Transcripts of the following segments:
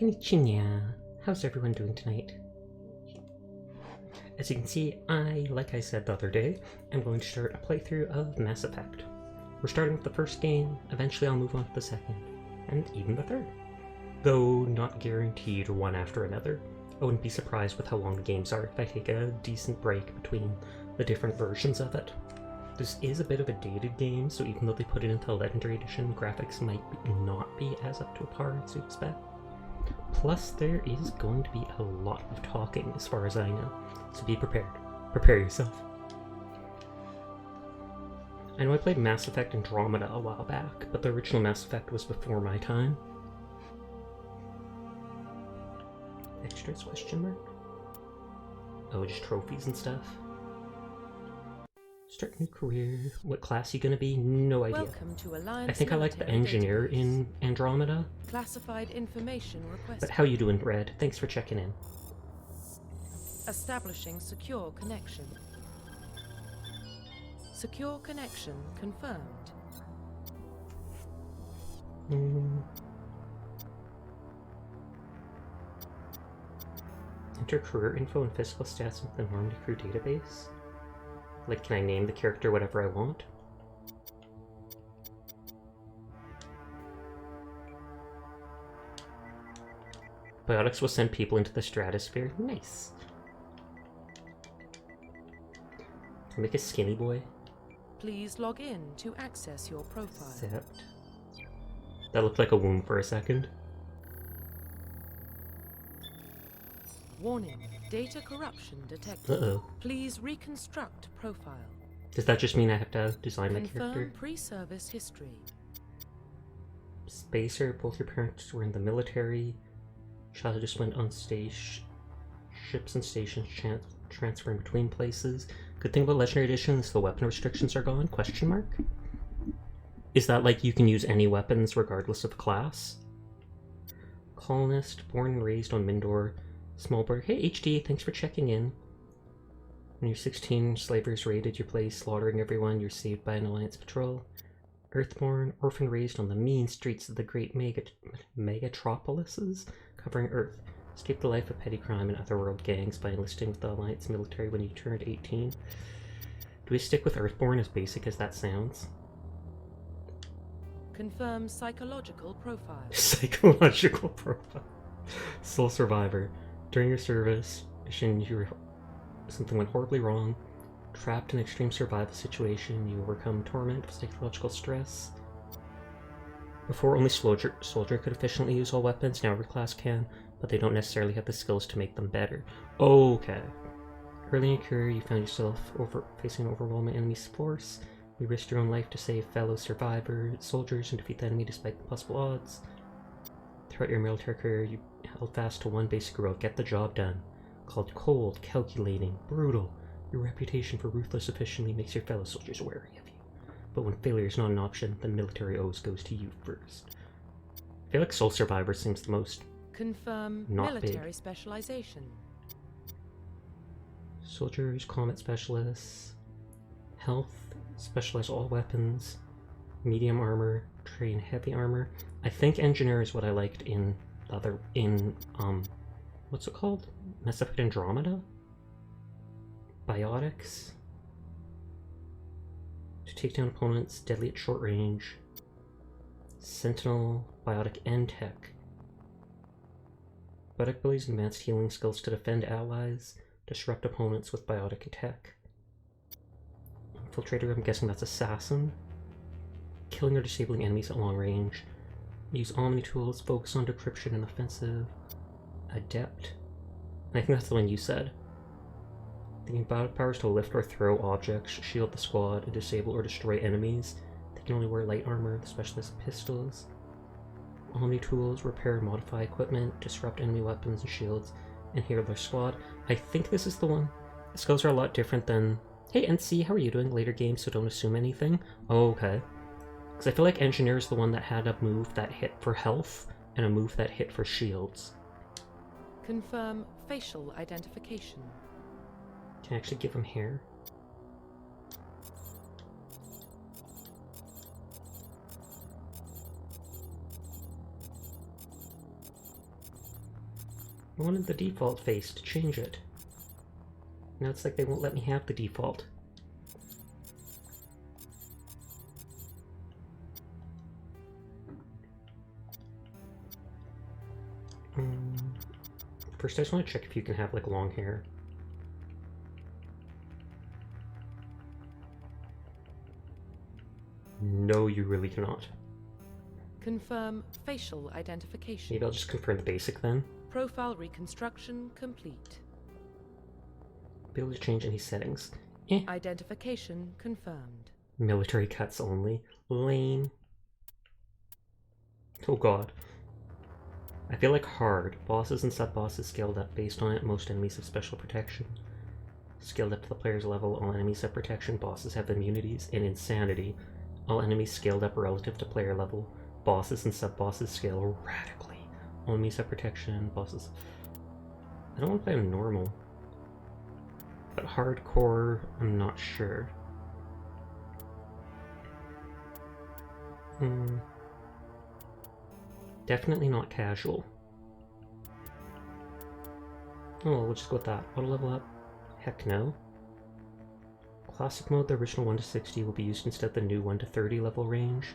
Konnichiwa. How's everyone doing tonight? As you can see, like I said the other day, I'm going to start a playthrough of Mass Effect. We're starting with the first game, eventually I'll move on to the second, and even the third. Though not guaranteed one after another. I wouldn't be surprised with how long the games are if I take a decent break between the different versions of it. This is a bit of a dated game, so even though they put it into Legendary Edition, graphics might not be as up to par as you expect. Plus, there is going to be a lot of talking as far as I know, so be prepared. Prepare yourself. I know I played Mass Effect Andromeda a while back, but the original Mass Effect was before my time. Extras, question mark? Oh, just trophies and stuff. Start new career. What class you gonna be? No idea. Welcome to Alliance I think I like the engineer in Andromeda. Classified information requested. But how you doing, Red? Thanks for checking in. Establishing secure connection. Secure connection confirmed. Enter career info and physical stats with the Normandy Crew database. Like, can I name the character whatever I want? Biotics will send people into the stratosphere. Nice. Can I make a skinny boy? Please log in to access your profile. Accept. That looked like a womb for a second. Warning, data corruption detected. Uh-oh. Please reconstruct profile. Does that just mean I have to design my character? Confirm pre-service history. Spacer, both your parents were in the military. Child just went on ships and stations, transferring between places. Good thing about Legendary Edition is the weapon restrictions are gone, question mark? Is that like you can use any weapons regardless of class? Colonist, born and raised on Mindor. Smallberg, hey HD, thanks for checking in. When you're 16, slavers raided your place, slaughtering everyone. You're saved by an Alliance patrol. Earthborn, orphan raised on the mean streets of the great megatropolises covering Earth. Escaped the life of petty crime and otherworld gangs by enlisting with the Alliance military when you turned 18. Do we stick with Earthborn, as basic as that sounds? Confirm psychological profile. Psychological profile. Sole survivor. During your service mission, something went horribly wrong. Trapped in an extreme survival situation, you overcome torment, psychological stress. Before, only soldier could efficiently use all weapons. Now every class can, but they don't necessarily have the skills to make them better. Okay. Early in your career, you found yourself facing an overwhelming enemy force. You risked your own life to save fellow soldiers and defeat the enemy despite the possible odds. Throughout your military career, you held fast to one basic rule: get the job done. Called cold, calculating, brutal, your reputation for ruthless efficiency makes your fellow soldiers wary of you. But when failure is not an option, the military always goes to you first. I feel like Soul Survivor seems the most Confirm not military big. specialization. Soldiers, combat specialists, health, specialize all weapons, medium armor, train heavy armor. I think engineer is what I liked in what's it called? Mass Effect Andromeda? Biotics. To take down opponents, deadly at short range. Sentinel, biotic, and tech. Biotic abilities and advanced healing skills to defend allies, disrupt opponents with biotic and tech. Infiltrator, I'm guessing that's assassin. Killing or disabling enemies at long range. Use Omni tools, focus on decryption and offensive. Adept. And I think that's the one you said. The biotic powers to lift or throw objects, shield the squad, and disable or destroy enemies. They can only wear light armor, the specialist pistols. Omni tools, repair and modify equipment, disrupt enemy weapons and shields, and heal their squad. I think this is the one. The skills are a lot different than... Hey NC, how are you doing? Later games, so don't assume anything. Oh, okay. Because I feel like Engineer is the one that had a move that hit for health, and a move that hit for shields. Confirm facial identification. Can I actually give him hair? I wanted the default face to change it. Now it's like they won't let me have the default. First, I just want to check if you can have, like, long hair. No, you really cannot. Confirm facial identification. Maybe I'll just confirm the basic then. Profile reconstruction complete. Be able to change any settings. Identification confirmed. Military cuts only. Lame. Oh god. I feel like hard. Bosses and sub-bosses scaled up based on it. Most enemies have special protection. Scaled up to the player's level. All enemies have protection. Bosses have immunities. And insanity. All enemies scaled up relative to player level. Bosses and sub-bosses scale radically. All enemies have protection. Bosses... I don't want to play on normal. But hardcore, I'm not sure. Definitely not casual. Oh, well, we'll just go with that. Auto level up? Heck no. Classic mode, the original 1 to 60 will be used instead of the new 1 to 30 level range.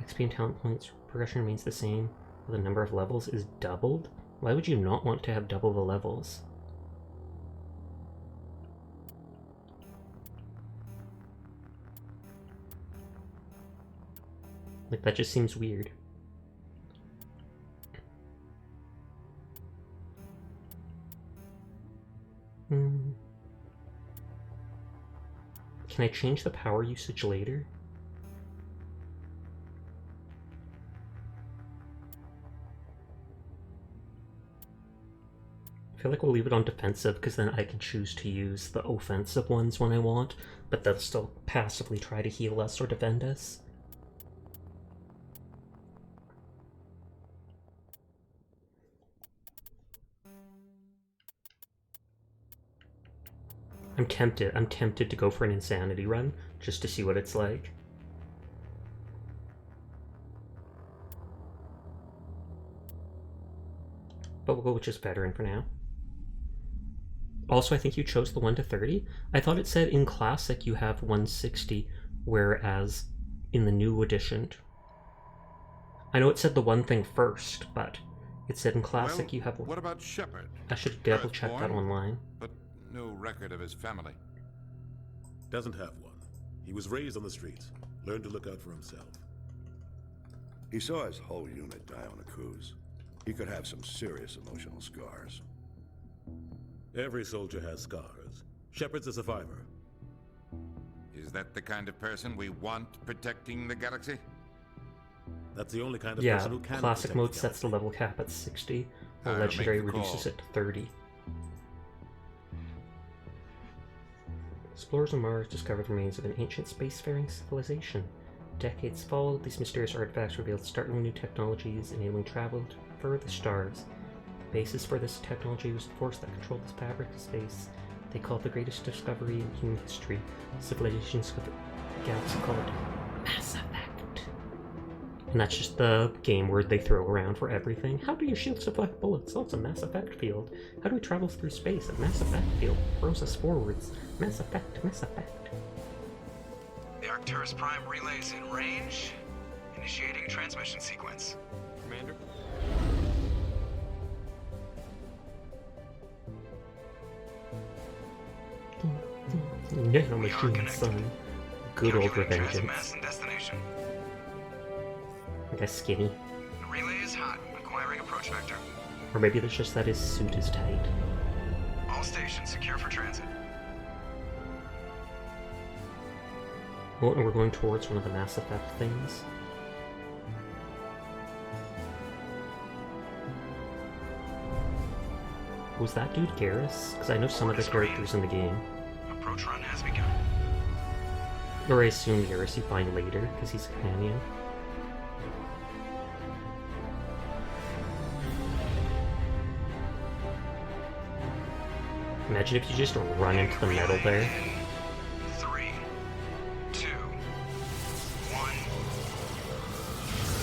XP and talent points progression remains the same, but the number of levels is doubled? Why would you not want to have double the levels? Like, that just seems weird. Can I change the power usage later? I feel like we'll leave it on defensive because then I can choose to use the offensive ones when I want, but they'll still passively try to heal us or defend us. I'm tempted to go for an insanity run, just to see what it's like. But we'll go with just veteran for now. Also, I think you chose the 1 to 30. I thought it said in Classic you have 160, whereas in the new edition... I know it said the one thing first, but it said in Classic well, you have... What about Shepard? I should double check that online. But no record of his family. Doesn't have one. He was raised on the streets. Learned to look out for himself. He saw his whole unit die on a cruise. He could have some serious emotional scars. Every soldier has scars. Shepard's a survivor. Is that the kind of person we want protecting the galaxy? That's the only kind of Yeah, person who can Classic protect mode the sets the galaxy. level cap at 60, while I'll Legendary make the reduces call. it to 30. Explorers on Mars discovered the remains of an ancient spacefaring civilization. Decades followed, these mysterious artifacts revealed startling new technologies, enabling travel to further stars. The basis for this technology was the force that controlled the fabric of space. They call it the greatest discovery in human history. Civilizations of the galaxy call it Mass Effect. And that's just the game word they throw around for everything. How do your shields deflect bullets? Oh, it's a Mass Effect field. How do we travel through space? A Mass Effect field throws us forwards. Mass Effect, Mass Effect. The Arcturus Prime relay's in range. Initiating transmission sequence. Commander? Nano We are machine, connected. son. Good old Calculating revengeance. transmass and destination. I guess skinny. The relay is hot. Acquiring approach vector. Or maybe it's just that his suit is tight. All stations secure for transit. Oh, and we're going towards one of the Mass Effect things. Was that dude Garrus? Because I know some of the characters in the game. Approach run has begun. Or I assume Garrus you find later, because he's a companion. Imagine if you just run into the metal there. 3, 2, 1.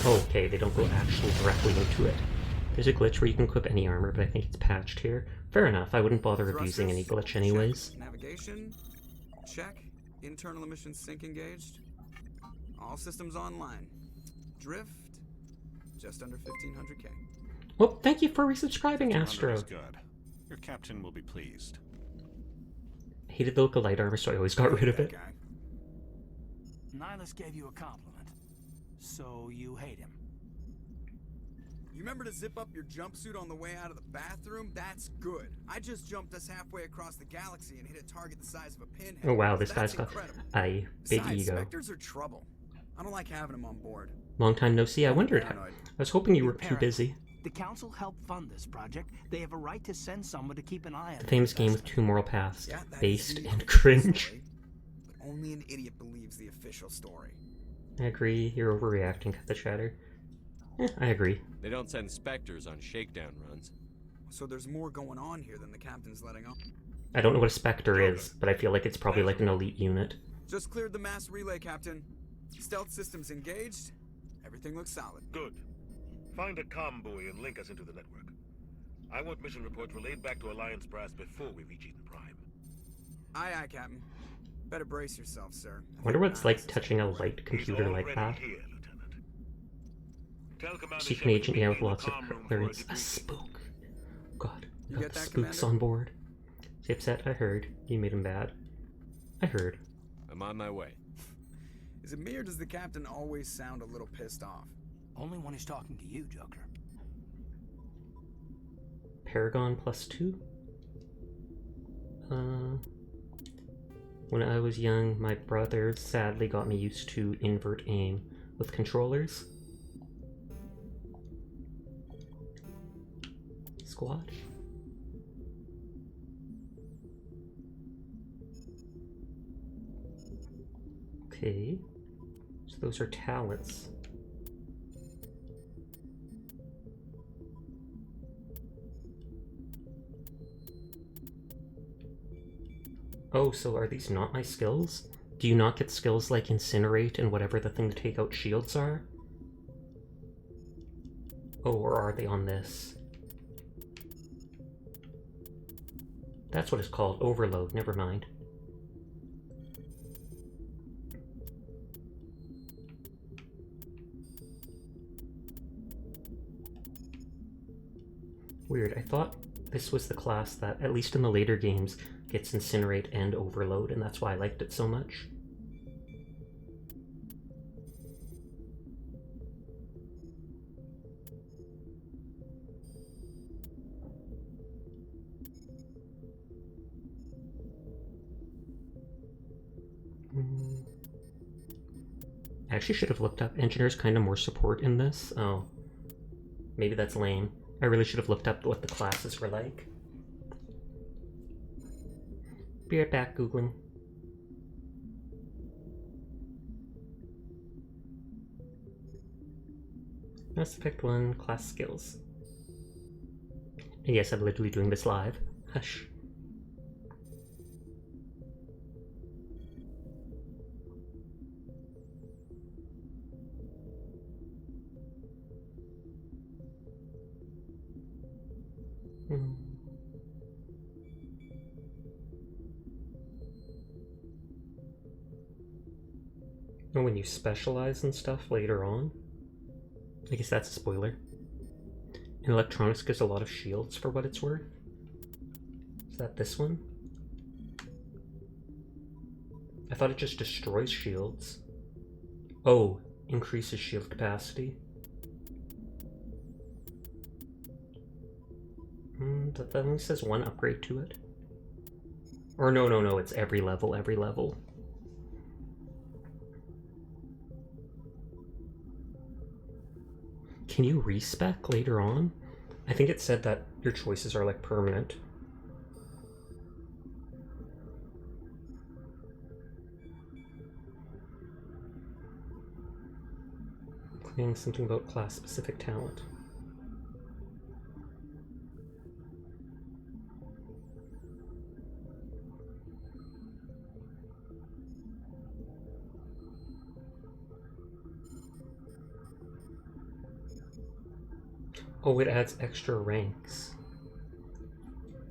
Oh, okay, they don't go actually directly into it. There's a glitch where you can equip any armor, but I think it's patched here. Fair enough, I wouldn't bother abusing any glitch anyways. Check. Navigation, check. Internal emissions sync engaged. All systems online. Drift, just under 1500K. Well, thank you for resubscribing, Astro. Is good. Your captain will be pleased. I hated the look of light armor, so I always got rid of That it. guy. Nihilus gave you a compliment, so you hate him. You remember to zip up your jumpsuit on the way out of the bathroom? That's good. I just jumped us halfway across the galaxy and hit a target the size of a pinhead. Oh wow, this That's guy's got incredible. a big Besides, ego. Spectres are trouble. I don't like having them on board. Long time no see, I wondered how. Paranoid. I was hoping you were too Paranoid. busy. The council helped fund this project. They have a right to send someone to keep an eye on The famous game with investment. two moral paths, Yeah, that is based the and official cringe. story, but only an idiot believes the official story. I agree, you're overreacting, cut the chatter. I agree. They don't send Spectres on shakedown runs. So there's more going on here than the captain's letting on. I don't know what a Spectre is, but I feel like it's probably like an elite unit. Just cleared the mass relay, Captain. Stealth systems engaged. Everything looks solid. Good. Find a comm buoy and link us into the network. I want mission reports relayed back to Alliance Brass before we reach Eden Prime. Aye, aye, Captain. Better brace yourself, sir. I wonder what it's like touching a light He's computer like already that. here, Lieutenant. Tell Commander Secret Shepard agent, to yeah, meet with me in lots the of comm room for clearance. A debriefing. spook. God, You got get the that, spooks Commander? on board. Is he upset? I heard. You made him bad. I heard. I'm on my way. Is it me or does the captain always sound a little pissed off? Only when he's talking to you, Joker. Paragon +2? When I was young, my brother sadly got me used to invert aim with controllers. Squad? Okay. So those are talents. Oh, so are these not my skills? Do you not get skills like Incinerate and whatever the thing to take out shields are? Oh, or are they on this? That's what it's called, Overload, never mind. Weird, I thought this was the class that, at least in the later games, gets Incinerate and Overload, and that's why I liked it so much. I actually should have looked up engineers kind of more support in this. Oh, maybe that's lame. I really should have looked up what the classes were like. Be right back, Googling. Mass Effect 1 class skills. And yes, I'm literally doing this live. Hush. And when you specialize and stuff later on, I guess that's a spoiler. And electronics gives a lot of shields for what it's worth. Is that this one? I thought it just destroys shields. Oh, increases shield capacity. That only says one upgrade to it. Or no, it's every level, every level. Can you respec later on? I think it said that your choices are like permanent. Claiming something about class-specific talent. Oh, it adds extra ranks.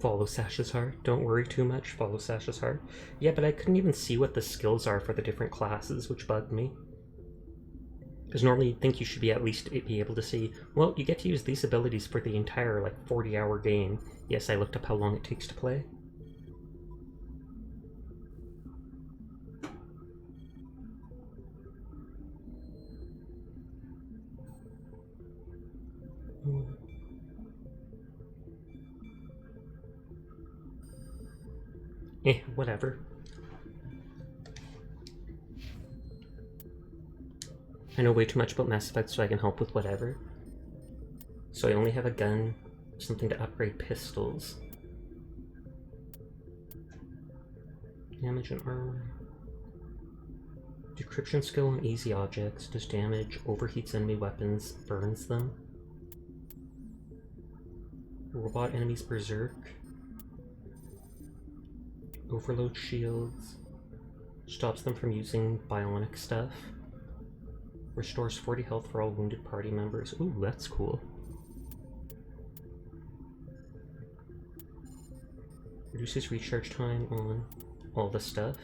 Follow Sasha's heart. Don't worry too much. Follow Sasha's heart. Yeah, but I couldn't even see what the skills are for the different classes, which bugged me. Because normally you'd think you should be at least be able to see, well, you get to use these abilities for the entire, like, 40-hour game. Yes, I looked up how long it takes to play. Whatever. I know way too much about Mass Effect, so I can help with whatever. So I only have a gun, something to upgrade pistols. Damage and armor. Decryption skill on easy objects. Does damage, overheats enemy weapons, burns them. Robot enemies berserk. Overload shields. Stops them from using bionic stuff. Restores 40 health for all wounded party members. Ooh, that's cool. Reduces recharge time on all the stuff.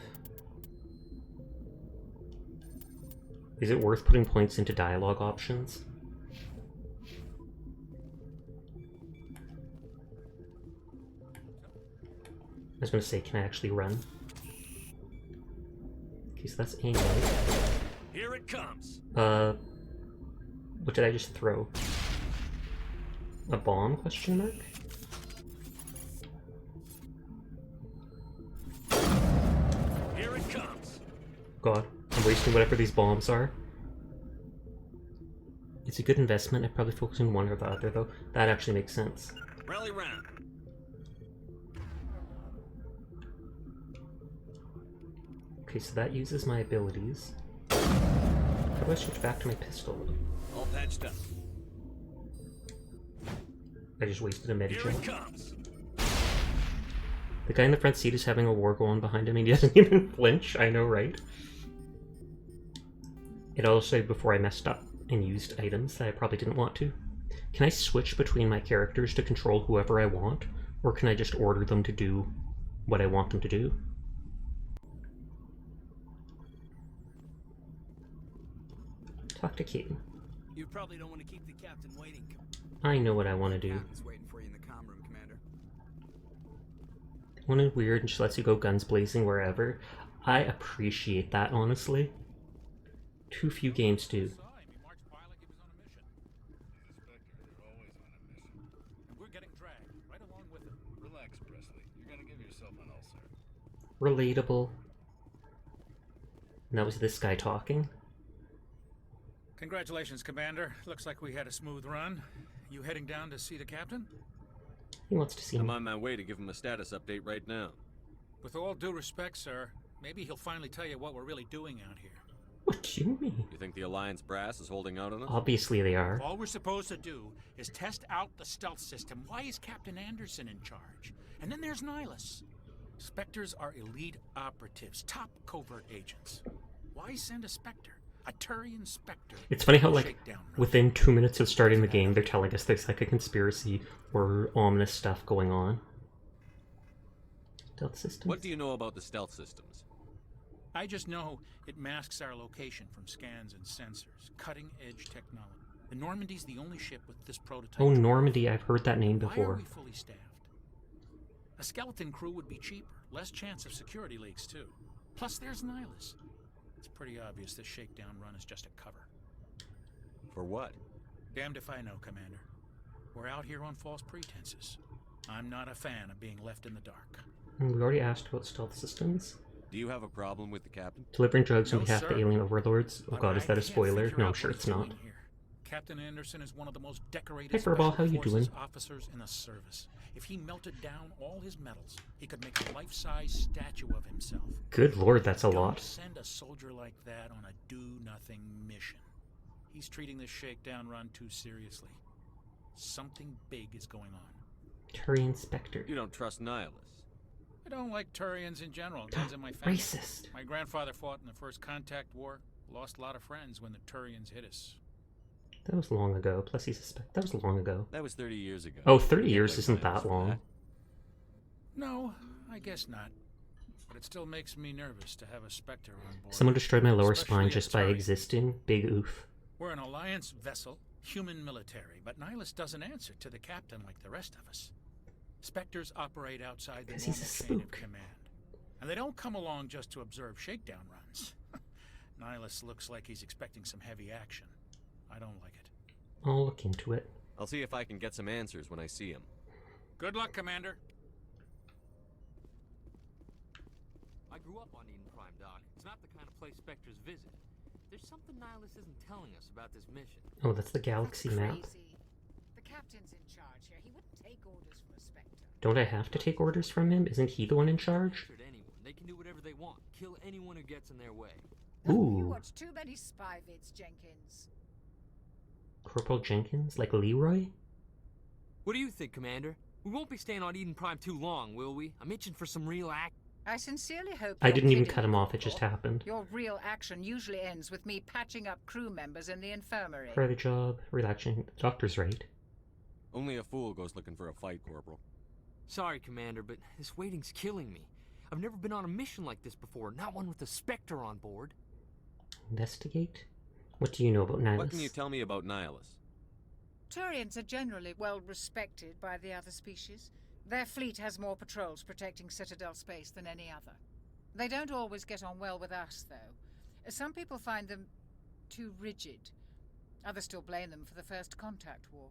Is it worth putting points into dialogue options? I was gonna say, can I actually run? Okay, so that's aim right. Here it comes. What did I just throw? A bomb, question mark? Here it comes. God, I'm wasting whatever these bombs are. It's a good investment. I'd probably focus on one or the other, though. That actually makes sense. Rally round. Okay, so that uses my abilities. How do I switch back to my pistol? All patched up. I just wasted a medi Here it gel. comes. The guy in the front seat is having a war go on behind him and he doesn't even flinch. I know, right? It also said before I messed up and used items that I probably didn't want to. Can I switch between my characters to control whoever I want? Or can I just order them to do what I want them to do? Talk to Keaton. You probably don't want to keep the captain waiting. I know what I want to do. Captain's waiting for you in the comm room, Commander. One is weird and she lets you go guns blazing wherever. I appreciate that, honestly. Too few games do. We're getting dragged right along with him. Relax, Presley. You're gonna give yourself an ulcer. Relatable. And that was this guy talking. Congratulations, Commander. Looks like we had a smooth run. You heading down to see the captain? He wants to see I'm me. on my way to give him a status update right now. With all due respect, sir, maybe he'll finally tell you what we're really doing out here. What do you mean? You think the Alliance brass is holding out on us? Obviously they are. All we're supposed to do is test out the stealth system. Why is Captain Anderson in charge? And then there's Nihilus. Spectres are elite operatives, top covert agents. Why send a Spectre? A Turian Spectre. It's funny how, like, Shakedown run. within 2 minutes of starting the game, they're telling us there's, like, a conspiracy or ominous stuff going on. Stealth systems? What do you know about the stealth systems? I just know it masks our location from scans and sensors. Cutting-edge technology. The Normandy's the only ship with this prototype. Oh, Normandy, I've heard that name Why are before. we fully staffed? A skeleton crew would be cheaper. Less chance of security leaks, too. Plus, there's Nihilus. It's pretty obvious this shakedown run is just a cover. For what? Damned if I know, Commander. We're out here on false pretenses. I'm not a fan of being left in the dark. And we already asked about stealth systems. Do you have a problem with the captain? Delivering drugs on No, behalf of sir. alien overlords. Oh But god, is I that a can't spoiler? figure No, I'm out sure what it's he's not. doing here. Captain Anderson is one of the most decorated Hey, Furball, how special you forces doing? officers in the service. If he melted down all his medals, he could make a life-size statue of himself. Good lord, that's a Don't lot. send a soldier like that on a do-nothing mission. He's treating this shakedown run too seriously. Something big is going on. Turian Spectre. You don't trust Nihilus. I don't like Turians in general. Guns in my family. Racist. My grandfather fought in the First Contact War. Lost a lot of friends when the Turians hit us. That was long ago. Plus he's a spec. That was long ago. That was 30 years ago. Oh, 30 You can't years blame isn't Nihilus that for long. No, I guess not. But it still makes me nervous to have a Spectre on board. Someone destroyed my lower Especially spine a just by Turian. existing. Big oof. We're an Alliance vessel, human military, but Nihilus doesn't answer to the captain like the rest of us. Spectres operate outside the 'Cause normal he's a chain of spook. command. And they don't come along just to observe shakedown runs. Nihilus looks like he's expecting some heavy action. I don't like it. I'll look into it. I'll see if I can get some answers when I see him. Good luck, Commander. I grew up on Eden Prime, Doc. It's not the kind of place Spectres visit. There's something Nihilus isn't telling us about this mission. Oh, that's the galaxy That's map. crazy. The captain's in charge here. He wouldn't take orders from a Spectre. Don't I have to take orders from him? Isn't he the one in charge? Answer to anyone. They can do whatever they want. Kill anyone who gets in their way. You Ooh, watch too many spy vids, Jenkins. Corporal Jenkins? Like Leroy? What do you think, Commander? We won't be staying on Eden Prime too long, will we? I'm itching for some real act. I sincerely hope I you're didn't even kidding, cut him off, it just Corporal. happened. Your real action usually ends with me patching up crew members in the infirmary. Try the job, relaxing. The doctor's right. Only a fool goes looking for a fight, Corporal. Sorry, Commander, but this waiting's killing me. I've never been on a mission like this before, not one with a Spectre on board. Investigate? What do you know about Nihilus? What can you tell me about Nihilus? Turians are generally well respected by the other species. Their fleet has more patrols protecting Citadel space than any other. They don't always get on well with us, though. Some people find them too rigid. Others still blame them for the First Contact War.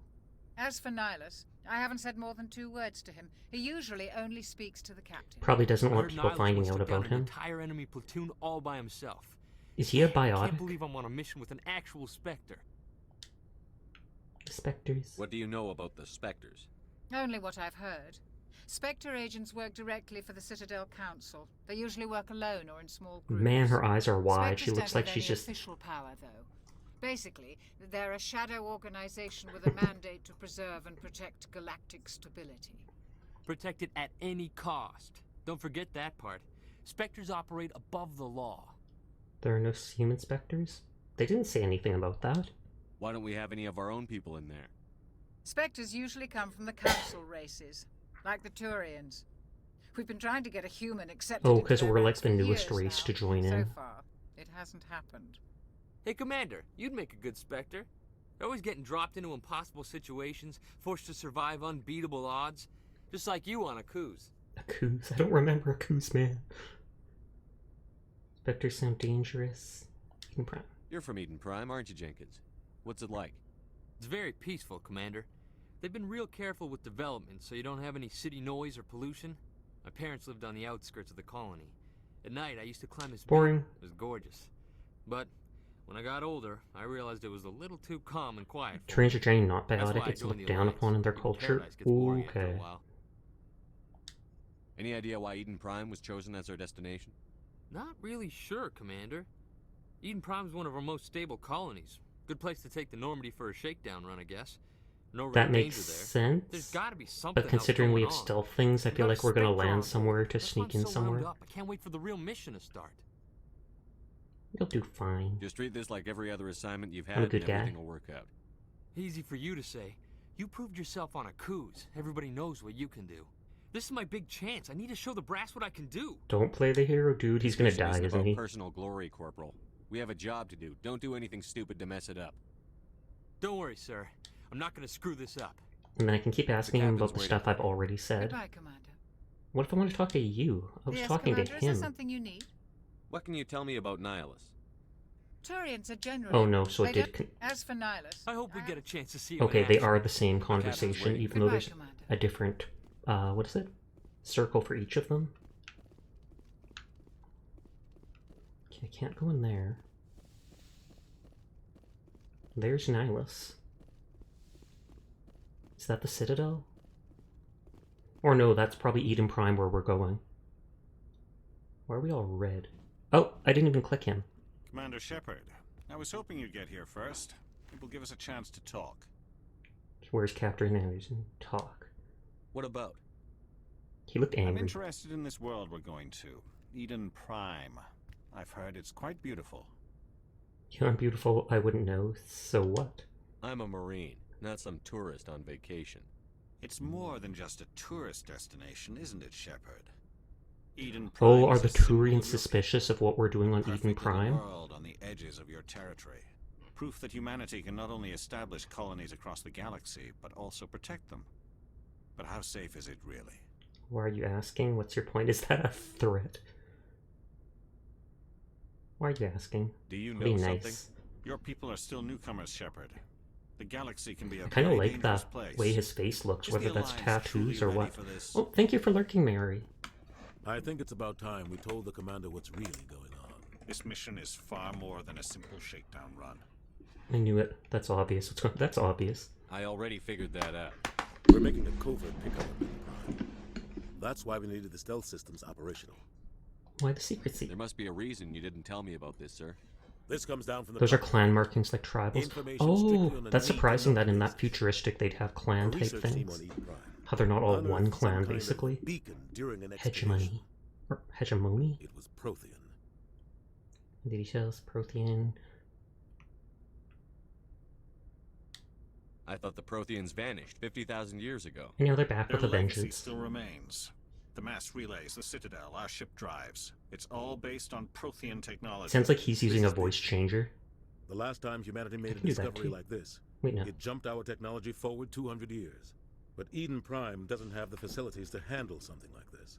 As for Nihilus, I haven't said more than 2 words to him. He usually only speaks to the captain. Probably doesn't I want heard people Nihilus finding once out took down about an him. entire enemy platoon all by himself. Is he a I can't biotic? believe I'm on a mission with an actual Spectre. Spectres? What do you know about the Spectres? Only what I've heard. Spectre agents work directly for the Citadel Council. They usually work alone or in small groups. Man, her eyes are wide. She Spectres looks don't like have she's any just... official power, though. Basically, they're a shadow organization with a mandate to preserve and protect galactic stability. Protect it at any cost. Don't forget that part. Spectres operate above the law. There are no human specters? They didn't say anything about that. Why don't we have any of our own people in there? Spectres usually come from the Council races, like the Turians. We've been trying to get a human accepted Oh, into because their we're like ranks the for newest years race now. to join So in. far, it hasn't happened. Hey, Commander, you'd make a good Spectre. You're always getting dropped into impossible situations, forced to survive unbeatable odds. Just like you on Akuz. Akuz? I don't remember Akuz, man. Spectres sound dangerous. Eden Prime. You're from Eden Prime, aren't you, Jenkins? What's it like? It's very peaceful, Commander. They've been real careful with development, so you don't have any city noise or pollution. My parents lived on the outskirts of the colony. At night, I used to climb this peak. Boring. It was gorgeous. But when I got older, I realized it was a little too calm and quiet. for me. Turians are not That's why biotic. I It's joined looked the down Alliance. upon in their Even culture. paradise gets boring after a Okay. while. Any idea why Eden Prime was chosen as our destination? Not really sure, Commander. Eden Prime's one of our most stable colonies. Good place to take the Normandy for a shakedown run, I guess. No real That danger makes there. sense. There's gotta be something But considering else we going have on. stealth things, I We feel got like a we're gonna Spectre on land board. somewhere to That's why sneak I'm in so wound somewhere. up. I can't wait for the real mission to start. You'll do fine. Just treat this like every other assignment you've I'm had a good and guy. everything will work out. Easy for you to say. You proved yourself on Akuz. Everybody knows what you can do. This is my big chance. I need to show the brass what I can do. Don't play the hero, dude. He's gonna This mission die, isn't isn't about he? personal glory, Corporal. We have a job to do. Don't do anything stupid to mess it up. Don't worry, sir. I'm not gonna screw this up. And then I can keep asking him about the captain's stuff I've already said. Goodbye, Commander. What if I want to talk to you? I was Yes, talking Commander, to is there him. something you need? What can you tell me about Nihilus? Turians are generally... Oh no, so they it did. don't- As for Nihilus... I hope we get a chance to see him Okay, in they action. are the same captain's conversation, waiting. even though Goodbye, there's Commander. a different, what is it? Circle for each of them. Okay, I can't go in there. There's Nihilus. Is that the Citadel? Or no, that's probably Eden Prime where we're going. Why are we all red? Oh, I didn't even click him. Commander Shepard, I was hoping you'd get here first. It will give us a chance to talk. Where's Captain Anderson? Talk. What about? He looked I'm angry. interested in this world we're going to. Eden Prime. I've heard it's quite beautiful. Yeah, I'm beautiful, I wouldn't know, so what? I'm a Marine, not some tourist on vacation. It's more than just a tourist destination, isn't it, Shepard? Eden Oh, Prime are is the a symbol of your Turians suspicious of what we're doing on perfect Eden little Prime? world on the edges of your territory. Proof that humanity can not only establish colonies across the galaxy, but also protect them. But how safe is it really? Why are you asking? What's your point? Is that a threat? Why are you asking? Do you Be know nice. something? Your people are still newcomers, Shepard. The galaxy can be a I kind of very like dangerous that place. way his face looks, Is whether the that's Alliance tattoos truly or ready what. for this? Oh, thank you for lurking, Mary. I think it's about time we told the commander what's really going on. This mission is far more than a simple shakedown run. I knew it. That's obvious. That's obvious. I already figured that out. We're making a covert pickup of Eden Prime. That's why we needed the stealth systems operational. Why the secrecy? There must be a reason you didn't tell me about this, sir. This comes down from the Those are top. clan markings like tribals. Information Oh, strictly on a that's need surprising to know that in that basis. futuristic they'd have A clan type research team on things. Eden Prime How they're not all unearthed one some clan, kind of basically. beacon during an expedition. Hegemony. Or hegemony? It was Prothean. Details, Prothean. I thought the Protheans vanished 50,000 years ago. And now they're back Their with a legacy vengeance. still remains. The mass relays, the Citadel, our ship drives. It's all based on Prothean technology. Sounds like he's using a voice changer. The last time humanity made a can do that discovery too. like this, Wait, no. it jumped our technology forward 200 years. But Eden Prime doesn't have the facilities to handle something like this.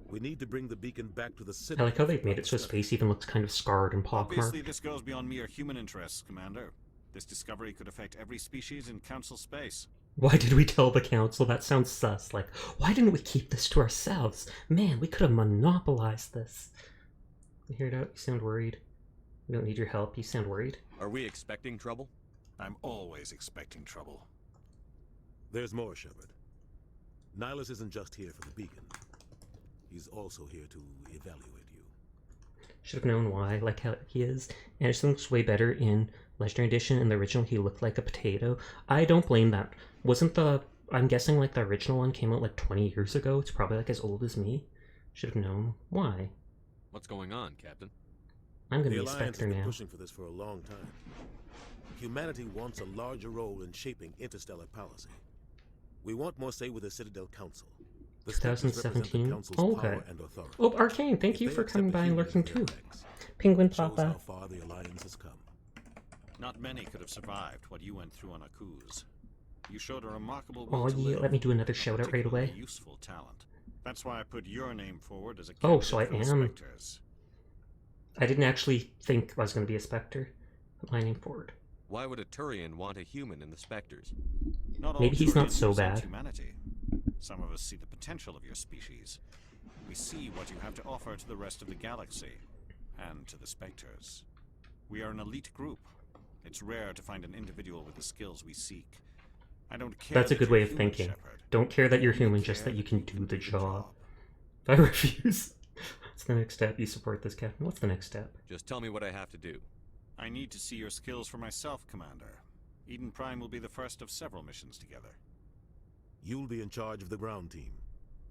We need to bring the beacon back to the I Citadel. like how they've for made it so his study. face even looks kind of scarred and pockmarked. Obviously, this goes beyond mere human interests, Commander. This discovery could affect every species in Council space. Why did we tell the council? That sounds sus. Like, why didn't we keep this to ourselves? Man, we could have monopolized this. You hear it out? You sound worried. We don't need your help. You sound worried. Are we expecting trouble? I'm always expecting trouble. There's more, Shepard. Nihilus isn't just here for the beacon. He's also here to evaluate you. Should have known why, like how he is. Anderson looks way better in Legendary Edition. In the original, he looked like a potato. I don't blame that. Wasn't the... I'm guessing like the original one came out like 20 years ago. It's probably like as old as me. Should have known. Why? What's going on, Captain? I'm gonna The be a Alliance has Spectre been now. pushing for this for a long time. Humanity wants a larger role in shaping interstellar policy. We want more say with the Citadel Council. The Spectres represent the 2017? Council's Oh, okay. power and authority. Oh, Arcane, thank If you they for accept coming the by and humans lurking in their too. ranks, Penguin shows how Papa. far the Alliance has come. Not many could have survived what you went through on Akuz. You showed a remarkable Oh will to yeah, live, let me do another and shout out right particularly away. useful talent. That's why I put your name forward as a Oh, candidate so I for the am. Spectres. I didn't actually think I was going to be a Spectre. Put my name forward. Why would a Turian want a human in the Spectres? Not all Maybe he's not Turians so resent bad. Humanity. Some of us see the potential of your species. We see what you have to offer to the rest of the galaxy, and to the Spectres. We are an elite group. It's rare to find an individual with the skills we seek. I don't care. That's a that good you're way of human, thinking. Shepard. Don't care that you're I human, care just that you that can do the job. If I refuse, what's the next step? You support this, Captain. What's the next step? Just tell me what I have to do. I need to see your skills for myself, Commander. Eden Prime will be the first of several missions together. You'll be in charge of the ground team.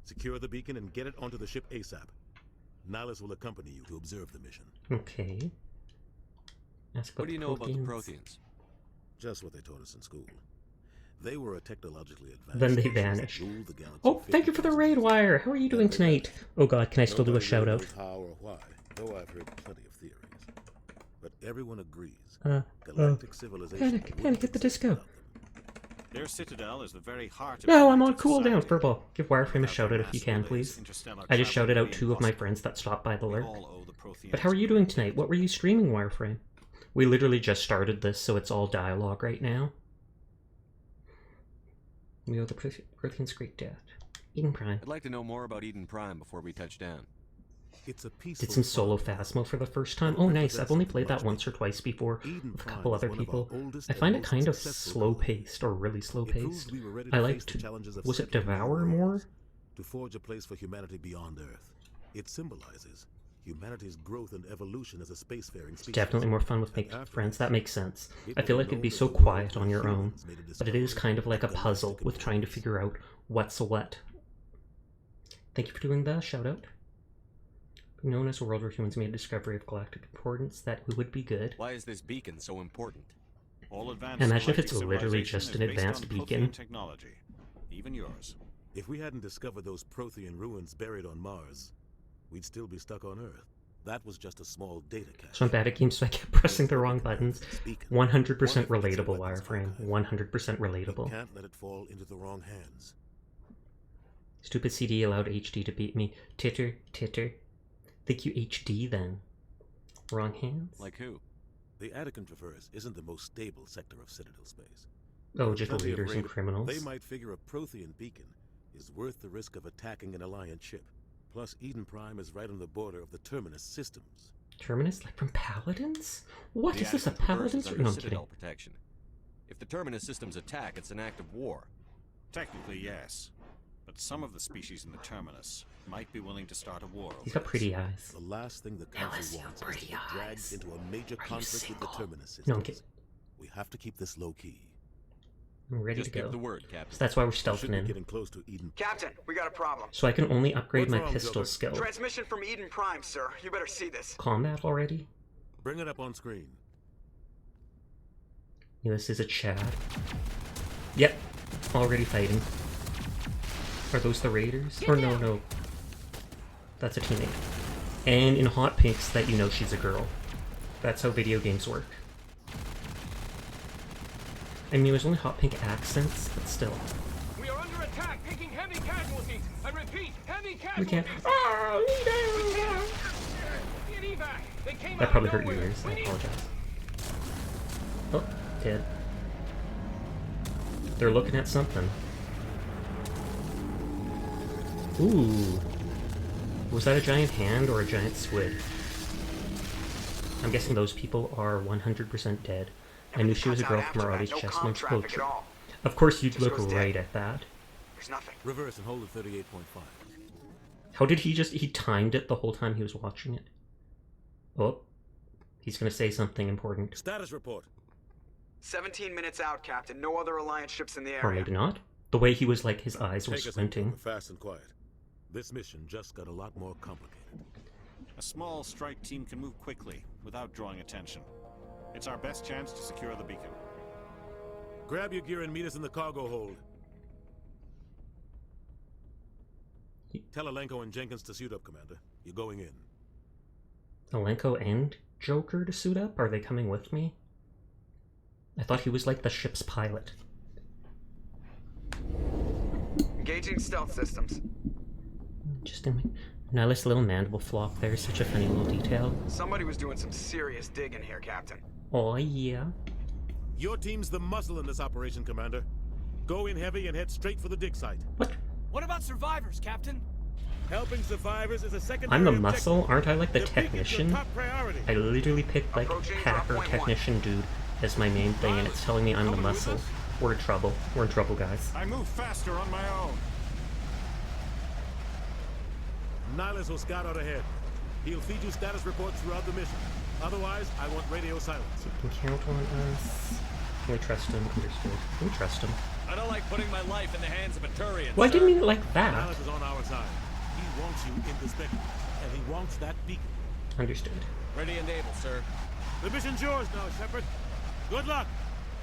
Secure the beacon and get it onto the ship ASAP. Nihilus will accompany you to observe the mission. Okay. Ask What do you know about the Protheans. Protheans? Just what they taught us in school. They were a technologically advanced Then they species that vanish. ruled the galaxy Oh, thank you for the 50,000 raid years wire. ago. How are you doing Then they tonight? vanished. Oh god, can I still do a Nobody shout really out? knows how or why, though I've heard plenty of theories. But everyone agrees. Galactic civilization Panic, wouldn't hit the exist disco. without them. Their citadel is the very heart of No, I'm on galactic cooldown. society. Furball, give Wireframe a Without shout out if you mass can, relays, please. interstellar I just travel shouted would out be 2 of my impossible. friends that stopped by the We lurk. all owe the Protheans But how are you a doing gratitude. tonight? What were you streaming, Wireframe? We literally just started this, so it's all dialogue right now. We owe the Protheans great death. Eden Prime. I'd like to know more about Eden Prime before we touch down. It's a peaceful Did some solo farm. Phasmo for the first time. It Oh, nice. I've represents only something played that much once or deeper. twice before Eden with a Prime couple is other one of our people. oldest I and find it most kind of successful slow-paced, or really It slow-paced. proved we were ready I to like face the to... challenges of Was it settling new Devour worlds, more? to forge a place for humanity beyond Earth. It symbolizes humanity's growth and evolution as a spacefaring species. Definitely more fun with And making after friends. this, That makes sense. it I feel will like it'd know be that so the world quiet on where your own, humans made a but it is discovery kind of like a galactic puzzle with trying to importance. figure out what's a what. Thank you for doing the shout out. Known as a world where humans made a discovery of galactic importance, that would be good. Why is this beacon so important? All advanced Imagine if it's galactic literally civilization just is an based advanced on beacon. Prothean technology, even yours. If we hadn't discovered those Prothean ruins buried on Mars, we'd still be stuck on Earth. That was just a small data cache. So I'm bad at games, so I kept pressing the wrong buttons. 100% relatable, Wireframe. 100% relatable. Can't let it fall into the wrong hands. Stupid CD allowed HD to beat me. Titter, titter. Think you HD then? Wrong hands? Like who? The Attican Traverse isn't the most stable sector of Citadel space. Oh, just Plenty of raiders and raid- criminals. They might figure a Prothean beacon is worth the risk of attacking an Alliance ship. Plus, Eden Prime is right on the border of the Terminus systems. Terminus? Like from Paladins? What The is this, a Attican Traverse Paladins? is Or under no, I'm kidding. Citadel protection. If the Terminus systems attack, it's an act of war. Technically, yes. But some of the species in the Terminus might be willing to start a war. He's over got us. pretty eyes. The last thing the Council wants is to get dragged into a major Are you conflict with the single? Terminus systems. No, I'm kidding. We have to keep this low-key. I'm ready Just to go. give the word, Captain. So that's why we're We should stealthing be in. getting close to Eden. Captain, we got a problem. So I can only upgrade What's my wrong, pistol Joker? skill. Transmission from Eden Prime, sir. You better see this. Combat already? Bring it up on screen. Yeah, this is a Chad. Yep. Already fighting. Are those the raiders? Or no, no. That's a teammate. And in Hot Pinks that you know she's a girl. That's how video games work. I mean, there's only Hot Pink accents, but still. We are under attack, taking heavy casualties. I repeat, heavy We casualties. can't. Oh, Need evac. They came that out probably of hurt your nowhere. ears. I We need- apologize. Oh, dead. They're looking at something. Ooh. Was that a giant hand or a giant squid? I'm guessing those people are 100% dead. I knew she was a girl from Maradi's chest when she spoke. Of course you'd look right at that. There's nothing. Reverse and hold at 38.5. How did he timed it the whole time he was watching it? Oh. He's gonna say something important. Status report. 17 minutes out, Captain. No other Alliance ships in the Or area. maybe not. The way he was like, his eyes were Take us squinting. in, fast and quiet. This mission just got a lot more complicated. A small strike team can move quickly without drawing attention. It's our best chance to secure the beacon. Grab your gear and meet us in the cargo hold. Tell Alenko and Jenkins to suit up, Commander. You're going in. Alenko and Joker to suit up? Are they coming with me? I thought he was like the ship's pilot. Engaging stealth systems. Just a nice little mandible flop there. Such a funny little detail. Somebody was doing some serious digging here, Captain. Oh yeah. Your team's the muscle in this operation, Commander. Go in heavy and head straight for the dig site. What about survivors, Captain? Helping survivors is a secondary I'm the objective. muscle? Aren't I like the The beacon's your technician? top priority. I literally picked like Approaching hacker drop point technician dude as my main thing and it's telling me I'm the muscle. We're in trouble. We're in trouble, guys. I move faster on my own. Nihilus will scout out ahead. He'll feed you status reports throughout the mission. Otherwise, I want radio silence. You can count on us. Can we trust him? Understood. Can we trust him? I don't like putting my life in the hands of a Turian. Well, I didn't mean it like that. Nihilus is on our side. He wants you in the spectrum, and he wants that beacon. Understood. Ready and able, sir. The mission's yours now, Shepard. Good luck.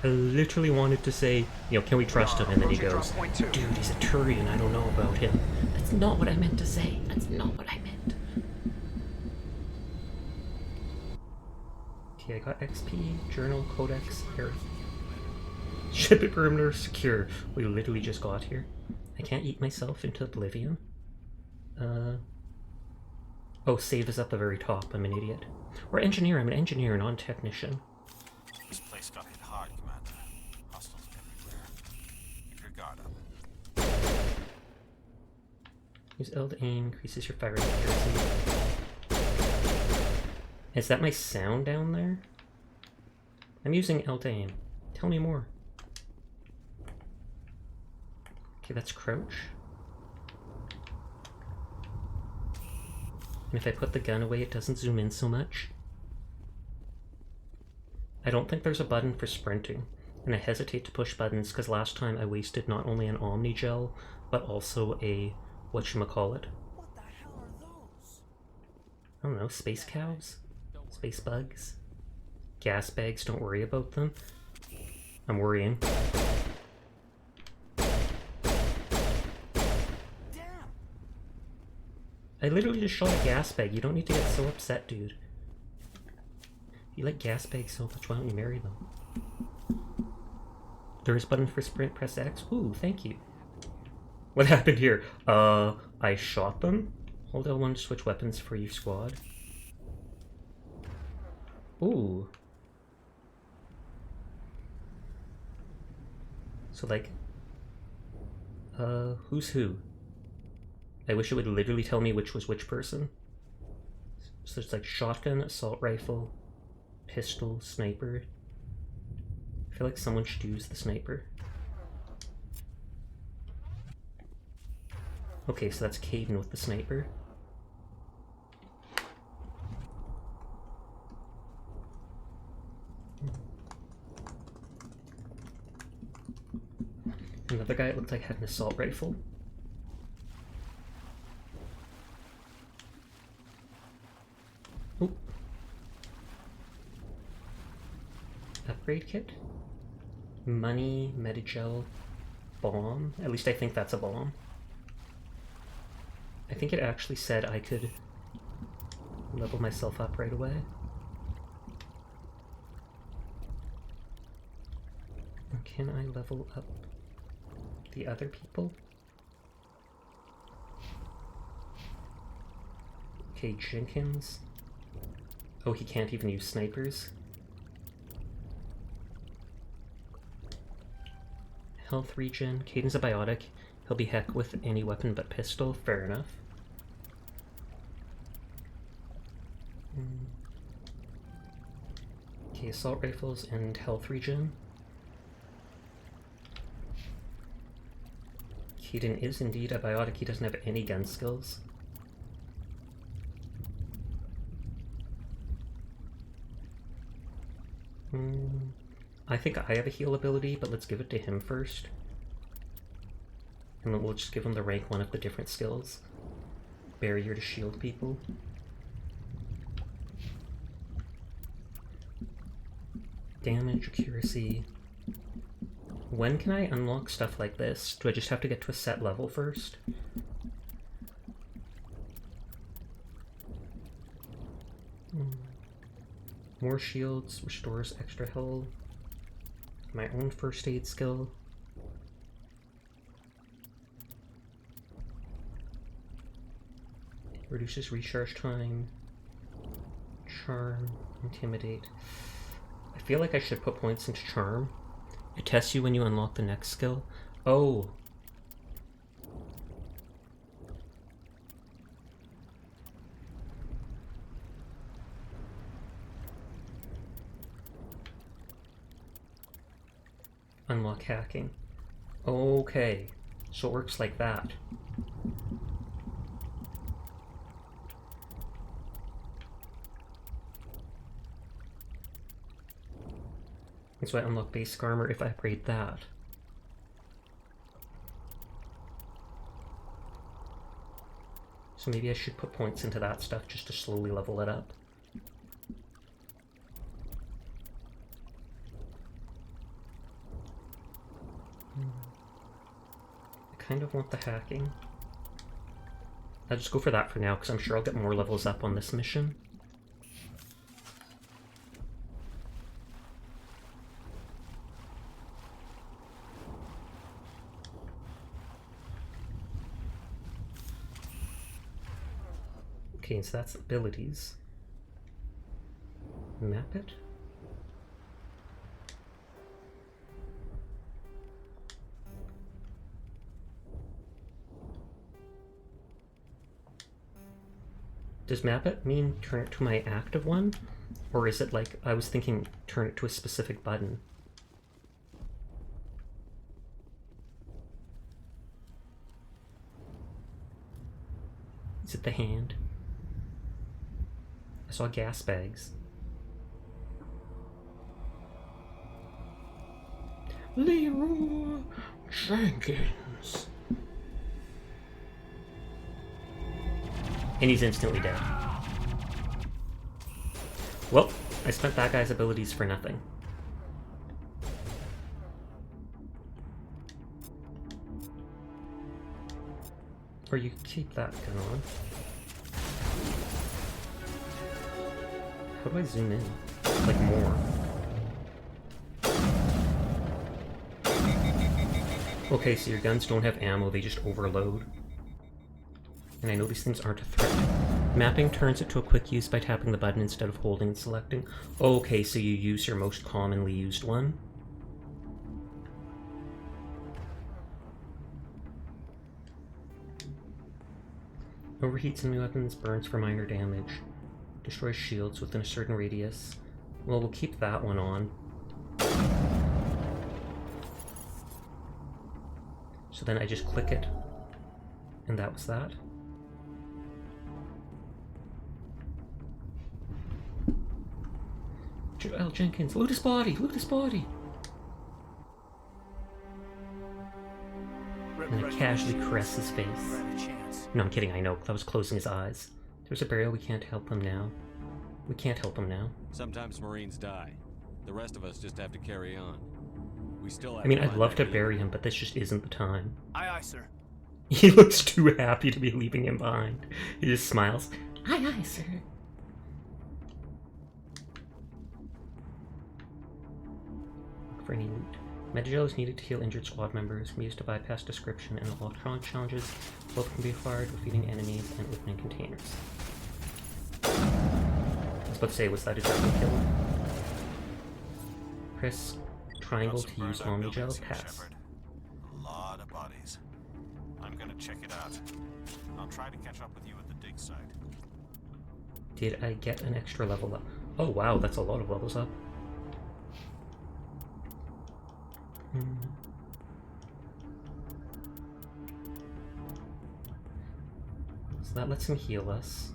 I literally wanted to say, you know, can we trust him? And then he Approaching goes, drop point 2. dude, he's a Turian. I don't know about him. That's not what I meant to say. That's not what I meant. Okay, I got XP, Journal, Codex, Earth. Ship perimeter secure. We literally just got here. I can't eat myself into oblivion. Oh, save is at the very top. I'm an idiot. Or engineer. I'm an engineer, not a technician. This place got hit hard, Commander. Hostiles everywhere. Keep your guard up. Use L to aim, increases your fire accuracy. Is that my sound down there? I'm using L to aim. Tell me more. Okay, that's crouch. And if I put the gun away, it doesn't zoom in so much. I don't think there's a button for sprinting, and I hesitate to push buttons because last time I wasted not only an Omnigel, but also a whatchamacallit. What the hell are those? I don't know, space cows? Space bugs? Gas bags, don't worry about them. I'm worrying. I literally just shot a gas bag. You don't need to get so upset, dude. If you like gas bags so much, why don't you marry them? There is a button for sprint, press X. Ooh, thank you. What happened here? I shot them? Hold L1 to switch weapons for your squad. Ooh. So like, who's who? I wish it would literally tell me which was which person. So it's like shotgun, assault rifle, pistol, sniper. I feel like someone should use the sniper. Okay, so that's Kaidan with the sniper. Another guy, it looked like had an assault rifle. Oop. Upgrade kit? Money, Medigel, bomb. At least I think that's a bomb. I think it actually said I could level myself up right away. Can I level up the other people? Okay, Jenkins. Oh, he can't even use snipers. Health regen. Kaidan's a biotic. He'll be heck with any weapon but pistol. Fair enough. Okay, assault rifles and health regen. Kaidan is indeed a biotic. He doesn't have any gun skills. I think I have a heal ability, but let's give it to him first. And then we'll just give him the rank 1 of the different skills. Barrier to shield people. Damage, accuracy. When can I unlock stuff like this? Do I just have to get to a set level first? More shields, restores extra health. My own first aid skill. Reduces recharge time. Charm, intimidate. I feel like I should put points into charm. It tests you when you unlock the next skill. Oh. Unlock hacking. Okay. So it works like that. And so I unlock basic armor if I upgrade that. So maybe I should put points into that stuff just to slowly level it up. I kind of want the hacking. I'll just go for that for now because I'm sure I'll get more levels up on this mission. Okay, so that's abilities. Map it? Does map it mean turn it to my active one? Or is it like, I was thinking turn it to a specific button? Is it the hand? I saw gas bags. Leroy Jenkins. And he's instantly dead. Well, I spent that guy's abilities for nothing. Or you keep that gun on. How do I zoom in? Like more. Okay, so your guns don't have ammo, they just overload. And I know these things aren't a threat. Mapping turns it to a quick use by tapping the button instead of holding and selecting. Okay, so you use your most commonly used one. Overheats enemy weapons, burns for minor damage. Destroys shields within a certain radius. Well, we'll keep that one on. So then I just click it. And that was that. Joel Jenkins, loot his body! Loot his body! And I casually caress his face. No, I'm kidding, I know. I was closing his eyes. There's a burial, we can't help him now. We can't help him now. Sometimes Marines die. The rest of us just have to carry on. We still have I mean, I'd love to bury him, but this just isn't the time. Aye, aye, sir. He looks too happy to be leaving him behind. He just smiles. Aye, aye, sir. Look for any loot. Metagel is needed to heal injured squad members, can be used to bypass description and electronic challenges. Both can be acquired defeating enemies and opening containers. I was about to say, was that a double kill? Press triangle to use Omnigel. Pass. A lot of bodies. I'm gonna check it out. I'll try to catch up with you at the dig site. Did I get an extra level up? Oh wow, that's a lot of levels up. So that lets him heal us.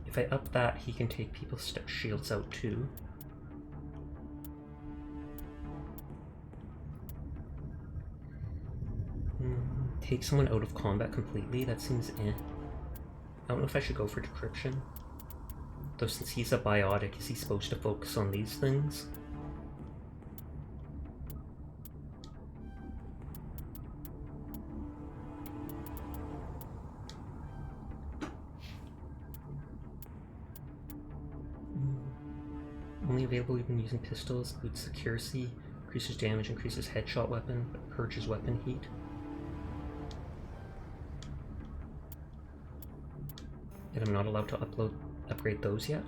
If I up that, he can take people's shields out too. Take someone out of combat completely? That seems eh. I don't know if I should go for decryption. Though since he's a biotic, is he supposed to focus on these things? Only available even using pistols, boosts accuracy, increases damage, increases headshot weapon, but purges weapon heat. And I'm not allowed to upgrade those yet.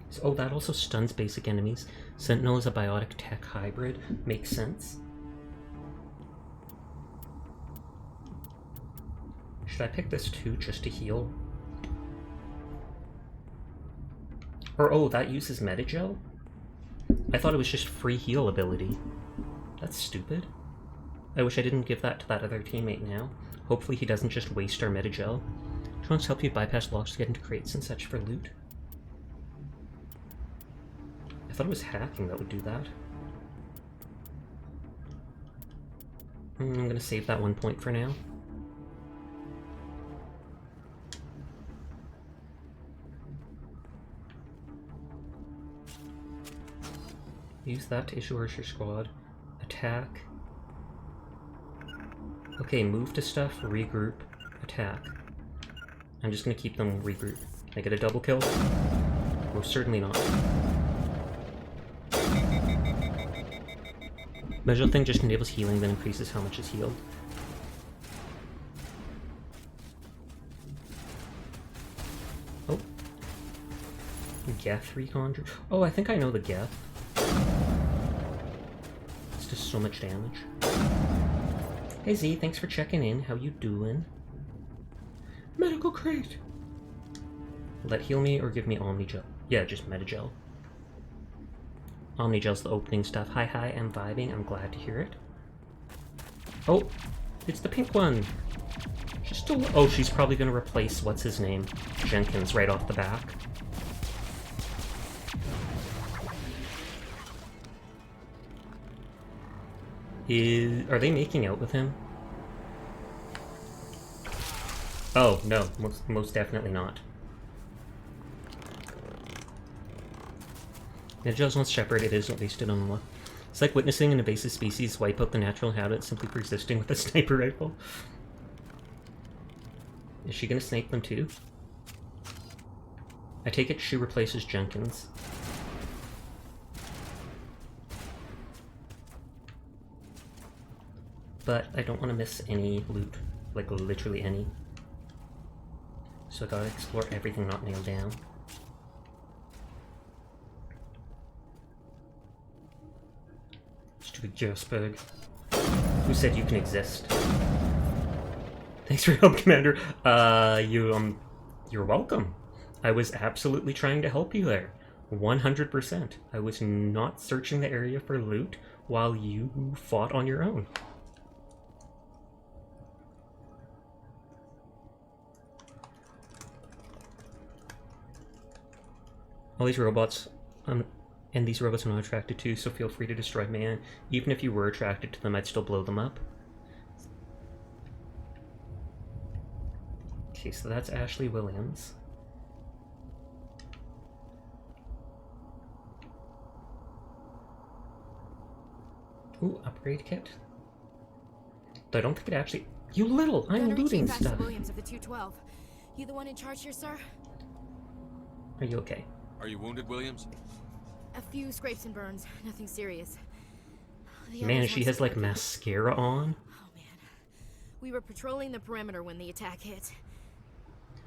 So, oh, that also stuns basic enemies. Sentinel is a biotic tech hybrid. Makes sense. Should I pick this too, just to heal? Or, oh, that uses Metagel? I thought it was just free heal ability. That's stupid. I wish I didn't give that to that other teammate now. Hopefully he doesn't just waste our Metagel. Drones help you bypass locks to get into crates and such for loot. I thought it was hacking that would do that. I'm gonna save that 1 point for now. Use that to issue your squad. Attack. Okay, move to stuff, regroup, attack. I'm just gonna keep them regrouped. Can I get a double kill? Most certainly not. Measure thing just enables healing, then increases how much is healed. Oh. Geth reconjure. Oh, I think I know the Geth. It's just so much damage. Hey Z, thanks for checking in. How you doing? Medical crate! Will that heal me or give me Omnigel? Yeah, just Metagel. Omnigel's the opening stuff. Hi, I'm vibing. I'm glad to hear it. Oh, it's the pink one. She's still... Oh, she's probably going to replace, what's his name? Jenkins right off the back. Are they making out with him? Oh, no. Most definitely not. Ninjas wants Shepherd, it is wasted on one. It's like witnessing an invasive species wipe out the natural habitat simply persisting with a sniper rifle. Is she gonna snipe them too? I take it she replaces Jenkins. But I don't want to miss any loot. Like, literally any. So I gotta explore everything not nailed down. Stupid Geosperg. Who said you can exist? Thanks for your help, Commander. You're welcome. I was absolutely trying to help you there. 100%. I was not searching the area for loot while you fought on your own. All these robots, and these robots I'm not attracted to, so feel free to destroy man. Even if you were attracted to them, I'd still blow them up. Okay, so that's Ashley Williams. Ooh, upgrade kit. Though I don't think it actually... You little! I'm looting stuff! Williams of the 212. You the one in charge here, sir? Are you okay? Are you wounded, Williams? A few scrapes and burns, nothing serious. Man, she has like mascara on. Oh man. We were patrolling the perimeter when the attack hit.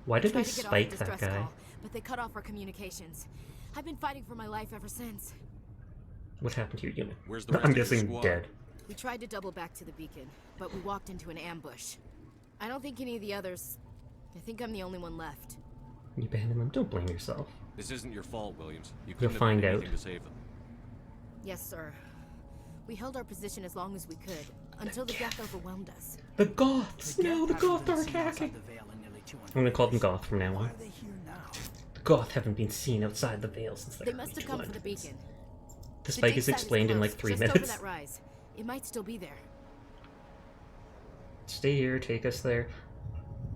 Why did they spike that guy? Call, but they cut off our communications. I've been fighting for my life ever since. What happened to your unit? Where's the I'm guessing dead. We tried to double back to the beacon, but we walked into an ambush. I don't think any of the others... I think I'm the only one left. You abandoned them? Don't blame yourself. This isn't your fault, Williams. You You'll couldn't find have done out. anything to save them. Yes, sir. We held our position as long as we could, until the Geth overwhelmed us. The Goths! No, the Goths are attacking! I'm gonna call them Goth from now on. The Goth haven't been seen outside the Veil since the They must have come for the beacon. The spike is explained in like 3 just minutes. Over that rise. It might still be there. Stay here, take us there.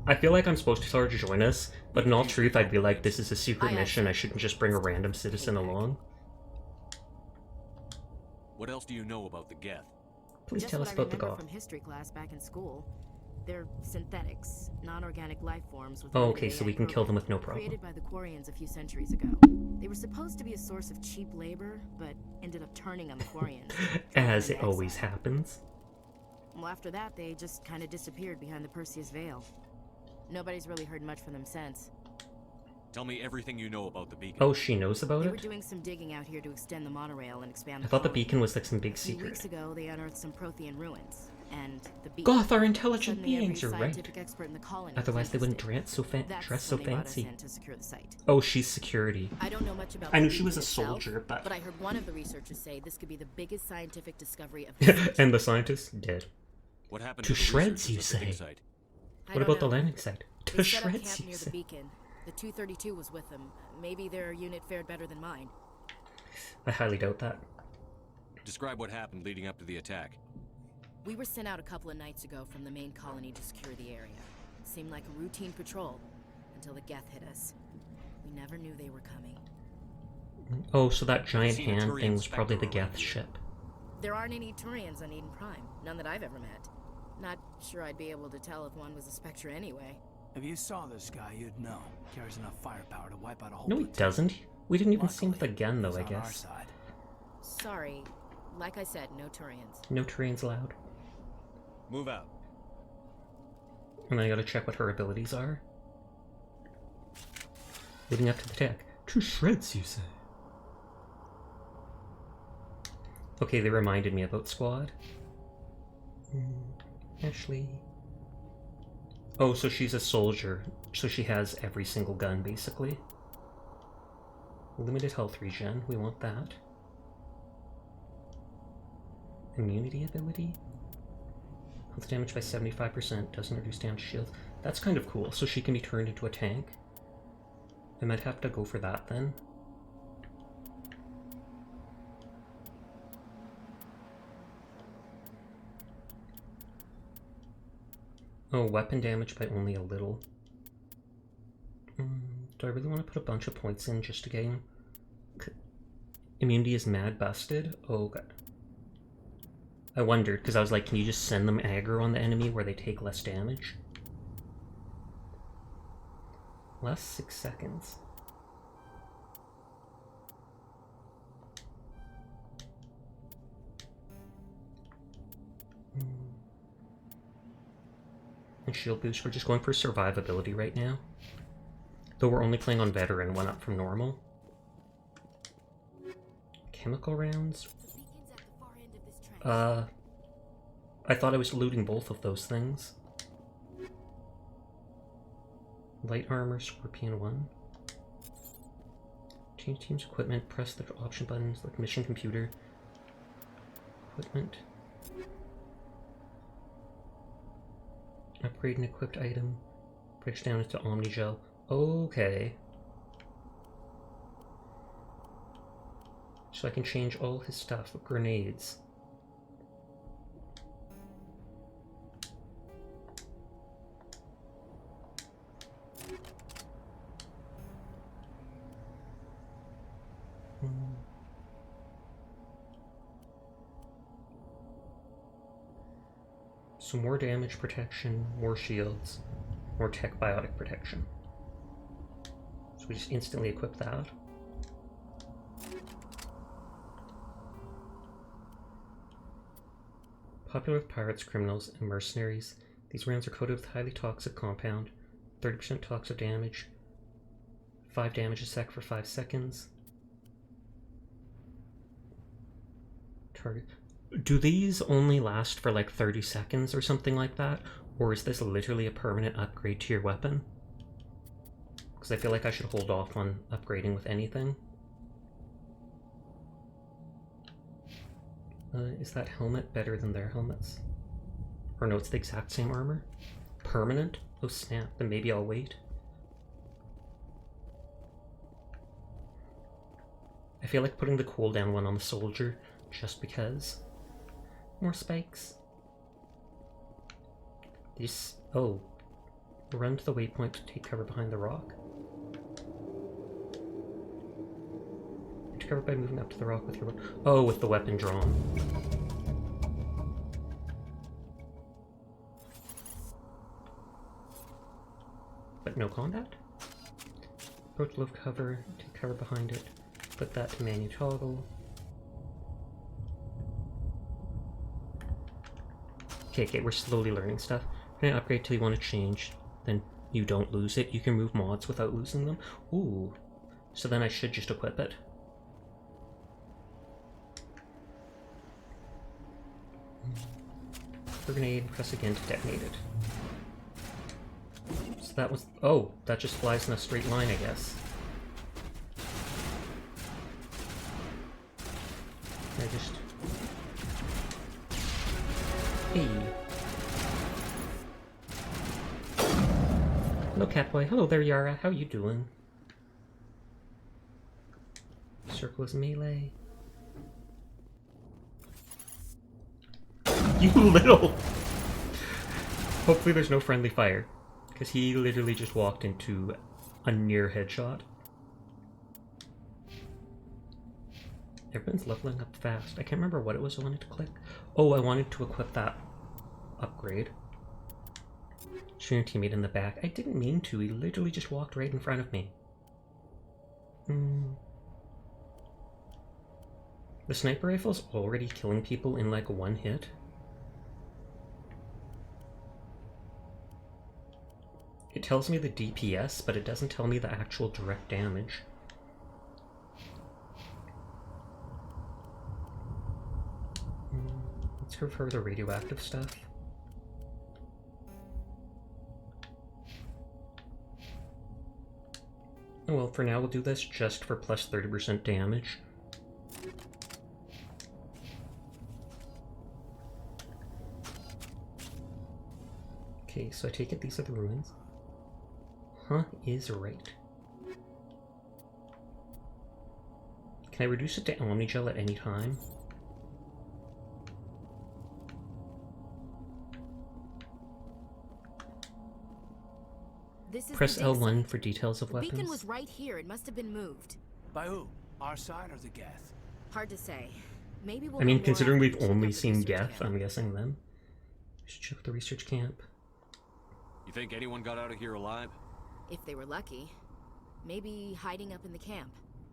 I feel like I'm supposed to tell her to join us, but in all truth, I'd be like, this is a secret mission, I shouldn't just bring a random citizen along. What else do you know about the Geth? Please Just tell what us I about the remember Goth. from history class back in school. They're synthetics, non-organic life forms with Oh, limited okay, so AI we can kill them with no problem. Created by the Quarians a few centuries ago. They were supposed to be a source of cheap labor, but ended up turning on the Quarians. As it always happens. Well, after that, they just kind of disappeared behind the Perseus Veil. Nobody's really heard much from them since. Tell me everything you know about the beacon. Oh, she knows about They were it? doing some digging out here to extend the monorail and expand I the thought the colony. beacon was like some big A few secret. weeks ago, they unearthed some Prothean ruins, and the beacon. Goth are intelligent Suddenly, every beings, you're right. scientific expert in the colony was Otherwise they wouldn't interested. dress so That's when they brought us fancy. in to secure the site. Oh, she's security. I don't know much about I knew the she was a beacon itself, soldier, but... I heard one of the researchers say this could be the biggest scientific discovery of the And the scientist dead. What happened To to the shreds, researchers you at the dig say? site? What about the landing site? They To set up shreds, camp you near the say? beacon. The 232 was with them. Maybe their unit fared better than mine. I highly doubt that. Describe what happened leading up to the attack. We were sent out a couple of nights ago from the main colony to secure the area. It seemed like a routine patrol until the Geth hit us. We never knew they were coming. Oh, so that giant seen a hand Turian thing was probably the Spectre around Geth here. ship. There aren't any Turians on Eden Prime. None that I've ever met. Not sure I'd be able to tell if one was a Spectre anyway. If you saw this guy, you'd know. Carries enough firepower to wipe out a whole No, he platoon. doesn't. We didn't even see him with a Luckily, gun, though, he's I on our guess. side. Sorry. Like I said, no Turians. No Turians allowed. Move out. And then I gotta check what her abilities are. Leading up to the attack. To shreds, you say? Okay, they reminded me about Squad. Ashley. Oh, so she's a soldier. So she has every single gun, basically. Limited health regen. We want that. Immunity ability? Health damage by 75%. Doesn't reduce down shield. That's kind of cool. So she can be turned into a tank. I might have to go for that then. Oh, weapon damage by only a little. Do I really want to put a bunch of points in just to gain Immunity is mad busted? Oh god. I wondered, because I was like, can you just send them aggro on the enemy where they take less damage? Last 6 seconds. And shield boost, we're just going for survivability right now. Though we're only playing on veteran, one up from normal. Chemical rounds? I thought I was looting both of those things. Light armor, Scorpion 1. Change team's equipment, press the option buttons like mission computer. Equipment. Upgrade an equipped item. Breaks down into Omnigel. Okay. So I can change all his stuff with grenades. So more damage protection, more shields, more tech biotic protection. So we just instantly equip that. Popular with pirates, criminals, and mercenaries, these rounds are coated with highly toxic compound, 30% toxic damage, 5 damage a sec for 5 seconds. Target. Do these only last for like 30 seconds or something like that? Or is this literally a permanent upgrade to your weapon? Because I feel like I should hold off on upgrading with anything. Is that helmet better than their helmets? Or no, it's the exact same armor? Permanent? Oh snap, then maybe I'll wait. I feel like putting the cooldown one on the soldier, just because. More spikes. These. Oh. Run to the waypoint to take cover behind the rock. Take cover by moving up to the rock with your weapon. Oh, with the weapon drawn. But no combat? Approach low cover, take cover behind it. Put that to manual toggle. Okay, we're slowly learning stuff. We're gonna upgrade till you want to change, then you don't lose it. You can move mods without losing them. Ooh, so then I should just equip it. Grenade, press again to detonate it. So that was, oh, that just flies in a straight line, I guess. I just... Hey. Hello, Catboy. Hello there, Yara. How you doing? Circle is melee. You little... Hopefully there's no friendly fire, because he literally just walked into a near headshot. Everyone's leveling up fast. I can't remember what it was I wanted to click. Oh, I wanted to equip that upgrade. Shoot your teammate in the back. I didn't mean to. He literally just walked right in front of me. The sniper rifle's already killing people in like one hit. It tells me the DPS, but it doesn't tell me the actual direct damage. Let's go for the radioactive stuff. Oh well, for now we'll do this just for plus 30% damage. Okay, so I take it these are the ruins. Huh, is right. Can I reduce it to Omnigel at any time? This is Press the L1 site. for details of The weapons. beacon was right here. It must have been moved. By who? Our side or the Geth? Hard to say. Maybe we'll I mean, know more considering after we we've check only out the seen research Geth, camp. I'm guessing then. We should check the research camp. You think anyone got out of here alive? If they were lucky. Maybe hiding up in the camp.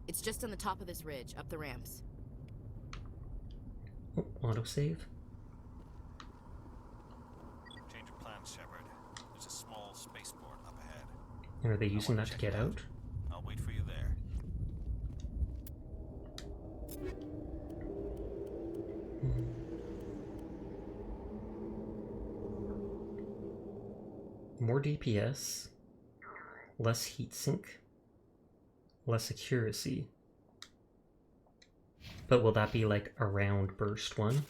It's just on the top of this ridge, up the ramps. Oh, autosave. Change of plans, Shepard. There's a small spaceport up ahead. And are they using that to get out? I'll wait for you there. More DPS, less heatsink, less accuracy. But will that be like a round burst one?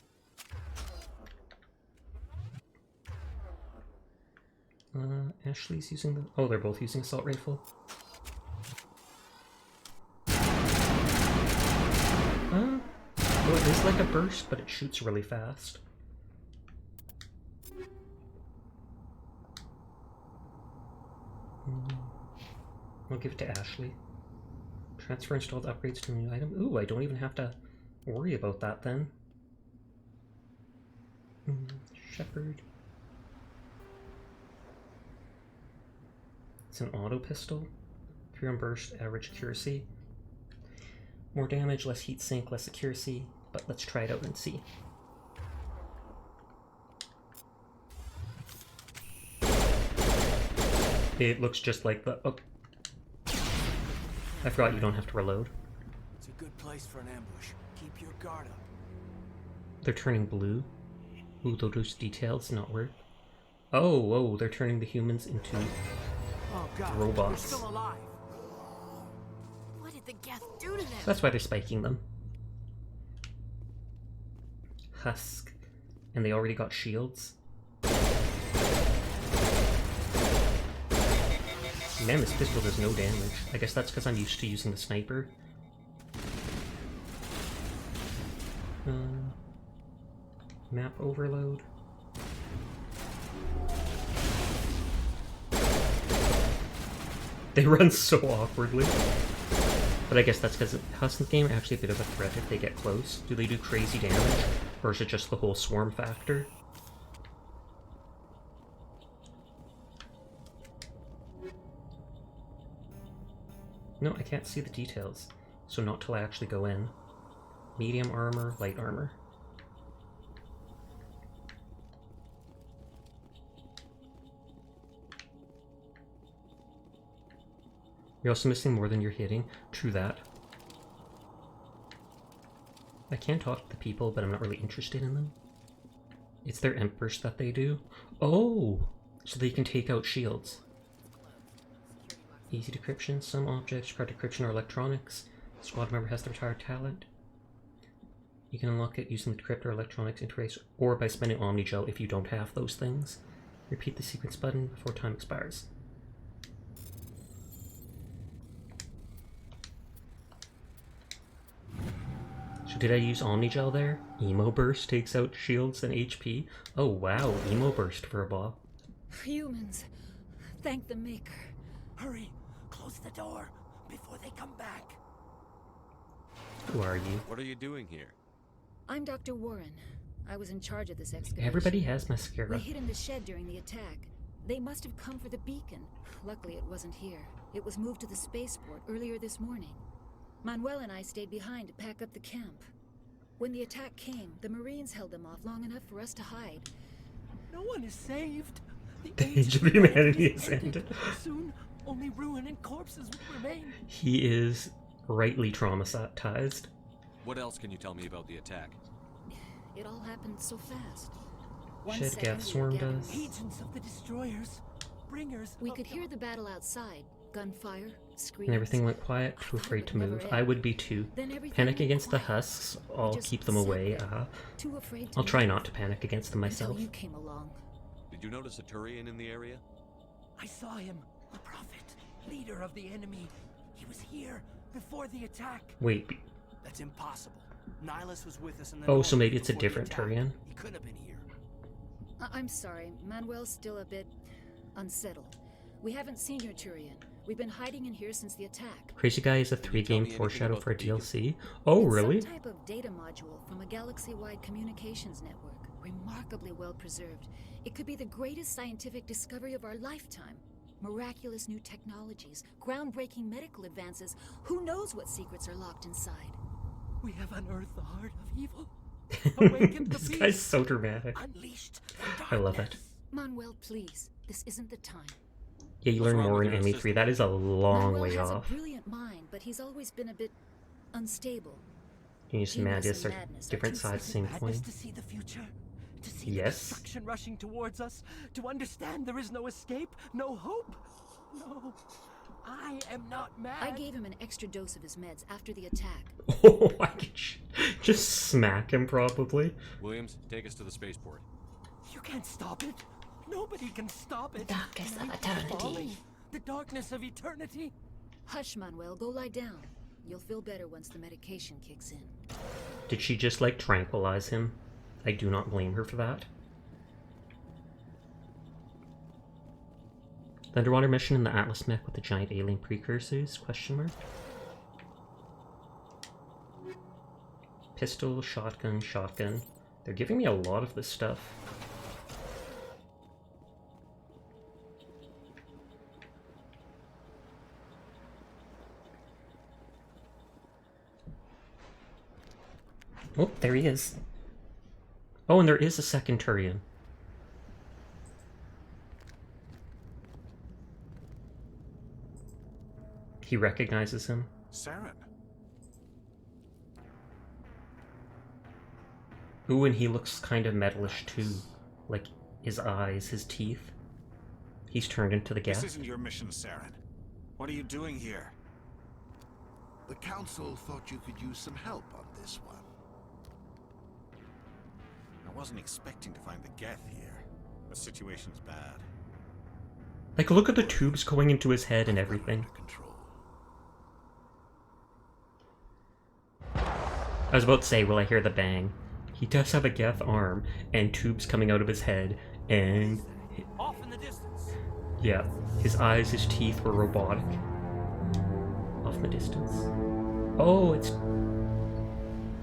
Ashley's using the... Oh, they're both using assault rifle. Oh, it is like a burst, but it shoots really fast. I'll give it to Ashley. Transfer installed upgrades to a new item. Ooh, I don't even have to worry about that then. Shepard. It's an auto pistol. 3 on burst, average accuracy. More damage, less heat sink, less accuracy. But let's try it out and see. It looks just like the... Oh. I forgot you don't have to reload. It's a good place for an ambush. Keep your guard up. They're turning blue. Ooh, those details not work. Oh, they're turning the humans into robots. They're still alive. What did the Geth do to them? That's why they're spiking them. Husk. And they already got shields. Man, this pistol does no damage. I guess that's because I'm used to using the sniper. Map overload. They run so awkwardly. But I guess that's because Husk game are actually a bit of a threat if they get close. Do they do crazy damage? Or is it just the whole swarm factor? No, I can't see the details. So not till I actually go in. Medium armor, light armor. You're also missing more than you're hitting. True that. I can talk to the people, but I'm not really interested in them. It's their Empress that they do. Oh! So they can take out shields. Easy decryption. Some objects require decryption or electronics. Squad member has the retired talent. You can unlock it using the decrypt or electronics interface or by spending Omnigel if you don't have those things. Repeat the sequence button before time expires. So did I use Omnigel there? Emo Burst takes out shields and HP. Oh wow, Emo Burst for a boss. Humans, thank the Maker. Hurry, close the door before they come back. Who are you? What are you doing here? I'm Dr. Warren. I was in charge of this excavation. Everybody has mascara. We hid in the shed during the attack. They must have come for the beacon. Luckily, it wasn't here. It was moved to the spaceport earlier this morning. Manuel and I stayed behind to pack up the camp. When the attack came, the Marines held them off long enough for us to hide. No one is saved. The age of humanity is ended. Soon, only ruin and corpses will remain. He is rightly traumatized. What else can you tell me about the attack? It all happened so fast. Shed Geth swarmed us. Agents of the destroyers, bringers. We could hear the battle outside. Gunfire, screams. And everything went quiet, too afraid to move. I would be too. Panic against the Husks, I'll keep them away. Too afraid to I'll try not to panic against them myself. Until you came along. Did you notice a Turian in the area? I saw him, the Prophet, leader of the enemy. He was here before the attack. Wait. That's impossible. Nihilus was with us in the Oh, so maybe it's a different Turian? He couldn't have been here. I'm sorry, Manuel's still a bit unsettled. We haven't seen your Turian, We've been hiding in here since the attack. Crazy Guy is a 3-game foreshadow for a DLC. Oh, really? Some type of data module from a galaxy-wide communications network. Remarkably well preserved. It could be the greatest scientific discovery of our lifetime. Miraculous new technologies, groundbreaking medical advances. Who knows what secrets are locked inside? We have unearthed the heart of evil. Awakened the This beast. guy's so dramatic. Unleashed I love it. Manuel, please. This isn't the time. Yeah, you learn more in Enemy 3. That is a long Manuel way has off. a brilliant mind, but he's always been a bit unstable. Genius and Madness are different sides, same coin. Madness to see the future, to see the Yes. destruction rushing towards us, to understand there is no escape, no hope. No, I am not mad. I gave him an extra dose of his meds after the attack. Oh, I could just smack him probably. Williams, take us to the spaceport. You can't stop it. Nobody can stop it. Darkness of Night is eternity. falling. The darkness of eternity. Hush, Manuel. Go lie down. You'll feel better once the medication kicks in. Did she just like tranquilize him? I do not blame her for that. The underwater mission in the Atlas mech with the giant alien precursors? Question mark. Pistol, shotgun, shotgun. They're giving me a lot of this stuff. Oh, there he is. Oh, and there is a second Turian. He recognizes him. Saren. Ooh, and he looks kind of metalish too. Like his eyes, his teeth. He's turned into the This gas. isn't your mission, Saren. What are you doing here? The Council thought you could use some help on this one. I wasn't expecting to find the Geth here. The situation's bad. Like, look at the tubes going into his head and everything. I was about to say, will I hear the bang? He does have a Geth arm and tubes coming out of his head, and Off in the distance. yeah, his eyes, his teeth were robotic. Off in the distance. Oh, it's...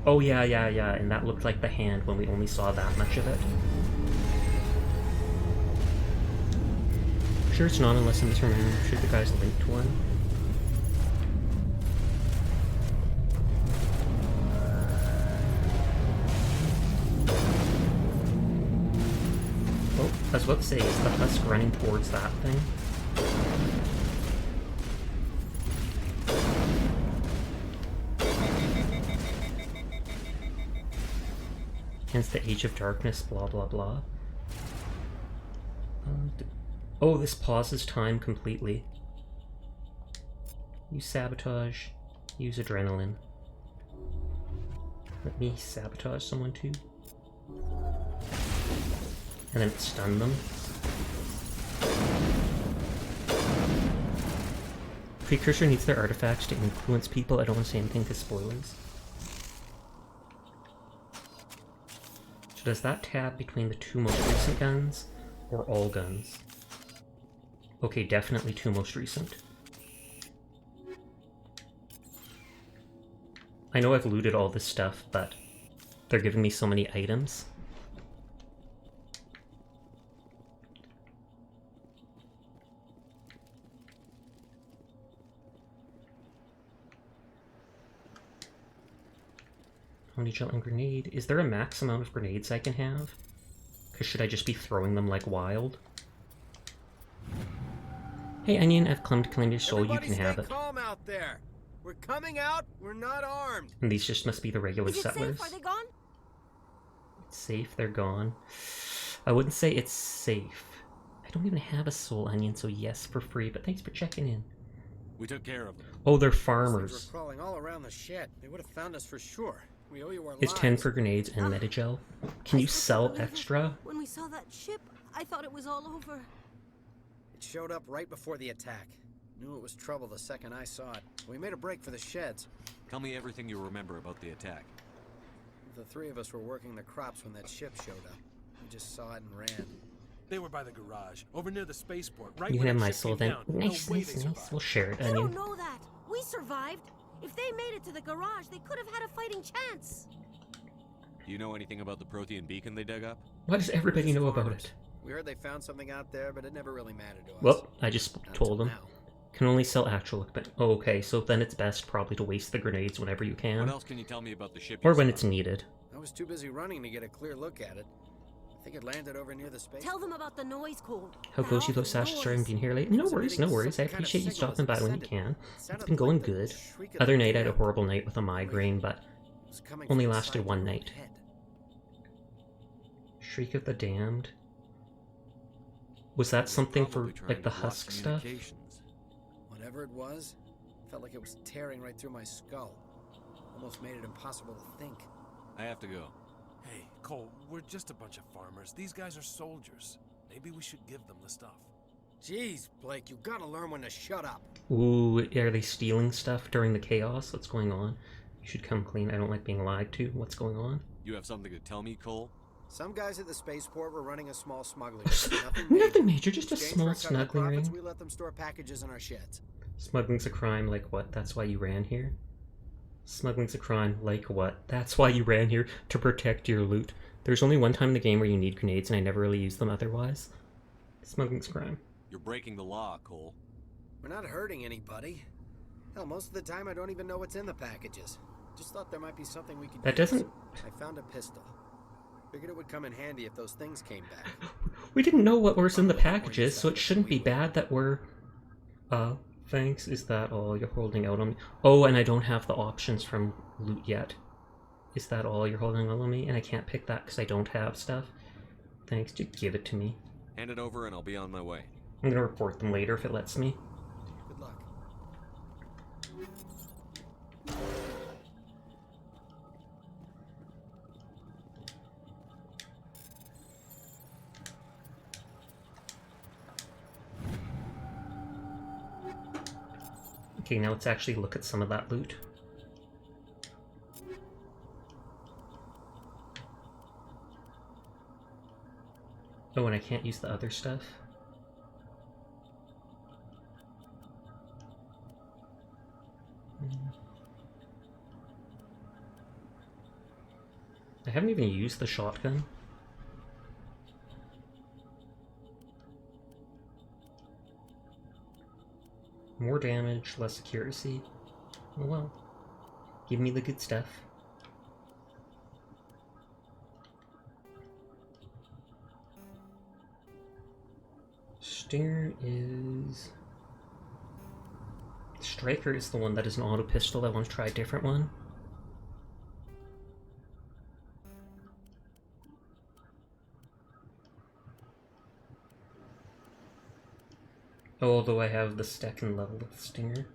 Oh, yeah, and that looked like the hand when we only saw that much of it. Sure it's not unless I'm misremembering. I'm sure the guy's linked to one. Oh, I was about to say, is the husk running towards that thing? Hence the Age of Darkness, blah blah blah. Oh, this pauses time completely. Use sabotage, use adrenaline. Let me sabotage someone too. And then stun them. Precursor needs their artifacts to influence people. I don't want to say anything because spoilers. So does that tab between the two most recent guns, or all guns? Okay, definitely two most recent. I know I've looted all this stuff, but they're giving me so many items. Only gel and grenade. Is there a max amount of grenades I can have? Because should I just be throwing them like wild? Hey Onion, I've come to claim your soul, you can have it. Calm out there. We're coming out, we're not armed. And these just must be the regular Is it settlers. safe? Are they gone? It's safe, they're gone. I wouldn't say it's safe. I don't even have a soul Onion, so yes, for free, but thanks for checking in. We took care of them. Oh, they're These things farmers. were crawling all around the shed. They would have found us for sure. We owe you our It's lives. 10 for grenades and Metagel. Can you sell extra? When we saw that ship, I thought it was all over. It showed up right before the attack. Knew it was trouble the second I saw it. We made a break for the sheds. Tell me everything you remember about the attack. The three of us were working the crops when that ship showed up. We just saw it and ran. They were by the garage, over near the spaceport, right You when can have the my ship soul came then. down. No Nice, way nice, they nice. survived. We'll share it, They Onion. don't know that. We survived. If they made it to the garage, they could have had a fighting chance. Do you know anything about the Prothean beacon they dug up? Why does everybody know about it? We heard they found something out there, but it never really mattered to us. Well, I just told them. now. Can only sell actual equipment. Oh, okay, so then it's best probably to waste the grenades whenever you can. What else can you tell me about the ship? Or when it's needed. I was too busy running to get a clear look at it. I think it landed over near the space. Tell them about the noise, Cole. How goes you though, Sasha? Sorry I'm being here late. No worries, no worries. I appreciate you stopping by when you can. It's been going good. Other night I had a horrible night with a migraine, but only lasted one night. Shriek of the Damned. Was that something for, like, the husk stuff? Whatever it was, felt like it was tearing right through my skull. Almost made it impossible to think. I have to go. Hey, Cole, we're just a bunch of farmers. These guys are soldiers. Maybe we should give them the stuff. Jeez, Blake, you gotta learn when to shut up. Ooh, are they stealing stuff during the chaos? What's going on? You should come clean. I don't like being lied to. What's going on? You have something to tell me, Cole? Some guys at the spaceport were running a small smuggling ring. Nothing major, just a In exchange small for cut of the smuggling profits, ring. We let them store packages in our sheds. Smuggling's a crime, like what? That's why you ran here? Smuggling's a crime, like what? That's why you ran here, to protect your loot. There's only one time in the game where you need grenades, and I never really use them otherwise. Smuggling's a crime. You're breaking the law, Cole. We're not hurting anybody. Hell, most of the time I don't even know what's in the packages. Just thought there might be something we could That use. doesn't... I found a pistol. Figured it would come in handy if those things came back. We didn't know what was in the packages, so it shouldn't be bad that we're... Thanks. Is that all you're holding out on me? Oh, and I don't have the options from loot yet. Is that all you're holding out on me? And I can't pick that because I don't have stuff. Thanks. Just give it to me. Hand it over and I'll be on my way. I'm gonna report them later if it lets me. Good luck. Okay, now let's actually look at some of that loot. Oh, and I can't use the other stuff. I haven't even used the shotgun. More damage, less accuracy. Oh well. Give me the good stuff. Stinger is... Striker is the one that is an auto pistol. I want to try a different one. Although I have the second level of Stinger.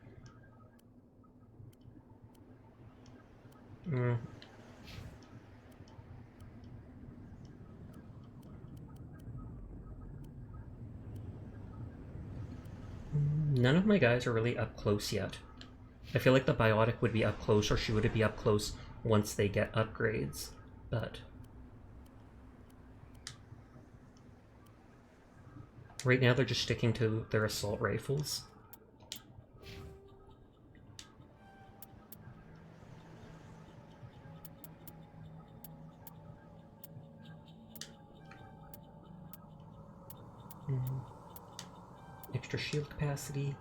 None of my guys are really up close yet. I feel like the Biotic would be up close, or she would be up close once they get upgrades, but... Right now they're just sticking to their assault rifles. Extra shield capacity.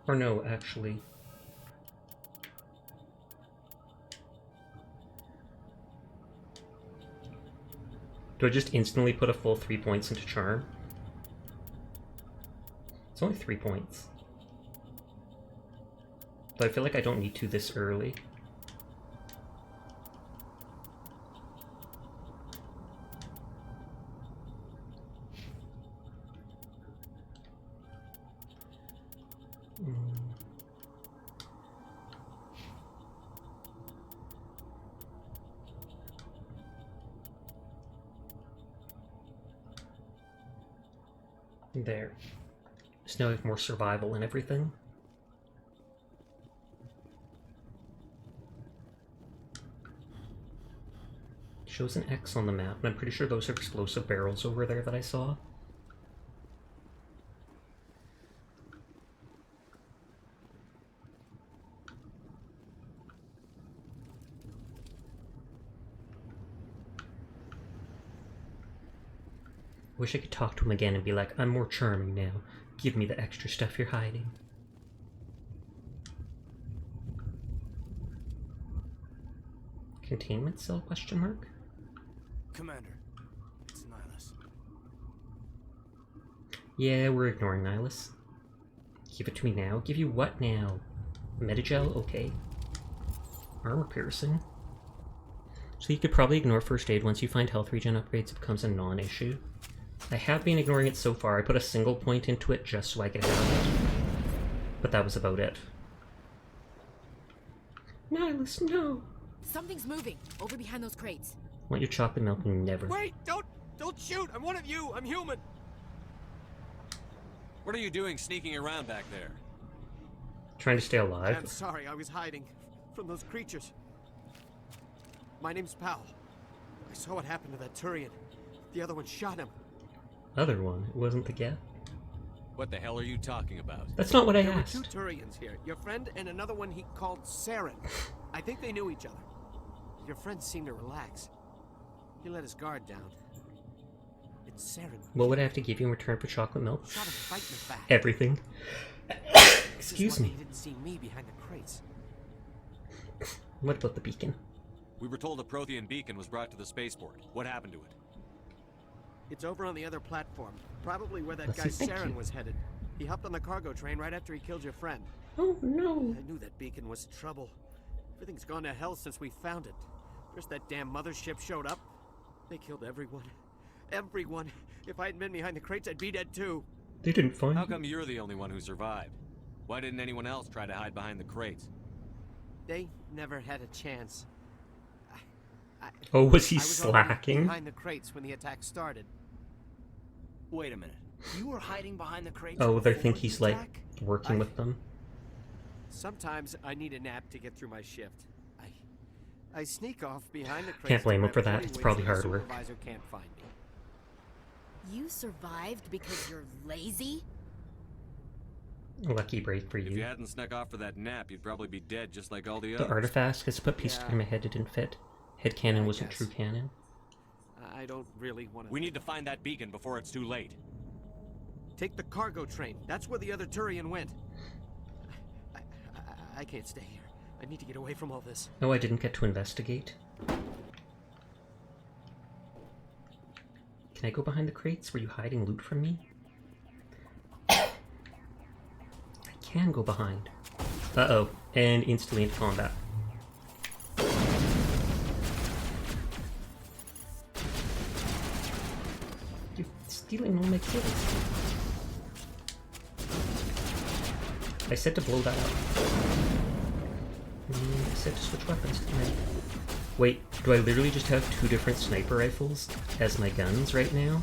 Or no, actually. Do I just instantly put a full 3 points into Charm? It's only 3 points. But I feel like I don't need to this early. There. So now we have more survival and everything. Shows an X on the map, and I'm pretty sure those are explosive barrels over there that I saw. Wish I could talk to him again and be like, I'm more charming now. Give me the extra stuff you're hiding. Containment cell, question mark? Commander, it's Nihilus. Yeah, we're ignoring Nihilus. Give it to me now. Give you what now? Metagel? Okay. Armor piercing. So you could probably ignore first aid once you find health regen upgrades. It becomes a non-issue. I have been ignoring it so far. I put a single point into it just so I could have it. But that was about it. Nihilus, no! Something's moving over behind those crates. Want your chocolate milk? Never. Wait! Don't shoot! I'm one of you! I'm human! What are you doing sneaking around back there? Trying to stay alive. I'm sorry, I was hiding from those creatures. My name's Powell. I saw what happened to that Turian. The other one shot him. Other one? It wasn't the Geth? What the hell are you talking about? That's not what I There asked. were 2 Turians here. Your friend and another one he called Saren. I think they knew each other. Your friend seemed to relax. He let his guard down. It's Saren. What would I have to give you in return for chocolate milk? Shot him right in the back. Everything. Excuse me. He didn't see me behind the crates. What about the beacon? We were told a Prothean beacon was brought to the spaceport. What happened to it? It's over on the other platform. Probably where that Let's guy see, thank Saren you. was headed. He hopped on the cargo train right after he killed your friend. Oh no! I knew that beacon was trouble. Everything's gone to hell since we found it. First that damn mothership showed up. They killed everyone. Everyone. If I hadn't been behind the crates, I'd be dead too. They didn't find How you. come you're the only one who survived? Why didn't anyone else try to hide behind the crates? They never had a chance. Oh, was he I was already slacking? behind the crates when the attack started. Wait a minute. You were hiding behind the crates. Oh, they before think the he's like attack? working with them. Sometimes I need a nap to get through my shift. I sneak off behind the crates. Can't blame to him for grab that. 40 It's wings probably so the hard work. Supervisor can't find me. You survived because you're lazy? Lucky break for If you you. hadn't snuck off for that nap, you'd probably be dead just like all the The others. artifact has put pieces in my head it didn't fit. Head cannon wasn't true canon. I don't really want to. We need to find that beacon before it's too late. Take the cargo train. That's where the other Turian went. I can't stay here. I need to get away from all this. Oh, I didn't get to investigate. Can I go behind the crates? Were you hiding loot from me? I can go behind. Uh-oh. And instantly into combat. You're stealing all my kills. I said to blow that up. I said to switch weapons, didn't I? Wait, do I literally just have 2 different sniper rifles as my guns right now?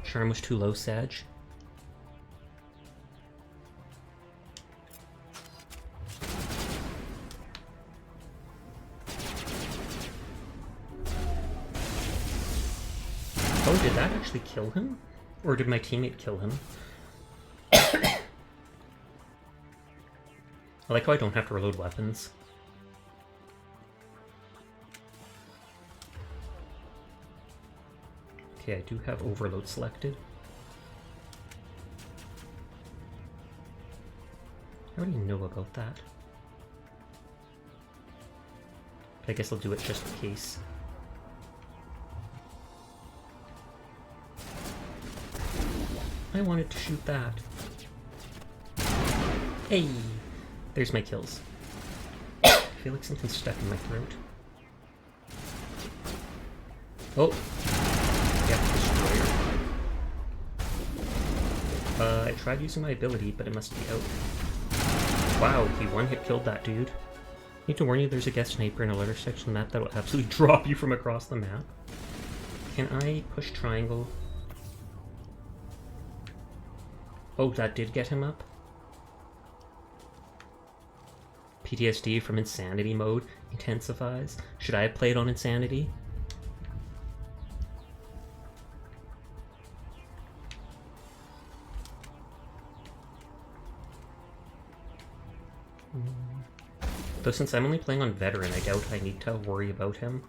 Charm was too low, Sag. Oh, did that actually kill him? Or did my teammate kill him? I like how I don't have to reload weapons. Okay, I do have overload selected. I already know about that. But I guess I'll do it just in case. I wanted to shoot that. Hey! There's my kills. I feel like something's stuck in my throat. Oh! Yeah, destroyer. I tried using my ability, but it must be out. Wow, he one-hit killed that dude. Need to warn you, there's a Geth sniper in a later section of the map that will absolutely drop you from across the map. Can I push triangle? Oh, that did get him up? PTSD from Insanity mode intensifies. Should I have played on Insanity? Though since I'm only playing on Veteran, I doubt I need to worry about him.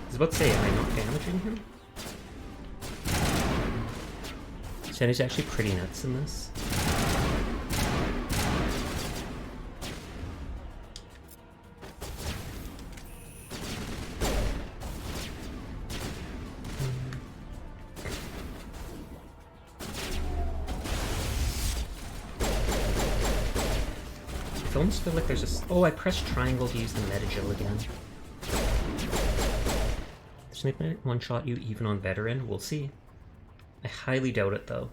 I was about to say, am I not damaging him? Sandy's actually pretty nuts in this. I almost feel like there's a... Oh, I pressed triangle to use the Metagill again. Snake might one-shot you even on Veteran, we'll see. I highly doubt it though.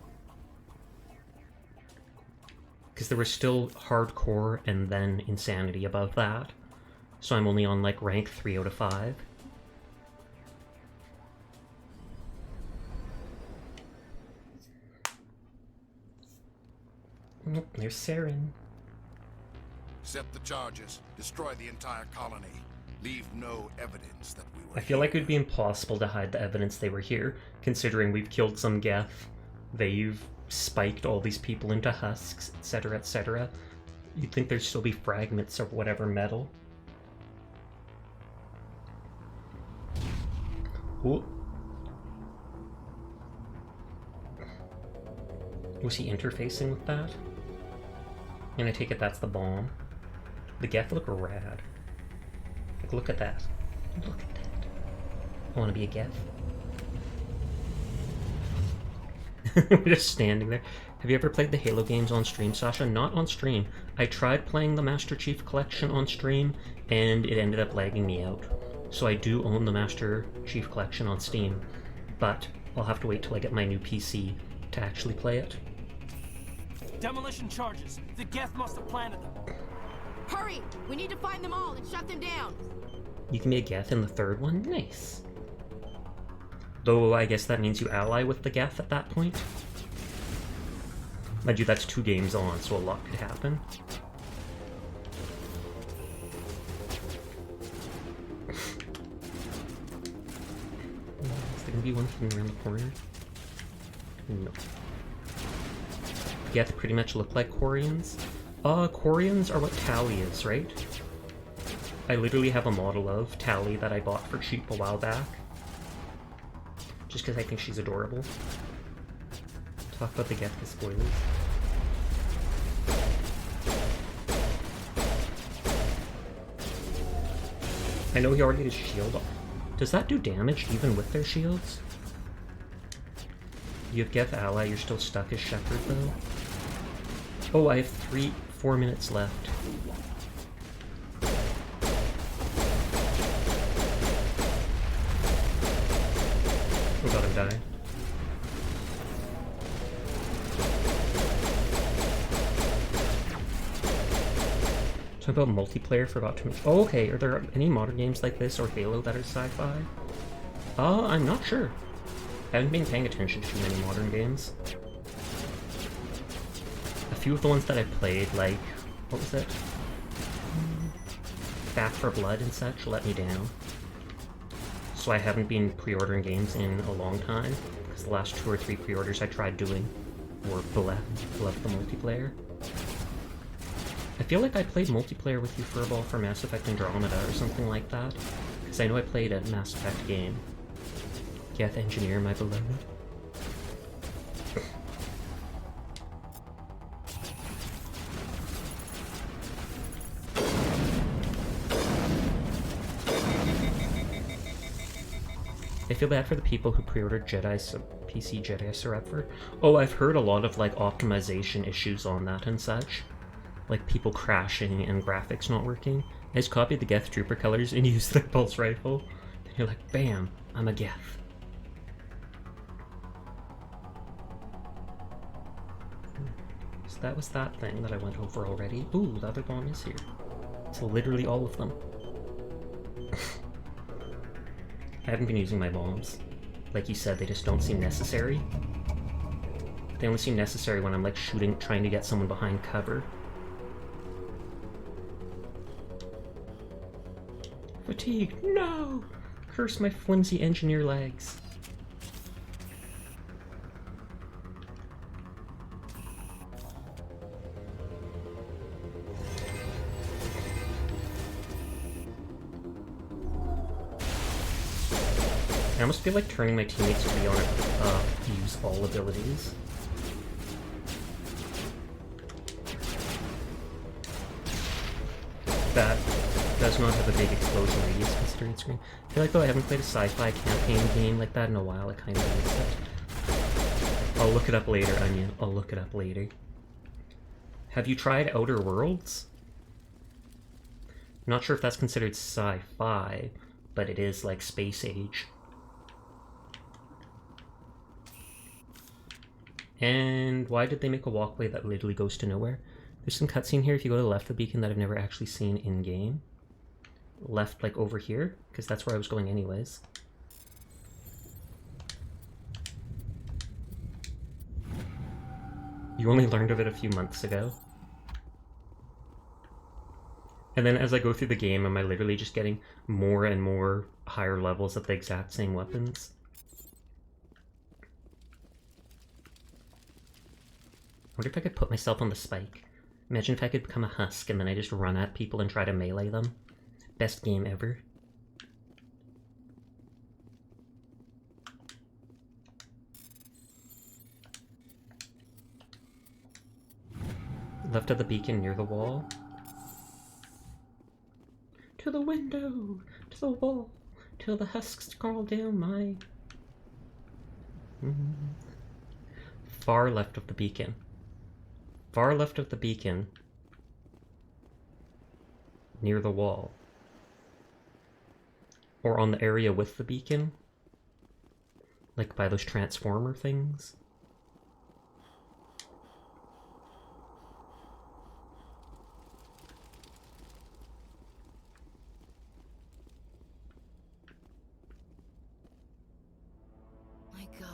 Because there was still Hardcore and then Insanity above that. So I'm only on like rank 3 out of 5. Oh, there's Saren. Set the charges. Destroy the entire colony. Leave no evidence that we were I feel like it would be impossible to hide the evidence they were here, considering we've killed some Geth, they've spiked all these people into husks, etc., etc. You'd think there'd still be fragments of whatever metal. Ooh. Was he interfacing with that? And I take it that's the bomb. The Geth look rad. Like, look at that. Look at that. I want to be a Geth. We're just standing there. Have you ever played the Halo games on stream, Sasha? Not on stream. I tried playing the Master Chief Collection on stream, and it ended up lagging me out. So I do own the Master Chief Collection on Steam, but I'll have to wait till I get my new PC to actually play it. Demolition charges. The Geth must have planted them. Hurry! We need to find them all and shut them down. You can be a Geth in the third one? Nice. Though I guess that means you ally with the Geth at that point. Mind you, that's 2 games on, so a lot could happen. Is there gonna be one coming around the corner? No. Geth pretty much look like Quarians. Quarians are what Tally is, right? I literally have a model of Tally that I bought for cheap a while back. Just because I think she's adorable. Talk about the Geth spoilers. I know he already has shield. Does that do damage even with their shields? You have Geth ally, you're still stuck as Shepard though. Oh, I have 4 minutes left. Oh god, I'm dying. Talk about multiplayer, forgot to mention. Oh, okay, are there any modern games like this or Halo that are sci-fi? I'm not sure. I haven't been paying attention to too many modern games. A few of the ones that I played, like, what was it? Back 4 Blood and such, let me down. So I haven't been pre-ordering games in a long time, because the last 2 or 3 pre-orders I tried doing were left the multiplayer. I feel like I played multiplayer with you Furball for Mass Effect Andromeda or something like that, because I know I played a Mass Effect game. Geth Engineer, my beloved. I feel bad for the people who pre-ordered PC Jedi Survivor. Oh, I've heard a lot of like optimization issues on that and such. Like people crashing and graphics not working. I just copied the Geth Trooper colors and used the pulse rifle. And you're like, bam, I'm a Geth. So that was that thing that I went over already. Ooh, the other bomb is here. So literally all of them. I haven't been using my bombs. Like you said, they just don't seem necessary. They only seem necessary when I'm like shooting, trying to get someone behind cover. Fatigue, no! Curse my flimsy engineer legs. I almost feel like turning my teammates to be on use all abilities. That does not have a big explosion radius considering screen. I feel like though I haven't played a sci-fi campaign game like that in a while, I kind of miss it. I'll look it up later, Onion. I'll look it up later. Have you tried Outer Worlds? Not sure if that's considered sci-fi, but it is like space age. And why did they make a walkway that literally goes to nowhere? There's some cutscene here if you go to the left of the beacon that I've never actually seen in-game. Left, like, over here, because that's where I was going anyways. You only learned of it a few months ago. And then as I go through the game, am I literally just getting more and more higher levels of the exact same weapons? I wonder if I could put myself on the spike. Imagine if I could become a husk and then I just run at people and try to melee them. Best game ever. Left of the beacon near the wall. To the window! To the wall! Till the husks crawl down my... Far left of the beacon. Far left of the beacon, near the wall, or on the area with the beacon, like by those transformer things. My God,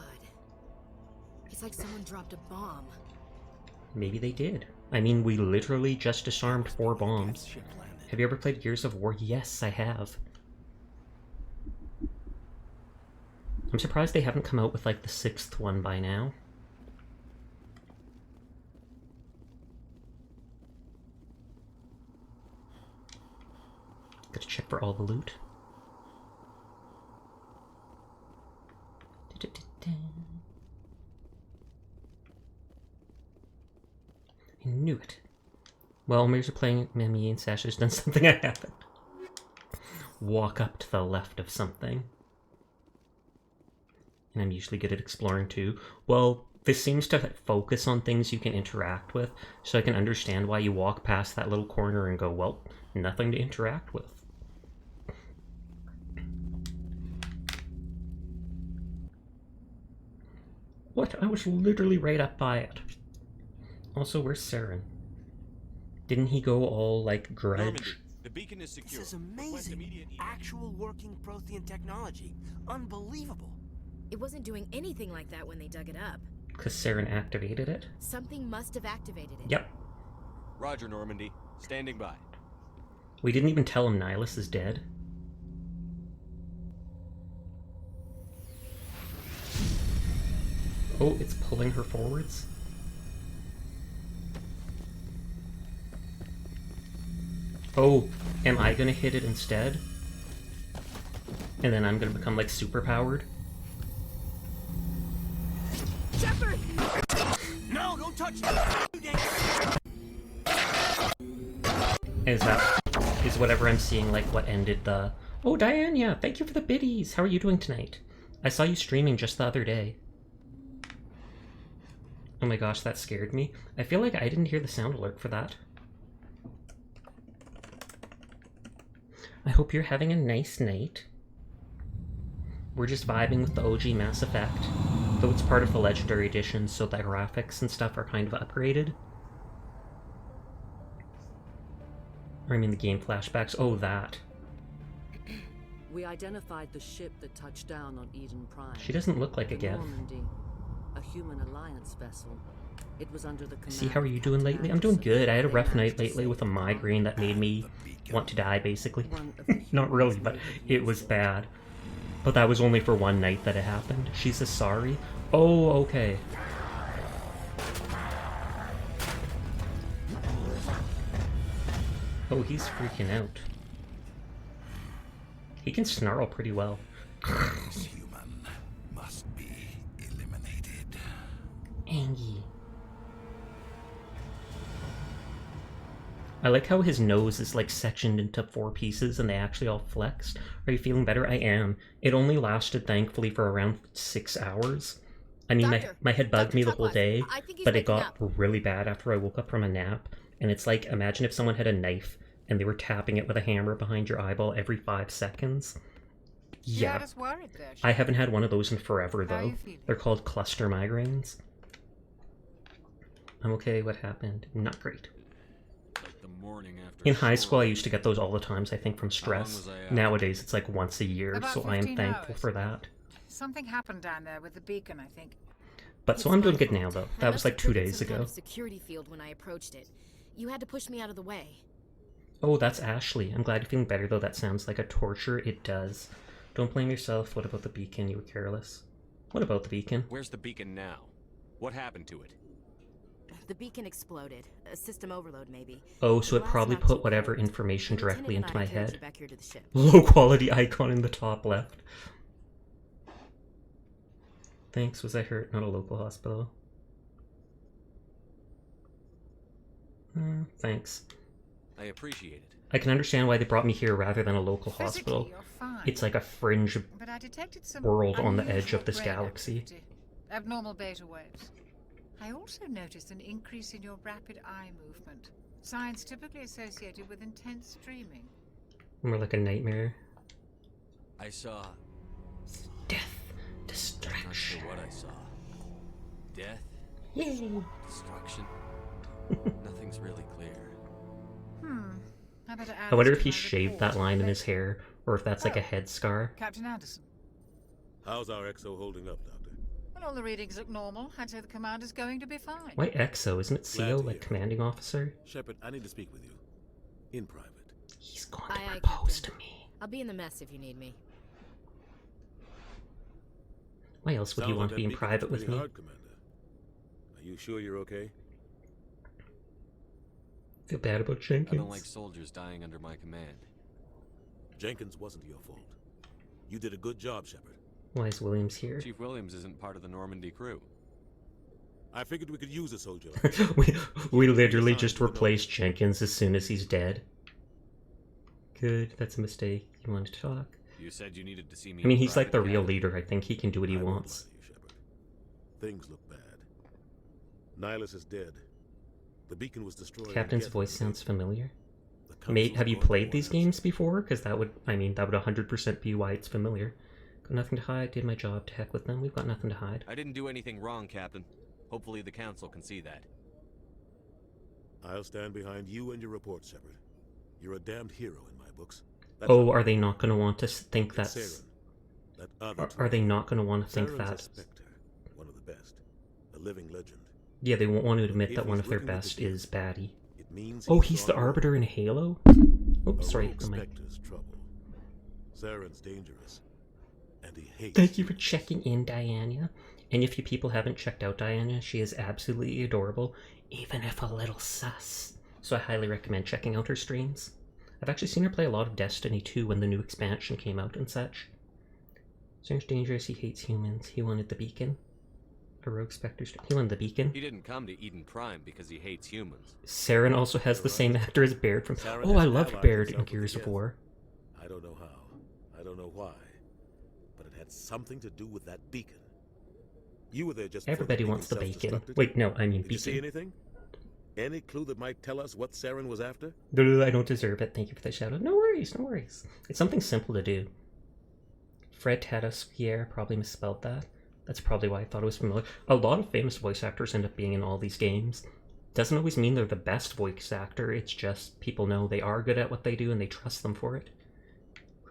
it's like someone dropped a bomb. Maybe they did. I mean, we literally just disarmed 4 bombs. Have you ever played Gears of War? Yes, I have. I'm surprised they haven't come out with, like, the 6th one by now. Gotta check for all the loot. I knew it. Well, Mears are playing me and Sasha's done something I haven't. Walk up to the left of something. And I'm usually good at exploring too. Well, this seems to focus on things you can interact with, so I can understand why you walk past that little corner and go, well, nothing to interact with. What? I was literally right up by it. Also, where's Saren? Didn't he go all, like, grudge? Normandy, the beacon is secure. This is amazing. Actual working Prothean technology. Unbelievable. It wasn't doing anything like that when they dug it up. Because Saren activated it? Something must have activated it. Yep. Roger, Normandy. Standing by. We didn't even tell him Nihilus is dead. Oh, it's pulling her forwards? Oh, am I gonna hit it instead? And then I'm gonna become, like, super powered? Shepard! No, don't touch it! Is whatever I'm seeing, like, what ended the... Oh, Diane, yeah, thank you for the biddies! How are you doing tonight? I saw you streaming just the other day. Oh my gosh, that scared me. I feel like I didn't hear the sound alert for that. I hope you're having a nice night. We're just vibing with the OG Mass Effect, though it's part of the Legendary Edition, so the graphics and stuff are kind of upgraded. Or I mean the game flashbacks. Oh, that. We identified the ship that touched down on Eden Prime. She doesn't look like a The Geth. Normandy, a human alliance vessel. It was under the command See, how are of you doing Captain lately? I'm doing Anderson. good. I had a They rough night managed to lately save with a the migraine that made me want to die, basically. One of the Not really, but it was bad. But that was only for one night that it happened. She's a sorry. Oh, okay. Oh, he's freaking out. He can snarl pretty well. This human must be eliminated. Angie. I like how his nose is like sectioned into 4 pieces and they actually all flexed. Are you feeling better? I am. It only lasted, thankfully, for around 6 hours. I mean, my head bugged me the whole day, but it got really bad after I woke up from a nap. And it's like, imagine if someone had a knife and they were tapping it with a hammer behind your eyeball every 5 seconds. Yeah. Just worried there. I haven't had one of those in forever, How though. you feeling? They're called cluster migraines. I'm okay, what happened? Not great. Like the morning after In high school, I used to get those all the times, I think, from stress. was I out? Nowadays, it's like once a year, About so I am 15 thankful hours. for that. Something happened down there with the beacon, I think. But so I'm doing good now, though. I That was must like have 2 triggered days some kind ago. of security field when I approached it. You had to push me out of the way. Oh, that's Ashley. I'm glad you're feeling better, though. That sounds like a torture. It does. Don't blame yourself. What about the beacon? You were careless. What about the beacon? Where's the beacon now? What happened to it? The beacon exploded. A system overload, maybe. Oh, so it The last probably not too put whatever close. information The directly lieutenant into my and I carried you head. back here to the ship. Low quality icon in the top left. Thanks, was I hurt? Not a local hospital. Thanks. I appreciate it. I can understand why they brought me here rather than a local hospital. Physically, you're fine. It's like a fringe But I detected some world on the edge unusual of this brain galaxy. activity. Abnormal beta waves. I also noticed an increase in your rapid eye movement. Signs typically associated with intense dreaming. More like a nightmare. I saw... Death. I'm not Distraction. sure what I saw. Death? Yay. Destruction? Nothing's really clear. I better add I wonder this if to he my shaved report. that line in his hair, or if that's like a head scar. Captain Anderson. How's our EXO holding up, Doctor? Well, all the readings look normal. I'd say the commander's going to be fine. Why EXO? Isn't it Glad CO, to like hear. commanding officer? Shepard, I need to speak with you. In private. He's going to Aye, aye, propose Captain. to me. I'll be in the mess if you need me. Why else would Sounds you want like to be in that beacon private hit with pretty me? hard, Commander. Are you sure you're okay? Feel bad about I Jenkins. don't like soldiers dying under my command. Jenkins wasn't your fault. You did a good job, Shepard. Why is Williams here? Chief Williams isn't part of the Normandy crew. I figured we could use a soldier like you. we literally just replaced Jenkins as soon as he's dead. Good, that's a mistake. You wanted to talk. You said you needed to see me. I mean, in he's like the private, real Captain. leader. I think he can do what he I won't wants. lie to you, Shepard. Things look bad. Nihilus is dead. The beacon was destroyed. Captain's and voice Geth sounds familiar. The council Mate, have you going to played these orders. games before? Because that would, I mean, that would 100% be why it's familiar. Got nothing to hide, did my job, to heck with them, we've got nothing to hide. I didn't do anything wrong, Captain. Hopefully the council can see that. I'll stand behind you and your report, Shepard. You're a damned hero in my books. Oh, are they not going to want to think that's... Saren, that other Are they not going to want to think Saren's that... a Spectre, one of the best, a living legend. Yeah, they won't want to admit If that one he's of their working with best the is baddie. It means Oh, he's the on Arbiter in Halo? Oh, a sorry. rogue am I- Spectre's trouble. Saren's dangerous, and he hates. Thank you for checking in, Diana. And if you people haven't checked out Diana, she is absolutely adorable, even if a little sus. So I highly recommend checking out her streams. I've actually seen her play a lot of Destiny 2 when the new expansion came out and such. Saren's dangerous, he hates humans, he wanted the beacon. A rogue Spectre, he wanted the beacon. He didn't come to Eden Prime because he hates humans. Saren also has the same actor as Baird from... Saren Oh, has I loved allied Baird in himself with Gears the of Geth. War. I don't know how. I don't know why. But it had something to do with that beacon. You were there just before Everybody beacon wants the bacon. self-destructed. Wait, no, I mean Did you see beacon. anything? Any clue that might tell us what Saren was after? No, I don't deserve it. Thank you for the shout out. No worries, no worries. It's something simple to do. Fred Tatasciore probably misspelled that. That's probably why I thought it was familiar. A lot of famous voice actors end up being in all these games. Doesn't always mean they're the best voice actor, it's just people know they are good at what they do and they trust them for it.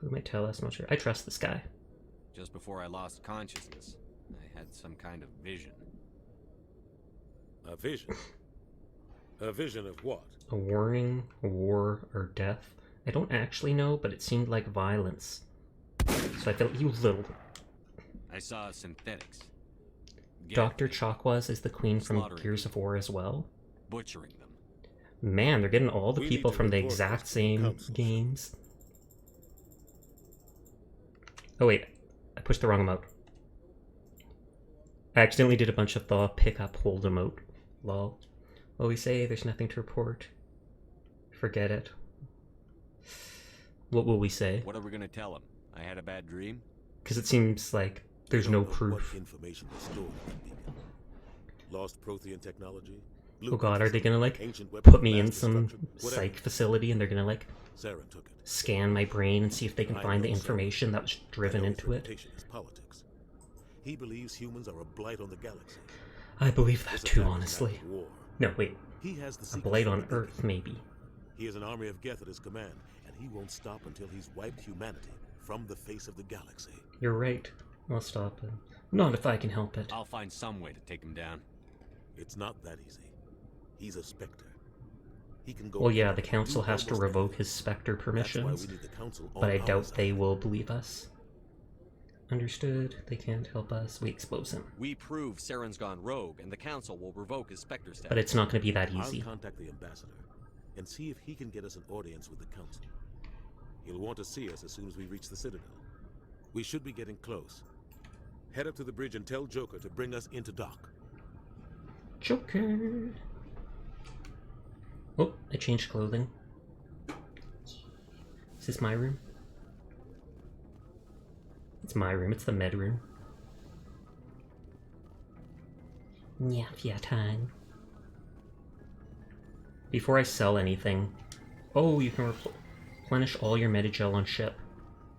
Who might tell us? Not sure. I trust this guy. Just before I lost consciousness, I had some kind of vision. A vision? A vision of what? A warning, a war, or death? I don't actually know, but it seemed like violence. So I felt you little. I saw synthetics. Dr. Chakwas is the queen from Slaughtering Gears of War as well. Butchering them. Man, they're getting all the people from the exact same games. Oh wait, I pushed the wrong emote. I accidentally did a bunch of the pick up hold emote. Lol. Well, we say there's nothing to report. Forget it. What will we say? What are we gonna tell him? I had a bad dream? Because it seems like there's no proof. What information was stored in that beacon? Lost Prothean technology? Oh god, are they gonna like Ancient weapons put of me in mass some destruction? Whatever. psych facility and they're gonna like Saren took it. scan my brain and see if they can I find the know Saren. information that was driven I know his into it? reputation is politics. He believes humans are a blight on the galaxy. I believe that This too, attack is an honestly. act of war. No, wait. He has the A secrets blight from on the beacon. Earth, maybe. He has an army of Geth at his command, and he won't stop until he's wiped humanity from the face of the galaxy. You're right. I'll stop him. Not if I can help it. I'll find some way to take him down. It's not that easy. He's a Spectre. He can go. Well, yeah, far the and council do has to almost revoke anything. his Spectre That's why permissions, we need the council on but I our doubt side. they will believe us. Understood. They can't help us. We expose him. We prove Saren's gone rogue, and the council will revoke his Spectre status. But it's not going to be that I'll easy. contact the ambassador and see if he can get us an audience with the council. He'll want to see us as soon as we reach the Citadel. We should be getting close. Head up to the bridge and tell Joker to bring us into dock. Joker! Oh, I changed clothing. Is this my room? It's my room. It's the med room. Yeah, time. Before I sell anything... Oh, you can replenish all your Medigel on ship.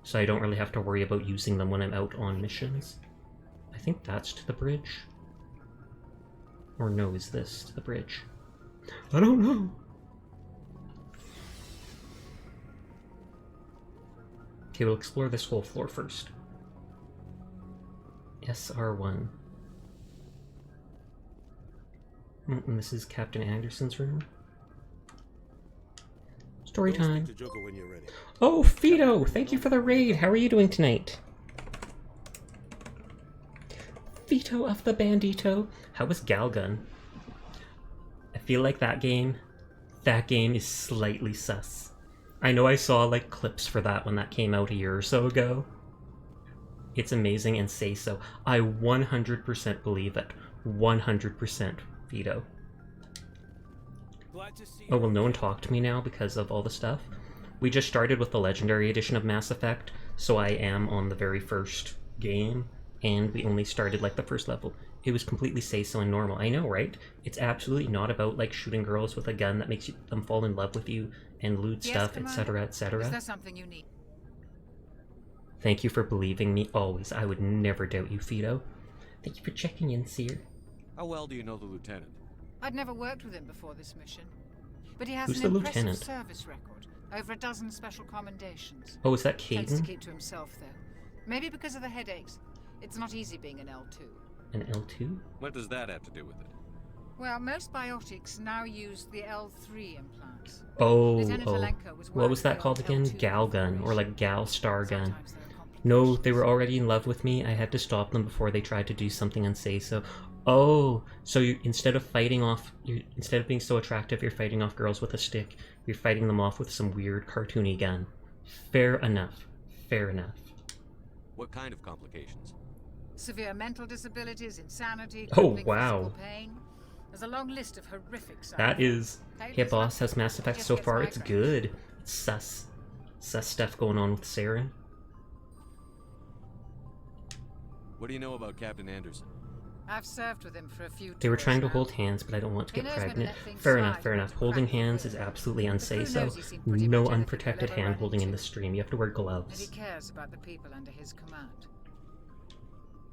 So I don't really have to worry about using them when I'm out on missions. I think that's to the bridge. Or no, is this to the bridge? I don't know. Okay, we'll explore this whole floor first. SR1. And this is Captain Anderson's room. Story Don't time. speak to Joker when you're ready. Oh, Fido! Thank you for the raid. How are you doing tonight? Vito of the Bandito. How was Galgun? I feel like that game is slightly sus. I know I saw like clips for that when that came out a year or so ago. It's amazing and say so. I 100% believe it. 100% Vito. Oh, well, no one talked to me now because of all the stuff. We just started with the Legendary Edition of Mass Effect, so I am on the very first game, and we only started like the first level. It was completely say-so and normal. I know, right? It's absolutely not about like shooting girls with a gun that makes them fall in love with you and loot stuff, etc., etc. Is there something you need? Thank you for believing me always. I would never doubt you, Fido. Thank you for checking in, Seer. How well do you know the lieutenant? I'd never worked with him before this mission, but he has Who's an the impressive lieutenant? service record. Over a dozen special commendations. Oh, is that Tends to Caden? keep to himself, though. Maybe because of the headaches. It's not easy being an L2. An L2? What does that have to do with it? Well, most biotics now use the L3 implants. Oh, Lieutenant oh. Alenko was What was that called again? Gal Gun, or like Gal Star Gun. No, they were already in love with me. I had to stop them before they tried to do something unsafe. Oh, so you, instead of being so attractive, you're fighting off girls with a stick. You're fighting them off with some weird cartoony gun. Fair enough. Fair enough. What kind of complications? Severe mental disabilities, insanity, Oh, crippling wow. physical pain. There's a long list of horrific side That effects. is... Pain Hey, is boss, not- how's Mass Effect just so gets far? It's migraines. good. It's sus. Sus stuff going on with Saren. What do you know about Captain Anderson? I've served with him for a few They were tours trying to now. hold hands, but I don't want to He get knows when to pregnant. let things Fair slide enough, fair and enough. to Holding crack the hands whip. is absolutely The crew unsafe, so knows he's seen pretty no much anything unprotected they'll ever hand run holding in into. the stream. You have to wear And he gloves. cares about the people under his command.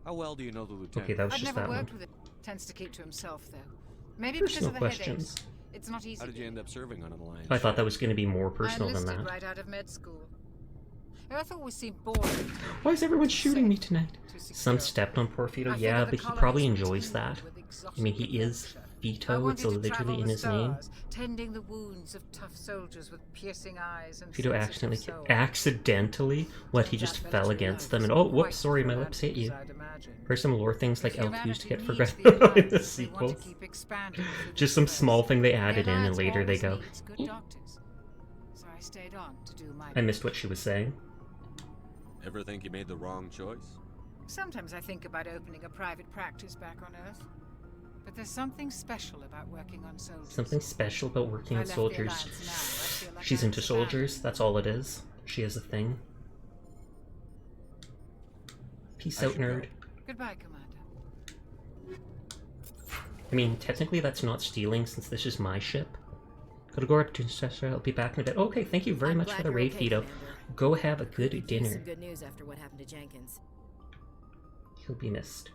How well do you know the lieutenant? Okay, that was I've just never that one. worked with him. Tends to keep to himself, though. Maybe Personal because of the questions. headaches. It's not easy. How did you end up serving on an alliance? I thought that was going to be more I personal than enlisted that. right out of med school. Earth always seemed boring. Why is everyone shooting me tonight? Some stepped on Porfido, yeah, but he probably enjoys that. I mean, he is Vito, it's literally in his name. Tending the wounds of tough soldiers with piercing eyes and Vito accidentally? What, he just fell against them and oh, whoops, sorry, my lips hit you. Or some lore things like Elf used to get forgotten in the sequels. Just some small thing they added in and later they go, So I stayed on to do my I missed what she was saying. Ever think you made the wrong choice? Sometimes I think about opening a private practice back on Earth. But there's something special about working on soldiers. Something special about working on soldiers. She's into soldiers, that's all it is. She has a thing. Peace out, nerd. Goodbye, Commander. I mean, technically that's not stealing since this is my ship. Gotta go up to Cesar, I'll be back in a bit. Okay, thank you very much for the raid, Vito. Go have a good dinner. Some good news after what happened to Jenkins. He'll be missed.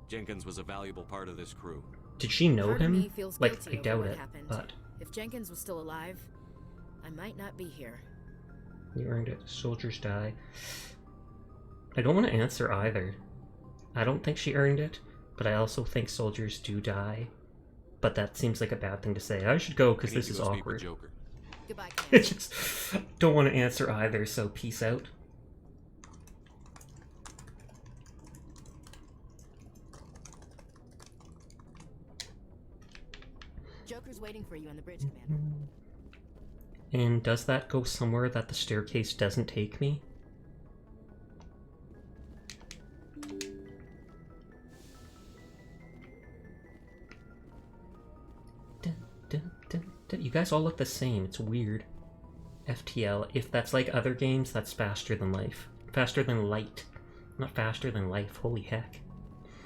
Jenkins was a valuable part of this crew. Did she know Part of me him? feels Like, guilty I over doubt what it, happened. but... If Jenkins was still alive, I might not be here. You earned it. Soldiers die. I don't want to answer either. I don't think she earned it, but I also think soldiers do die. But that seems like a bad thing to say. I should go because this is awkward. Goodbye, I just don't want to answer either, so peace out. Joker's waiting for you on the bridge, Commander. And does that go somewhere that the staircase doesn't take me? You guys all look the same, it's weird. FTL, if that's like other games, that's faster than life. Faster than light. Not faster than life, holy heck.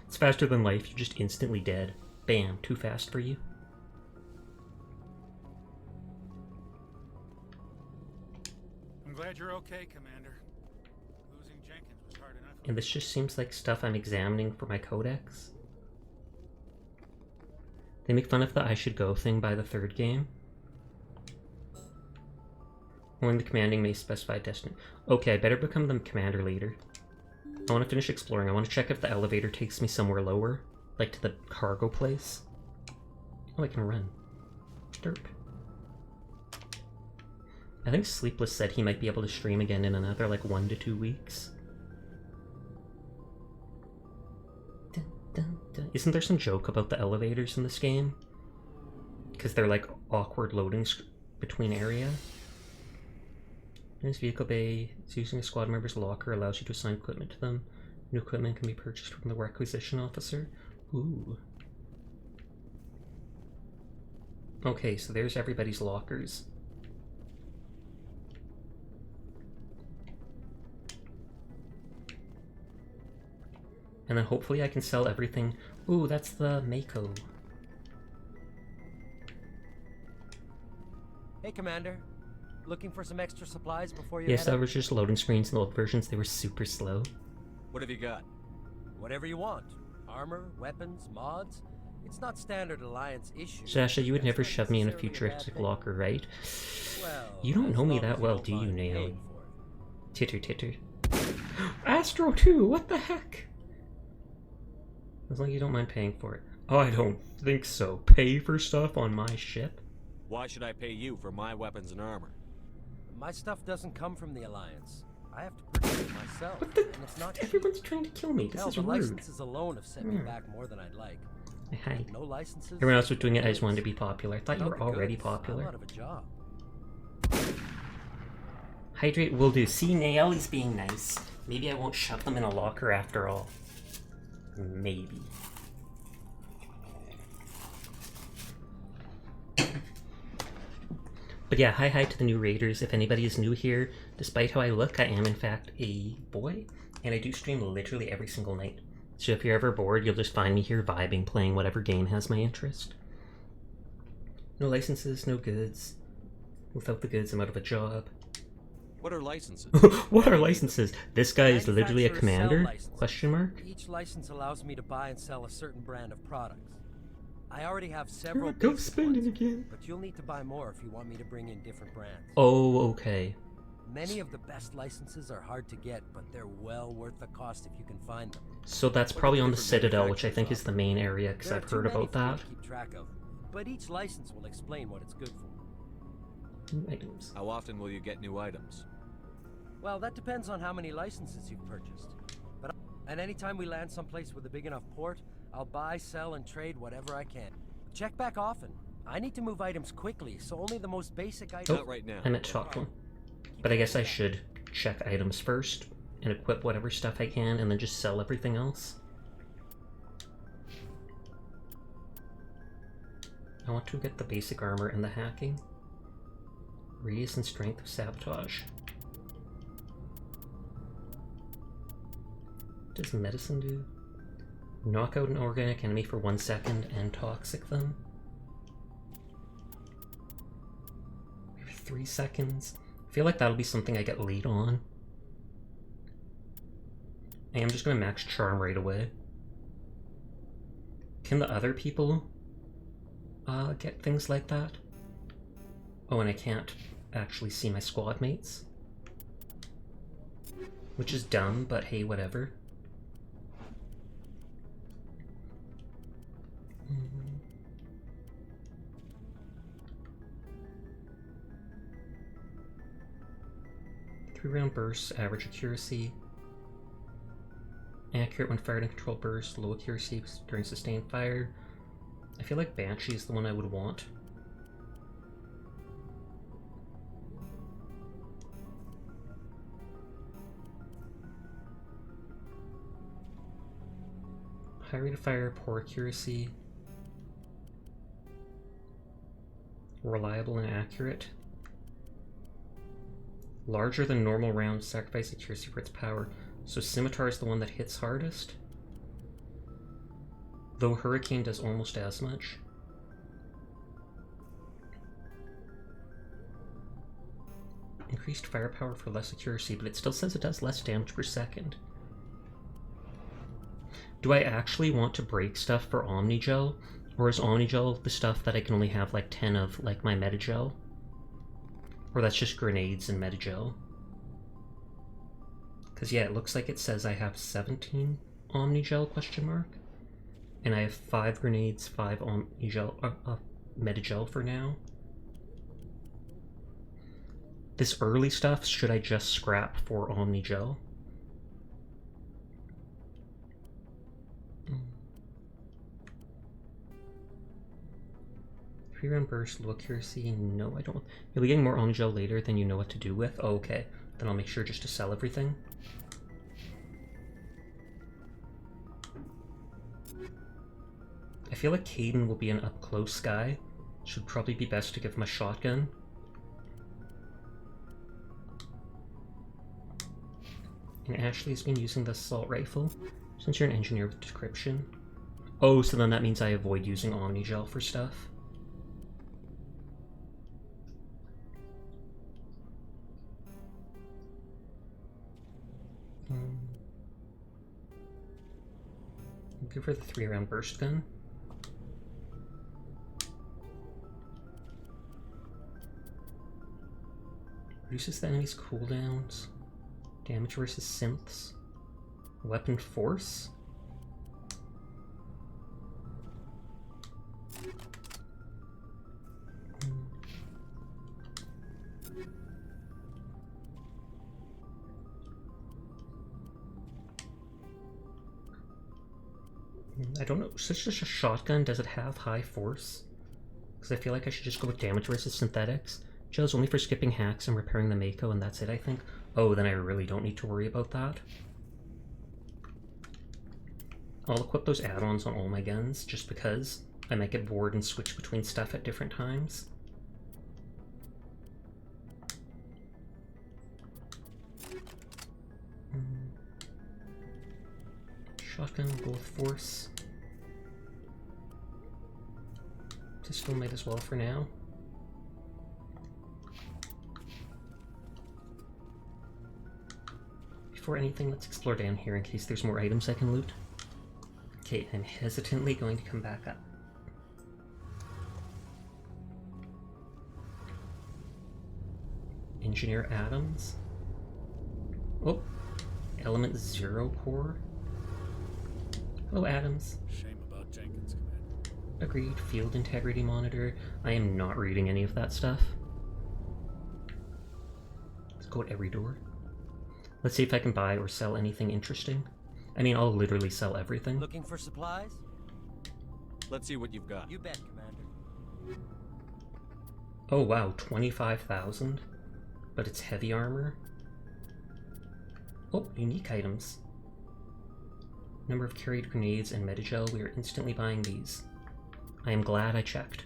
It's faster than life, you're just instantly dead. Bam, too fast for you. I'm glad you're okay, Commander. Losing Jenkins was hard enough. And this just seems like stuff I'm examining for my codex. They make fun of the I should go thing by the third game. Only the commanding may specify destiny. Okay, I better become the commander later. I want to finish exploring. I want to check if the elevator takes me somewhere lower. Like to the cargo place. Oh, I can run. Derp. I think Sleepless said he might be able to stream again in another like 1 to 2 weeks. Isn't there some joke about the elevators in this game? Because they're like awkward loading between area. There's vehicle bay. It's using a squad member's locker allows you to assign equipment to them. New equipment can be purchased from the requisition officer. Ooh. Okay, so there's everybody's lockers. And then hopefully I can sell everything. Ooh, that's the Mako. Hey, Commander. Looking for some extra supplies before you Yes, head that out? was just loading screens in the old versions. They were super slow. What have you got? Whatever you want. Armor, weapons, mods. It's not standard Alliance issue. Sasha, you would never shove me in a futuristic locker, right? Well, You don't know me that well, don't do you, mind Naomi? paying Titter titter. Astro 2, what the heck? As long as you don't mind paying for it. Oh, I don't think so. Pay for stuff on my ship? Why should I pay you for my weapons and armor? My stuff doesn't come from the Alliance. I have to purchase it myself, and it's not cheap. Everyone's trying to kill me. This Hell, is the rude. licenses alone have set me back more than I'd like. Hi. No licenses. Everyone else was doing it. I just wanted to be popular. I thought you were Without the already goods, I'm popular. out of a job. Hydrate will do. See, Naeli's being nice. Maybe I won't shove them in a locker after all. Maybe. But yeah, hi to the new raiders. If anybody is new here, despite how I look, I am in fact a boy, and I do stream literally every single night. So if you're ever bored, you'll just find me here vibing, playing whatever game has my interest. No licenses, no goods. Without the goods, I'm out of a job. What are licenses? What are licenses? This guy is literally a Manufacturers commander? sell licenses. Question mark? Each license allows me to buy and sell a certain brand of products. I already have several Go basic spending ones, again. but you'll need to buy more if you want me to bring in different brands. Oh, okay. Many of the best licenses are hard to get, but they're well worth the cost if you can find them. So that's probably on the Citadel, which I think is the main area, because I've heard about that. Keep track of, but each license will explain what it's good for. Items. How often will you get new items? Well, that depends on how many licenses you've purchased. And anytime we land someplace with a big enough port, I'll buy, sell, and trade whatever I can. Check back often. I need to move items quickly, so only the most basic items... Oh, I meant Shotgun. But I guess I should check items first, and equip whatever stuff I can, and then just sell everything else. I want to get the basic armor and the hacking. Radius and strength of sabotage. What does medicine do? Knock out an organic enemy for 1 second and toxic them. 3 seconds. I feel like that'll be something I get lead on. I am just gonna max charm right away. Can the other people get things like that? Oh, and I can't actually see my squad mates. Which is dumb, but hey, whatever. Three-round bursts, average accuracy. Accurate when fired in controlled bursts, low accuracy during sustained fire. I feel like Banshee is the one I would want. High rate of fire, poor accuracy. Reliable and accurate. Larger than normal rounds, sacrifice accuracy for its power. So Scimitar is the one that hits hardest. Though Hurricane does almost as much. Increased firepower for less accuracy, but it still says it does less damage per second. Do I actually want to break stuff for Omnigel? Or is Omnigel the stuff that I can only have like 10 of, like my Metagel? Or that's just grenades and Metagel? Because yeah, it looks like it says I have 17 Omnigel question mark. And I have 5 grenades, 5 Omnigel, Metagel for now. This early stuff, should I just scrap for Omnigel? 3-round burst, low accuracy, no I don't. You'll be getting more Omnigel later than you know what to do with. Oh, okay, then I'll make sure just to sell everything. I feel like Caden will be an up-close guy. Should probably be best to give him a shotgun. And Ashley's been using the assault rifle, since you're an engineer with description. Oh, so then that means I avoid using Omnigel for stuff. I'll give her the 3-round burst gun. Reduces the enemy's cooldowns. Damage versus synths. Weapon force? I don't know, so it's just a shotgun, does it have high force? Because I feel like I should just go with damage versus synthetics. Gel's only for skipping hacks and repairing the Mako, and that's it, I think. Oh, then I really don't need to worry about that. I'll equip those add-ons on all my guns, just because I might get bored and switch between stuff at different times. Shotgun, go with force. Pistol might as well for now. Before anything, let's explore down here in case there's more items I can loot. Okay, I'm hesitantly going to come back up. Engineer Adams. Oh, Element Zero Core. Hello, Adams. Shame about Jenkins, Commander. Agreed. Field Integrity Monitor. I am not reading any of that stuff. Let's go at every door. Let's see if I can buy or sell anything interesting. I mean, I'll literally sell everything. Looking for supplies? Let's see what you've got. You bet, Commander. Oh wow, 25,000? But it's heavy armor? Oh, unique items. Number of carried grenades and Metagel, we are instantly buying these. I am glad I checked.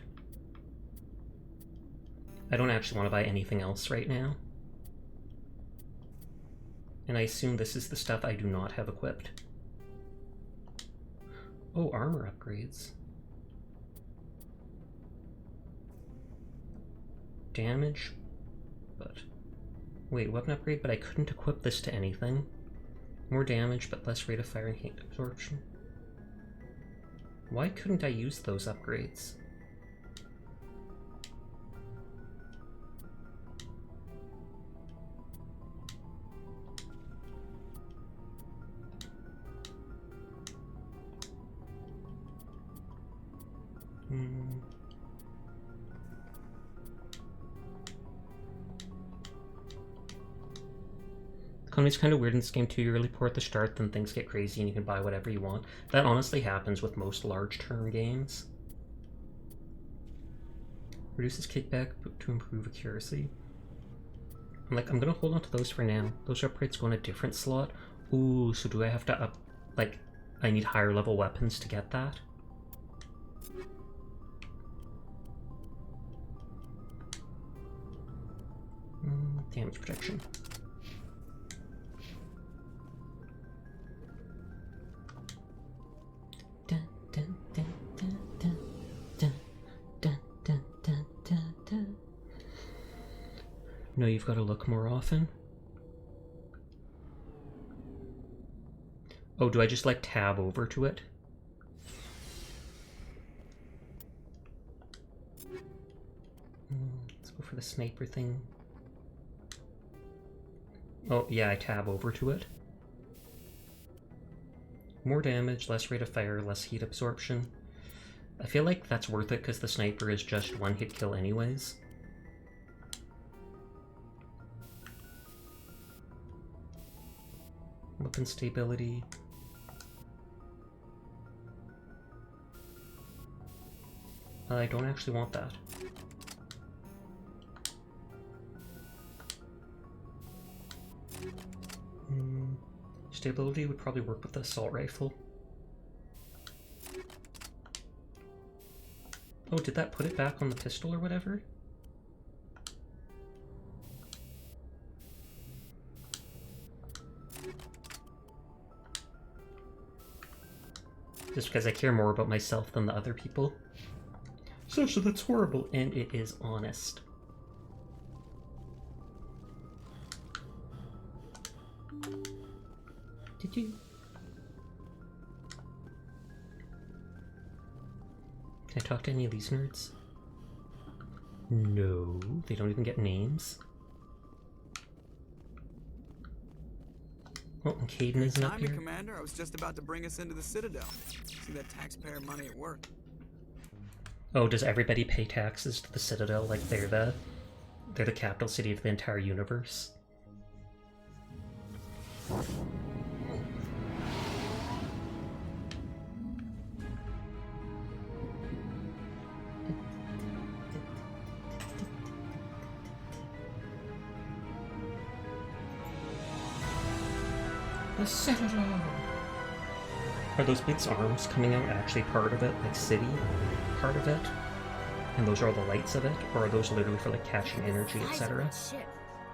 I don't actually want to buy anything else right now. And I assume this is the stuff I do not have equipped. Oh, armor upgrades. Damage, but... Wait, weapon upgrade, but I couldn't equip this to anything. More damage, but less rate of fire and heat absorption. Why couldn't I use those upgrades? Economy's kind of weird in this game too. You really pour at the start, then things get crazy and you can buy whatever you want. That honestly happens with most large-term games. Reduces kickback to improve accuracy. I'm gonna hold on to those for now. Those upgrades go in a different slot. Ooh, so do I have to up... I need higher level weapons to get that? Damage protection. No, you've got to look more often. Oh, do I just tab over to it? Let's go for the sniper thing. Oh, yeah, I tab over to it. More damage, less rate of fire, less heat absorption. I feel like that's worth it because the sniper is just one hit kill anyways. Weapon stability. I don't actually want that. Stability would probably work with the assault rifle. Oh, did that put it back on the pistol or whatever? Just because I care more about myself than the other people. Sasha, that's horrible, and it is honest. Did you? Can I talk to any of these nerds? No, they don't even get names. Oh, and Caden isn't up here. Commander, I was just about to bring us into the Citadel. See that taxpayer money at work. Oh, does everybody pay taxes to the Citadel like they're the capital city of the entire universe? The Citadel! Are those big arms coming out actually part of it, like city part of it? And those are all the lights of it? Or are those literally for like catching energy, etc.?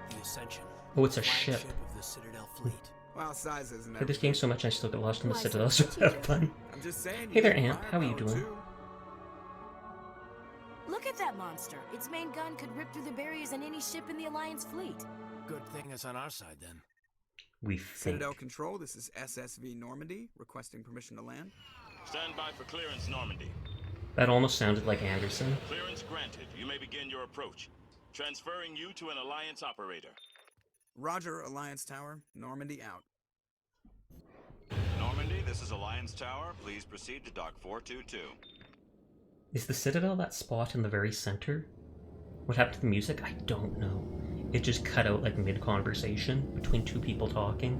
The Ascension. Oh, it's a ship. Of the Citadel fleet. Well, size isn't For this game so much I still get lost in the Citadel, so have fun. I'm just saying. Hey there, Ant. How are you doing? Look at that monster. Its main gun could rip through the barriers in any ship in the Alliance fleet. Good thing it's on our side, then. We think. Citadel Control, this is SSV Normandy, requesting permission to land. Stand by for clearance, Normandy. That almost sounded like Anderson. Clearance granted. You may begin your approach. Transferring you to an Alliance operator. Roger, Alliance Tower. Normandy out. Normandy, this is Alliance Tower. Please proceed to Dock 422. Is the Citadel that spot in the very center? What happened to the music? I don't know. It just cut out like mid-conversation between two people talking.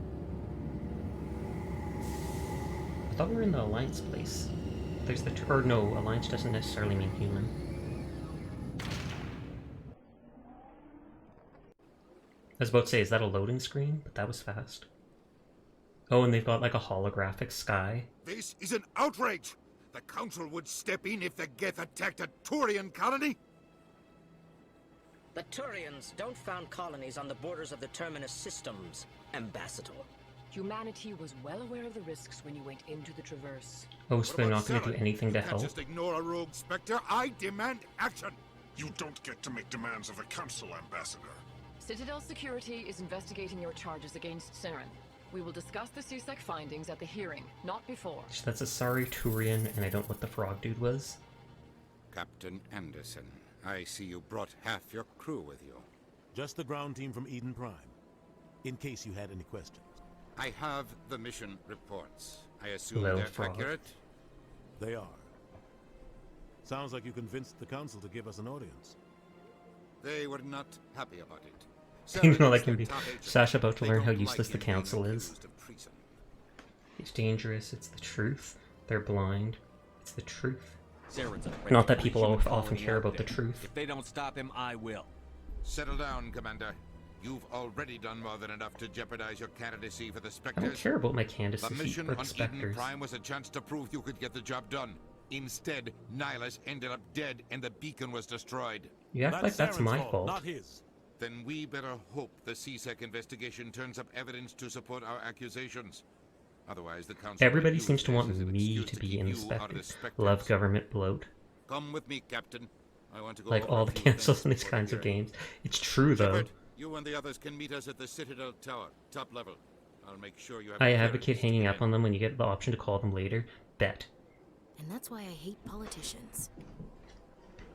I thought we were in the Alliance place. There's the or no, Alliance doesn't necessarily mean human. I was about to say, is that a loading screen? But that was fast. Oh, and they've got like a holographic sky. This is an outrage! The Council would step in if the Geth attacked a Turian colony? The Turians don't found colonies on the borders of the Terminus systems, Ambassador. Humanity was well aware of the risks when you went into the Traverse. Oh, so they're not going to do anything to You can't help? just ignore a rogue Spectre. I demand action! You don't get to make demands of the Council, Ambassador. Citadel Security is investigating your charges against Saren. We will discuss the CSEC findings at the hearing, not before. That's a sorry Turian, and I don't know what the frog dude was. Captain Anderson, I see you brought half your crew with you. Just the ground team from Eden Prime, in case you had any questions. I have the mission reports. I assume Little they're frog. accurate? They are. Sounds like you convinced the Council to give us an audience. They were not happy about it. You know, Saren that is can their be top agent. Sasha about to They learn how don't useless like the him being Council is. accused of treason. It's dangerous, it's the truth. They're blind. It's the truth. Saren's Not that people often care about the truth. If they don't stop him, I will. Settle down, Commander. You've already done more than enough to jeopardize your candidacy for the I Spectres. don't care about my The candidacy mission for the on Eden Spectres. Prime was a chance to prove you could get the job done. Instead, Nihilus ended up dead and the beacon was destroyed. You act like that's my fault. Not his. Then we better hope the CSEC investigation turns up evidence to support our accusations. Otherwise, the Council... Everybody will seems use to this want as an me excuse to be keep in the you out of the Spectres. Spectres. Love government bloat. Come with me, Captain. I want to go Like over all a the few cancels in things these before kinds the of hearing. games. It's true though. Shepard, you and the others can meet us at the Citadel Tower, top level. I'll make sure you have... I clearance advocate to hanging get up on them when you get the option to call them later. Bet. And that's why I hate politicians.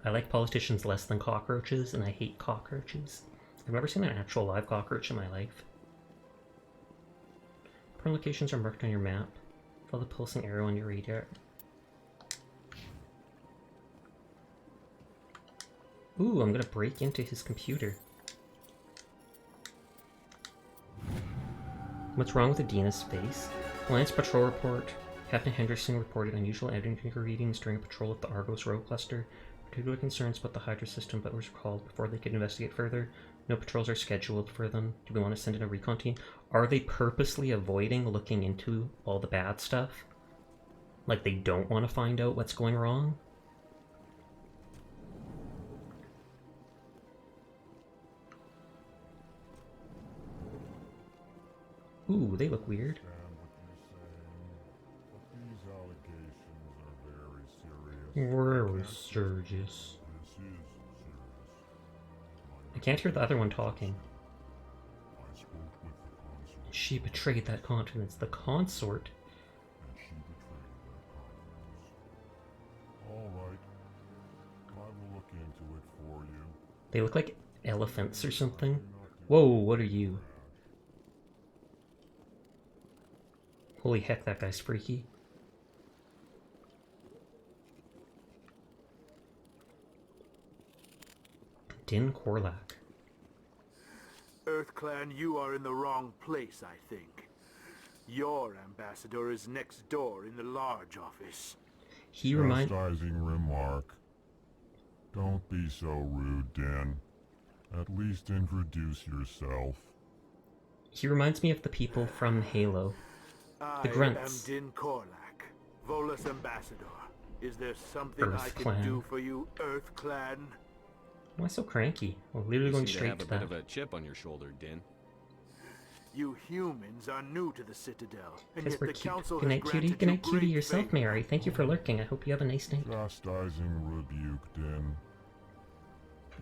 I like politicians less than cockroaches, and I hate cockroaches. I've never seen an actual live cockroach in my life. Prone locations are marked on your map. Follow the pulsing arrow on your radar. Ooh, I'm gonna break into his computer. What's wrong with Adina's face? Alliance patrol report. Captain Henderson reported unusual editing readings during a patrol of the Argos Road Cluster. Particular concerns about the Hydra system, but was recalled before they could investigate further. No patrols are scheduled for them. Do we want to send in a recon team? Are they purposely avoiding looking into all the bad stuff? Like they don't want to find out what's going wrong? Ooh, they look weird. Very serious. I can't hear the other one talking. She betrayed that confidence. The consort? Alright. I will look into it for you. They look like elephants or something. Whoa, what are you? Holy heck, that guy's freaky. Din Korlak. EarthClan, you are in the wrong place, I think. Your ambassador is next door in the large office. He reminds... Chastising remark. Don't be so rude, Din. At least introduce yourself. He reminds me of the people from Halo. The Grunts. I am Din Korlak, Volus ambassador. Is there something I can EarthClan. do for you, EarthClan? Why so cranky? We're literally You going seem to straight have to a bit that. of a chip on your shoulder, Din. You humans are new to the Citadel, and Because yet we're the cute. Council Good has night, cutie. granted Good you night, cutie. great Yourself, favor. Mary. Thank you for lurking. I hope you have a nice night. Chastising rebuke, Din.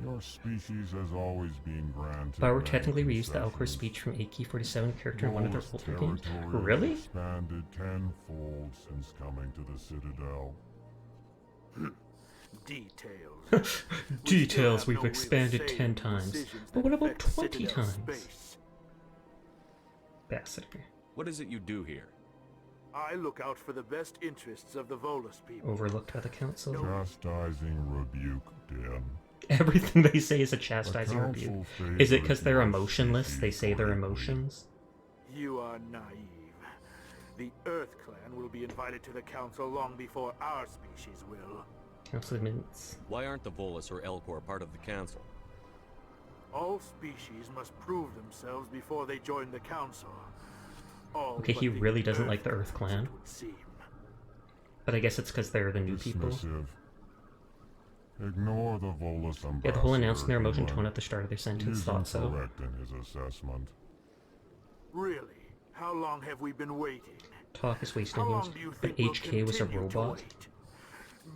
Your species has always been granted. Bauer many technically reused the Alcor concessions. speech from AK-47 character in one of their Lowest older games. territory Really? expanded tenfold since coming to the Citadel. details. Details we've expanded 10 times. But what about 20 times? Ambassador. What is it you do here? I look out for the best interests of the Volus people. Overlooked by the council. Chastising rebuke, Dan. Everything they say is a chastising rebuke. Is it because they're emotionless? They say their emotions? You are naive. The Earth Clan will be invited to the council long before our species will. Council admits. Why aren't the Volus or Elcor part of the council? All species must prove themselves before they join the council. All Okay, he but really the doesn't Earth like the Earth Clan. would seem. But I guess it's because they're the new people. Dismissive. Ignore the Volus ambassador. Yeah, the whole announcing their emotion Human. tone at the start of their sentence He's thought so. incorrect in his assessment. Really? How long have we been waiting? Talk is wasting How him. long do you But think we'll HK was a continue to robot. wait?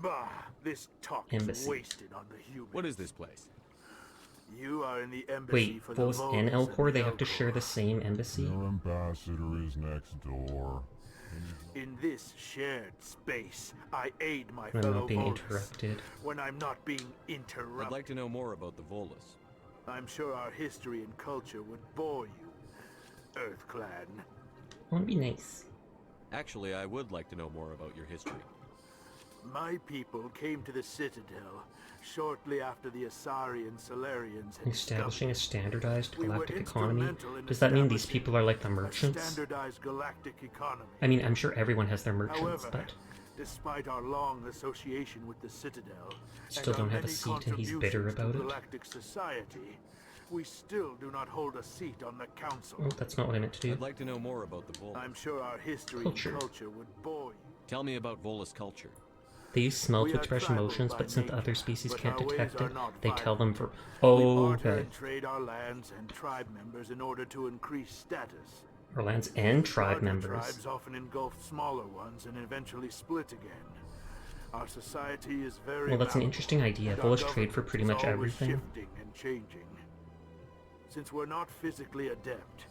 Bah, this talk Embassy. is wasted on the humans. What is this place? You are in the embassy Wait, for the Volus and Volus Elcor, they the have to share the same embassy? Your ambassador is next door. In this shared space, I aid my I'm fellow not being Volus interrupted. when I'm not being interrupted. I'd like to know more about the Volus. I'm sure our history and culture would bore you, Earth Clan. I want to be nice. Actually, I would like to know more about your history. My people came to the Citadel shortly after the Asari and Solarians had Establishing a standardized We were galactic economy? instrumental in Does that mean these establishing people are like the a merchants? standardized galactic economy. I mean, I'm sure everyone has their merchants, However, but despite our long association with the Citadel, Still and our don't have a many seat and he's bitter contributions to about it? Galactic society, we still do not hold a seat on the council. oh, that's not what I meant to do. I'd like to know more about the Volus. I'm sure our history Culture. and culture would bore you. Tell me about Volus culture. They use smell We to are express tribal emotions, by but since the nature, other species but can't our ways detect are it, not they tell them for. we Oh, barter okay. and trade our lands and tribe members in order to increase status. Our lands and tribe Larger members. Tribes often engulf smaller ones and eventually split again. Our society is very Well, that's an malleable, interesting idea. and our Volus trade for governance pretty is much always everything. shifting and changing. Since we're not physically adept,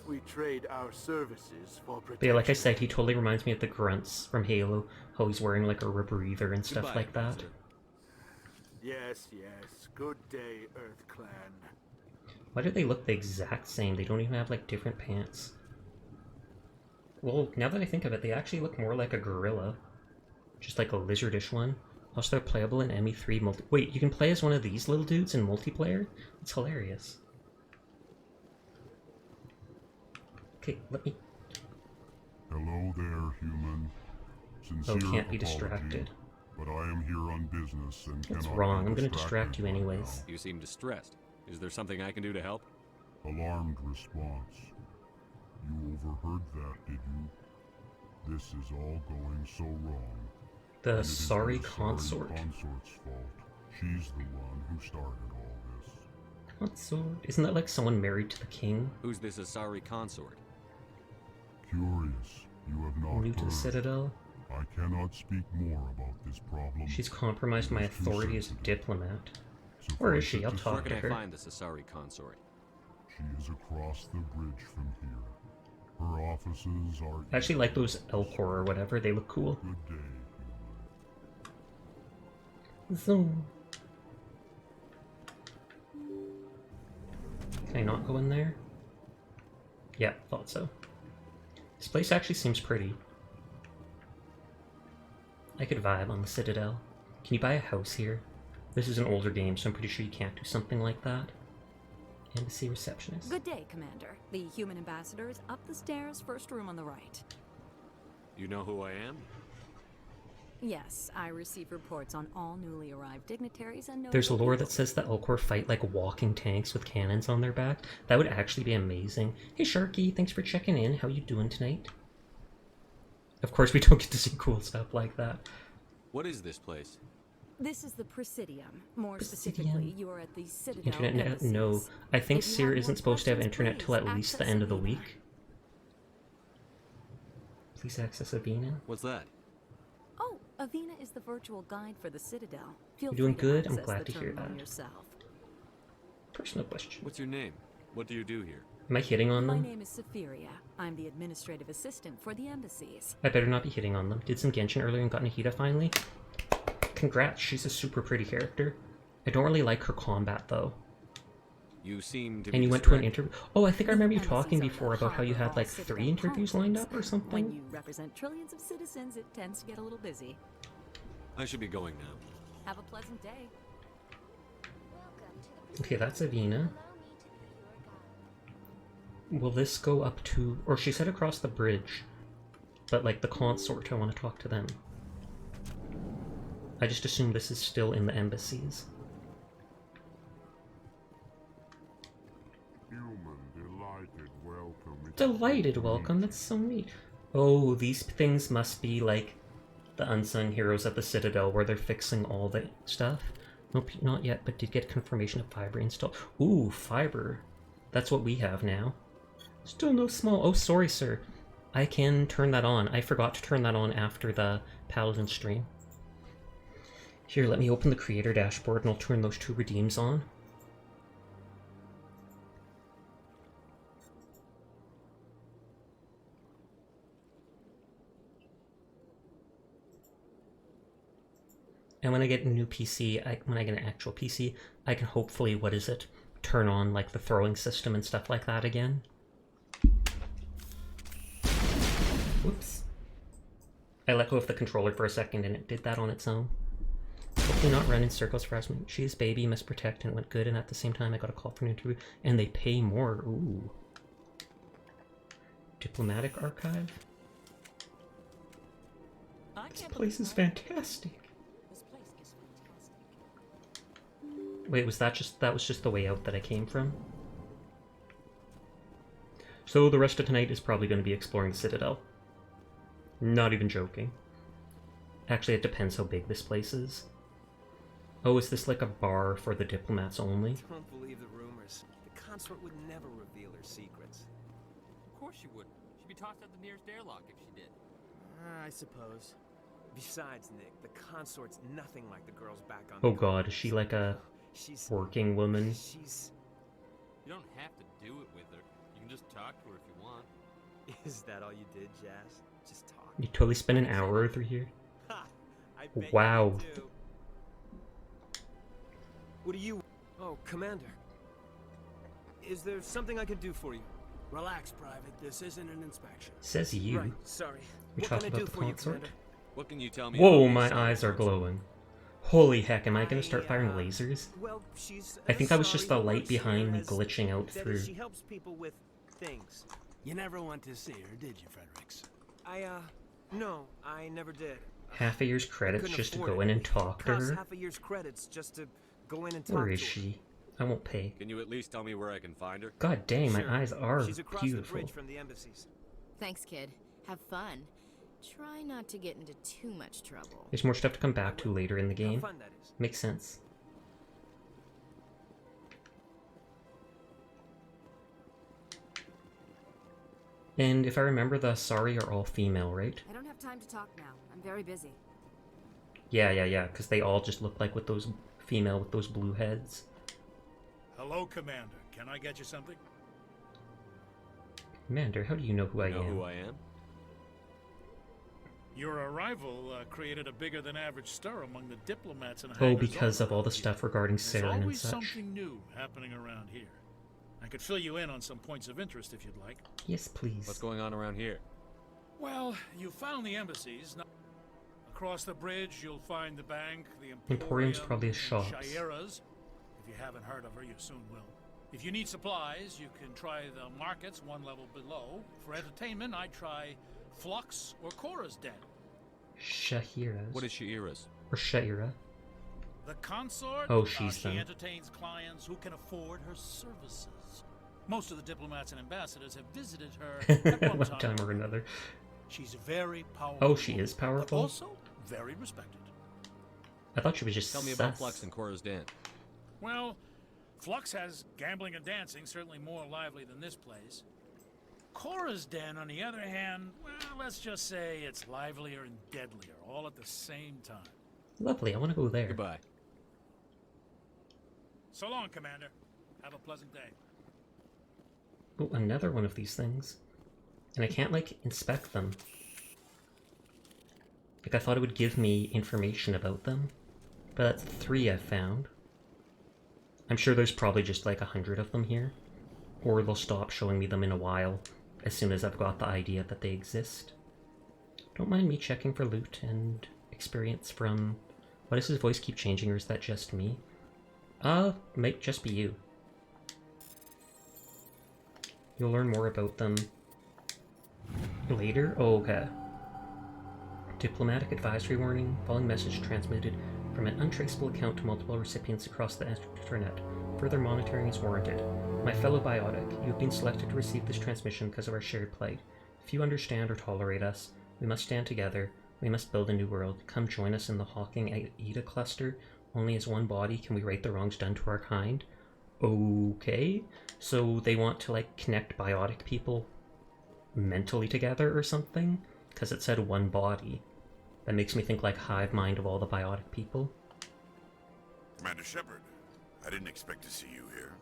we trade our services for protection. But yeah, like I said, he totally reminds me of the grunts from Halo. How he's wearing like a rebreather and stuff Goodbye, like that. Ambassador. Yes, yes. Good day, Earth Clan. Why do they look the exact same? They don't even have like different pants. Well, now that I think of it, they actually look more like a gorilla. Just like a lizardish one. Also, they're playable in ME3 multi- Wait, you can play as one of these little dudes in multiplayer? It's hilarious. Okay, let me... Hello there, human. Sincere can't be apology, distracted. But I am here on business and That's cannot wrong. be I'm gonna distracted distract you right anyways. You seem distressed. Is there something I can do to help? now. Alarmed response. You overheard that, did you? This is all going so wrong. The And it is sorry the consort. Consort's fault. She's the one who started all this. Consort? Isn't that like someone married to the king? Who's this Asari consort? Curious, you have not New to the heard. Citadel? I cannot speak more about this problem. She's compromised my It is too authority as a sensitive. diplomat. Where is she? I'll Suffice it to talk Where to can I her. find this Asari consort? She is across the bridge from here. Her offices are. I actually like those Elcor or whatever. They look cool. Good day. Zoom. Can I not go in there? Yeah, thought so. This place actually seems pretty. I could vibe on the Citadel. Can you buy a house here? This is an older game, so I'm pretty sure you can't do something like that. Embassy receptionist. Good day, Commander. The human ambassador is up the stairs, first room on the right. You know who I am? Yes, I receive reports on all newly arrived dignitaries and There's notable lore that says that Elcor fight like walking tanks with cannons on their back. That would actually be amazing. Hey Sharky, thanks for checking in. How you doing tonight? Of course we don't get to see cool stuff like that. What is this place? This is the Presidium. More Presidium? specifically, you are at the Citadel Internet? embassies. No. I think If you Seer have more isn't supposed to have questions, internet till at please least the access end of the Avena. week. Please access Avena. What's that? Oh, Avena is the virtual guide for the Citadel. Feel You doing free good? to I'm access glad the to hear terminal that. yourself. Personal question. What's your name? What do you do here? Am I hitting on My them? name is Safiria. I'm the administrative assistant for the embassies. I better not be hitting on them. Did some Genshin earlier and got Nahida finally. congrats, she's a super pretty character. I don't really like her combat, though. You seem to And be you went to an distracted. interview. Oh, I think I remember you talking before about how you had like 3 interviews lined up or When something. you represent trillions of citizens, it tends to get a little busy. I should be going now. Have a pleasant day. Okay, that's Avina. Will this go up to... Or she said across the bridge. But like the consort, I want to talk to them. I just assume this is still in the embassies. Delighted welcome, that's so neat. Oh, these things must be like the unsung heroes at the Citadel where they're fixing all the stuff. Nope, not yet, but did get confirmation of fiber installed. Ooh, fiber. That's what we have now. Still no small... Oh, sorry, sir. I can turn that on. I forgot to turn that on after the Paladin stream. Here, let me open the creator dashboard and I'll turn those 2 redeems on. And when I get a new PC, when I get an actual PC, I can hopefully, what is it, turn on like the throwing system and stuff like that again. Whoops. I let go of the controller for a second and it did that on its own. Hopefully not run in circles for us. She's baby, must protect, and went good, and at the same time I got a call for an interview, and they pay more. Ooh. Diplomatic archive? This place is fantastic. Wait, that was just the way out that I came from? So the rest of tonight is probably going to be exploring Citadel. Not even joking. Actually, it depends how big this place is. Oh, is this like a bar for the diplomats only? Don't believe the rumors. The consort would never reveal her secrets. Of course she wouldn't. She'd be tossed out the nearest airlock if she did. I suppose. Besides, Nick, the consort's nothing like the girls back on Oh god, is she like a working woman? You don't have to do it with her. You can just talk to her if you want. Is that all you did, Jazz? Just talk. You totally spent an hour over here? Ha! I bet Wow. you do. What do you... Oh, Commander. Is there something I could do for you? Relax, Private. This isn't an inspection. Says you. Right, sorry. We What talk can I about do the for you, consort? Commander? What can you tell me? Whoa, about my these eyes are cyborgs? glowing. Holy heck, am I gonna start firing lasers? Well, she's I think that was just the sorry, light works here behind me as- glitching out that is, through. She helps people with things. You never went to see her, did you, Fredericks? No, I never did. Half a year's credits Couldn't just to afford go it. in and talk to Costs her? half a year's credits just to go in and talk Where to is her. she? I won't pay. Can you at least tell me where I can find her? God dang, my Sure. eyes are She's across beautiful. the bridge from the embassies. Thanks, kid. Have fun. Try not to get into too much trouble. There's more stuff to come back to later in the game. fun that is. Makes sense. And if I remember, the Asari are all female, right? I don't have time to talk now. I'm very busy. Yeah, because they all just look like with those female with those blue heads. Hello, Commander. Can I get you something? Commander, how do you know who I know am? who I am? Your arrival created a bigger than average stir among the diplomats and Oh, hangers because on of all the around stuff here. regarding There's Saren and always such. something new happening around here. I could fill you in on some points of interest if you'd like. Yes, please. What's going on around here? Well, you found the embassies. Now, across the bridge, you'll find the bank, the Emporium's probably a and shops. Shaira's. If you haven't heard of her, you soon will. If you need supplies, you can try the markets one level below. For entertainment, I'd try Flux or Cora's Den. Shahira's. What is Shaira's? Or Shaira. The consort? Oh, she's she them. entertains clients who can afford her services. Most of the diplomats and ambassadors have visited her at One time or another. She's very powerful. Oh, she is But powerful? also very respected. I thought she was just Tell me about sus. Flux and Cora's Den. Well, Flux has gambling and dancing, certainly more lively than this place. Cora's Den, on the other hand, well, let's just say it's livelier and deadlier, all at the same time. Lovely, I want to go there. Goodbye. So long, Commander. Have a pleasant day. Oh, another one of these things. And I can't, like, inspect them. Like, I thought it would give me information about them. But that's 3 I've found. I'm sure there's probably just like 100 of them here. Or they'll stop showing me them in a while, as soon as I've got the idea that they exist. Don't mind me checking for loot and experience from... Why does his voice keep changing, or is that just me? Might just be you. You'll learn more about them later? Oh, okay. Diplomatic advisory warning. Following message transmitted from an untraceable account to multiple recipients across the internet. Further monitoring is warranted. My fellow biotic, you have been selected to receive this transmission because of our shared plight. If you understand or tolerate us, we must stand together. We must build a new world. Come join us in the Hawking Ida cluster. Only as one body can we right the wrongs done to our kind. Okay. So they want to, like, connect biotic people mentally together or something? Because it said one body. That makes me think, like, hive mind of all the biotic people. Commander Shepard, I didn't expect to see you here.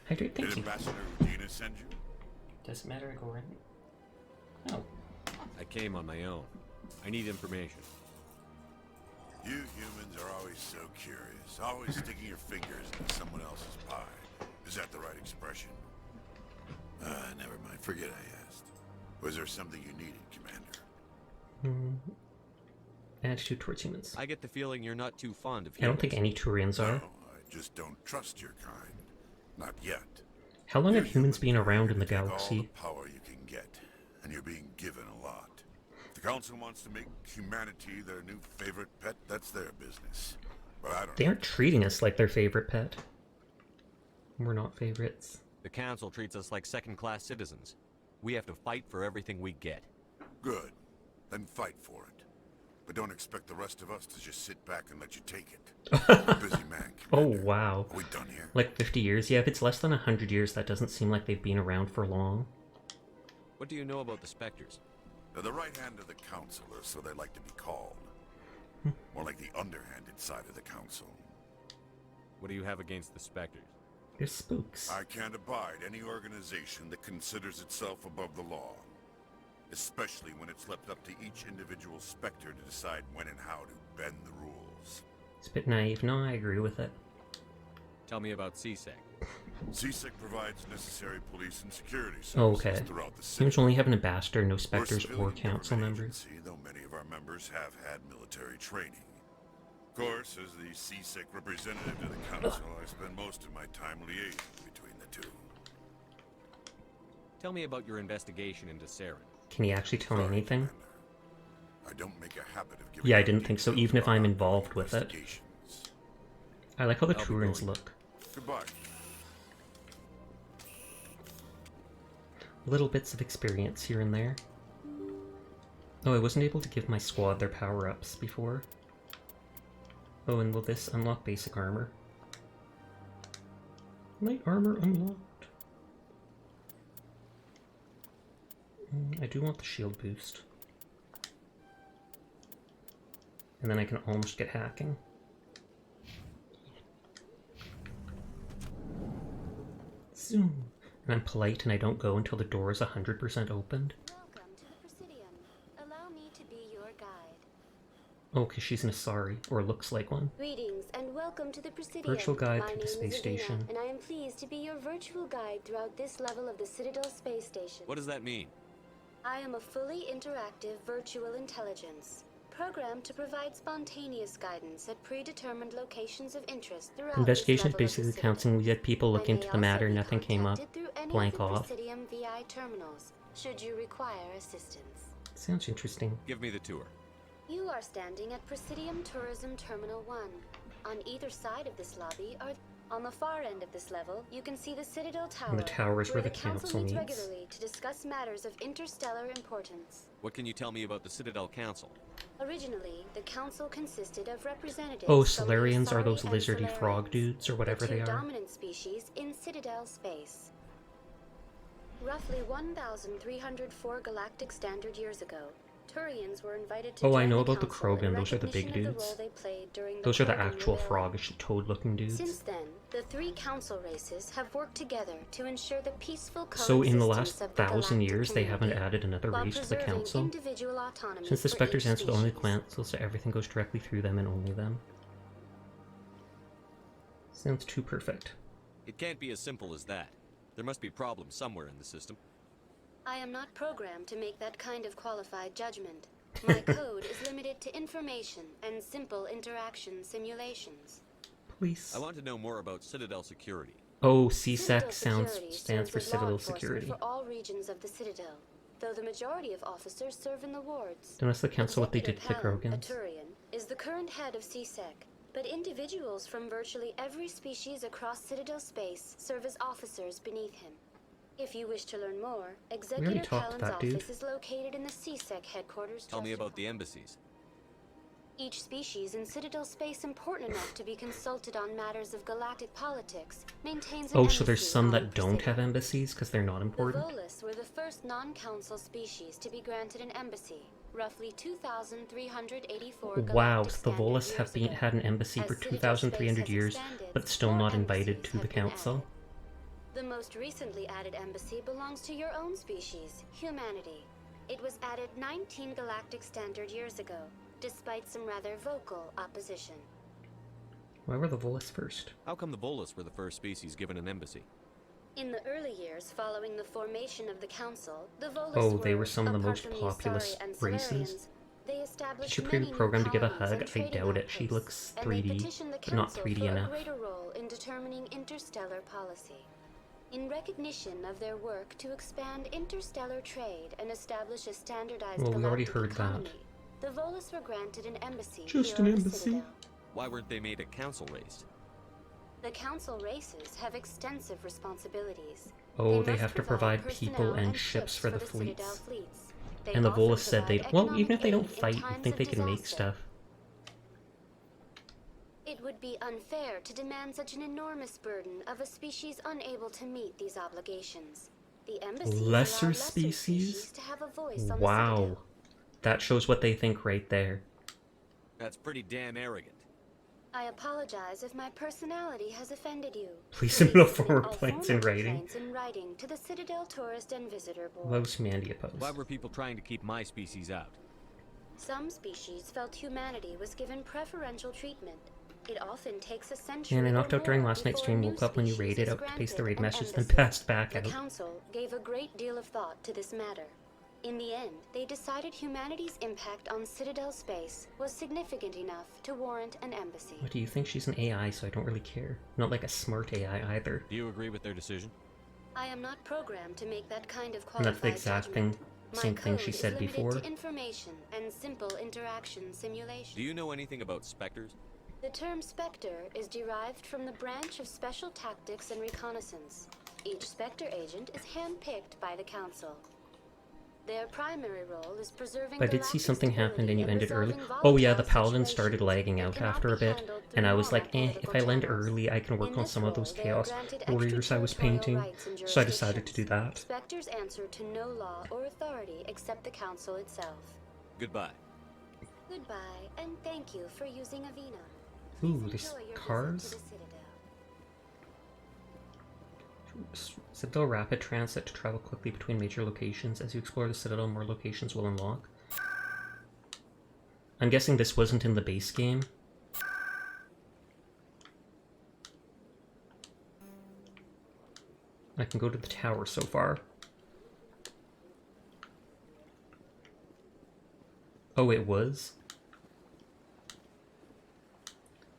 Hydrate, thank Did you. Ambassador Udina send you? Doesn't matter, I go right. Oh. I came on my own. I need information. You humans are always so curious, always sticking your fingers into someone else's pie. Is that the right expression? Never mind. Forget I asked. Was there something you needed, Commander? Attitude towards humans. I get the feeling you're not too fond of I humans. don't think any Turians are. No, I just don't trust your kind. Not yet. How long have humans been around in the Take all galaxy? the power you can get, and you're being given a lot. If the Council wants to make humanity their new favorite pet, that's their business. But I don't They aren't treating us like their favorite pet. We're not favorites. The Council treats us like second-class citizens. We have to fight for everything we get. Good. Then fight for it. But don't expect the rest of us to just sit back and let you take it. You're a busy man, Oh, Commander. wow. Are we done here? Like 50 years? Yeah, if it's less than 100 years, that doesn't seem like they've been around for long. What do you know about the Spectres? They're the right hand of the Council, or so they like to be called. More like the underhanded side of the Council. What do you have against the Spectres? They're spooks. I can't abide any organization that considers itself above the law. Especially when it's left up to each individual Spectre to decide when and how to bend the rules. It's a bit naive. No, I agree with it. Tell me about CSEC. CSEC provides necessary police and security services Oh, okay. throughout the city. Seems only have an ambassador, no We're a specters civilian or council government members. agency, though many of our members have had military training. Of course, as the CSEC representative to the Council, I spend most of my time liaising between the two. Tell me about your investigation into Saren. Can he actually tell me anything? I don't make a habit of giving Yeah, I out didn't think so, details even if about I'm ongoing involved with it. investigations. I like how the I'll be Turians going. look. Goodbye. Little bits of experience here and there. Oh, I wasn't able to give my squad their power-ups before. Oh, and will this unlock basic armor? Light armor unlocked. I do want the shield boost. And then I can almost get hacking. Zoom. And I'm polite and I don't go until the door is 100% opened. Welcome to the Presidium. Allow me to be your guide. Oh, because she's an Asari, or looks like one. Greetings and welcome to the Presidium. Virtual guide My through the name space is Avina, station. and I am pleased to be your virtual guide throughout this level of the Citadel space station. What does that mean? I am a fully interactive virtual intelligence, programmed to provide spontaneous guidance at predetermined locations of interest throughout Investigation is this level of the basically Citadel. counseling. We had people look I into may the matter, also be nothing came up. contacted through any Blank of the off. Presidium VI terminals, should you require assistance. Sounds interesting. Give me the tour. You are standing at Presidium Tourism Terminal 1. On either side of this lobby are... On the far end of this level, you can see the Citadel Tower, And the tower is where the council council meets meets. regularly to discuss matters of interstellar importance. What can you tell me about the Citadel Council? Originally, the council consisted of representatives Oh, from the Solarians are Asari those and lizardy frog Solarians, dudes, or whatever the two they are. dominant species in Citadel space. Roughly 1,304 galactic standard years ago, Turians were invited to Oh, I join know the about the council in Krogan. Those are the big recognition of the dudes. role they played during Those are the Krogan actual rebellion. frogish toad-looking dudes. Since then, the three council races have worked together to ensure the peaceful So in the coexistence last of the 1,000 galactic years, they haven't community, added another while race to the preserving council. individual autonomy Since the for Spectres each answer the only species. council, so everything goes directly through them and only them. Sounds too perfect. It can't be as simple as that. There must be problems somewhere in the system. I am not programmed to make that kind of qualified judgment. My code is limited to information and simple interaction simulations. Police. I want to know more about Citadel security. Oh, Citadel CSEC Security stands for serves as law Citadel enforcement Security. for all regions of the Citadel, though the majority of officers serve in the wards. Don't ask the council what they did to the Executive Helm, Krogans. a Turian, is the current head of CSEC, but individuals from virtually every species across Citadel space serve as officers beneath him. If you wish to learn more, Executive talked to Talon's that dude. office is located in the CSEC headquarters. Tell me about the embassies. Each species in Citadel space important enough to be consulted on matters of galactic politics maintains an Oh, so there's embassy some on that don't Presidio. have embassies because they're not The important? Volus were the first non-council species to be granted an embassy, roughly 2,384 Wow, galactic so the standard Volus years have been, ago. had an embassy As for Citadel 2,300 space has years, expanded, but still more not invited embassies to the have been council. added. The most recently added embassy belongs to your own species, humanity. It was added 19 galactic standard years ago, despite some rather vocal opposition. Why were the Volus first? How come the Volus were the first species given an embassy? In the early years following the formation of the council, the Volus Oh, they were some of the apart most from the populous Asari and races. Solarians, they Did established she many new pre-programmed to give a colonies hug? and I trading doubt it. She outposts, looks and they 3D, petitioned the but not council 3D for enough. a greater role in determining interstellar policy. In recognition of their work to expand interstellar trade and establish a standardized Well, we already galactic heard that. economy, the Volus were granted an embassy Just here an on the embassy? Citadel. Why weren't they made a council race? The council races have extensive responsibilities. Oh, they must have to provide provide people personnel and ships for the Citadel fleets. fleets. They And the often Volus said provide they'd... Well, even if they don't economic fight, aid you in think they times can of make disaster. stuff. It would be unfair to demand such an enormous burden of a species unable to meet these obligations. The embassies allow Lesser lesser species? to have a voice on the Wow. Citadel. That shows what they think right there. That's pretty damn arrogant. I apologize if my personality has offended you. Please submit all submit former all complaints former in writing. complaints in writing to the Citadel Tourist and Visitor Board. Most Mandy opposed. Why were people trying to keep my species out? Some species felt humanity was given preferential treatment. It often takes a century. Man, I or knocked out during more last night's before a stream, new woke up when you species raided is out to paste the granted raid an message, then embassy. passed back The out. council gave a great deal of thought to this matter. In the end, they decided humanity's impact on Citadel space was significant enough to warrant an embassy. What do you think? She's an AI, so I don't really care. Not like a smart AI either. Do you agree with their decision? I am not programmed to make that kind of And qualified that's the exact judgment. thing, My same thing code she is said limited before. to information and simple interaction simulation. Do you know anything about specters? The term Spectre is derived from the branch of Special Tactics and Reconnaissance. Each Spectre agent is handpicked by the Council. Their primary role is preserving But I did see galactic something happened and you ended early. resolving Oh yeah, the volatile Paladin situations started lagging out cannot after a be bit, handled and through I was like, normal if I land political channels. early, I can work In on this some of role, those they are Chaos granted Warriors I was extraterritorial painting, rights and so I decided to do that. Spectres answer to no law or authority except the Council itself. Goodbye. Goodbye, and thank you for using Avina. Ooh, Please there's enjoy your visit cars? to the Citadel. Citadel Rapid Transit to travel quickly between major locations. As you explore the Citadel, more locations will unlock. I'm guessing this wasn't in the base game. I can go to the tower so far. Oh, it was?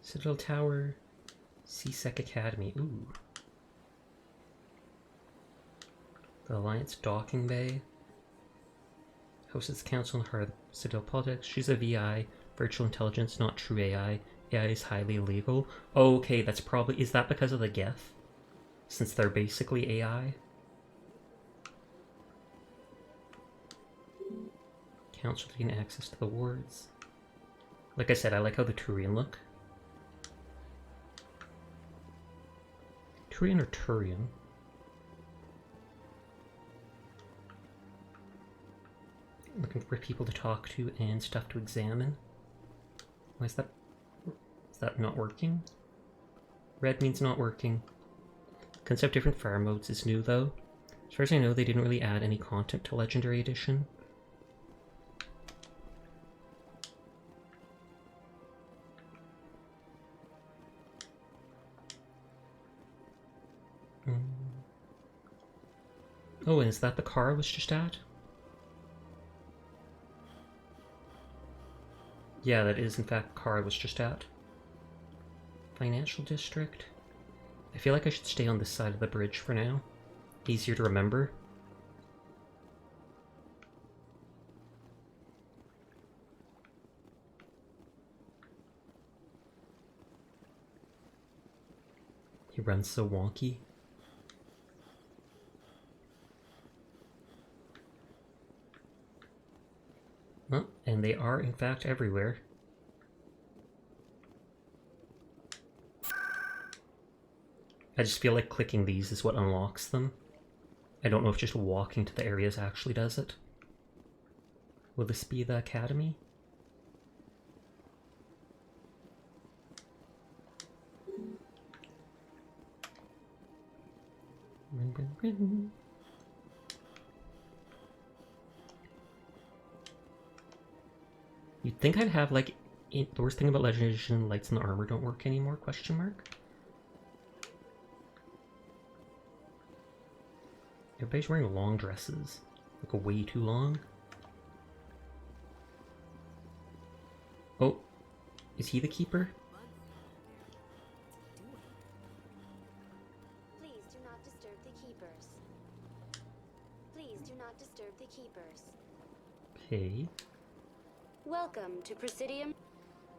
Citadel Tower, CSEC Academy. Ooh. The Alliance Docking Bay. Hosts the council in the heart of Citadel politics. She's a VI, virtual intelligence, not true AI. AI is highly illegal. Oh, okay, that's probably... Is that because of the Geth? Since they're basically AI? Council to gain access to the wards. Like I said, I like how the Turian look. Turian or Turian? Looking for people to talk to and stuff to examine. Why is that? Is that not working? Red means not working. Concept different fire modes is new though. As far as I know, they didn't really add any content to Legendary Edition. Oh, and is that the car I was just at? Yeah, that is in fact the car I was just at. Financial district. I feel like I should stay on this side of the bridge for now. Easier to remember. He runs so wonky. Well, and they are in fact everywhere. I just feel like clicking these is what unlocks them. I don't know if just walking to the areas actually does it. Will this be the academy? You'd think I'd have, like, the worst thing about Legendary Edition, lights in the armor don't work anymore, question mark? Everybody's wearing long dresses. Like, way too long. Oh, is he the keeper? Please do not disturb the keepers. Please do not disturb the keepers. Okay. Welcome to Presidium.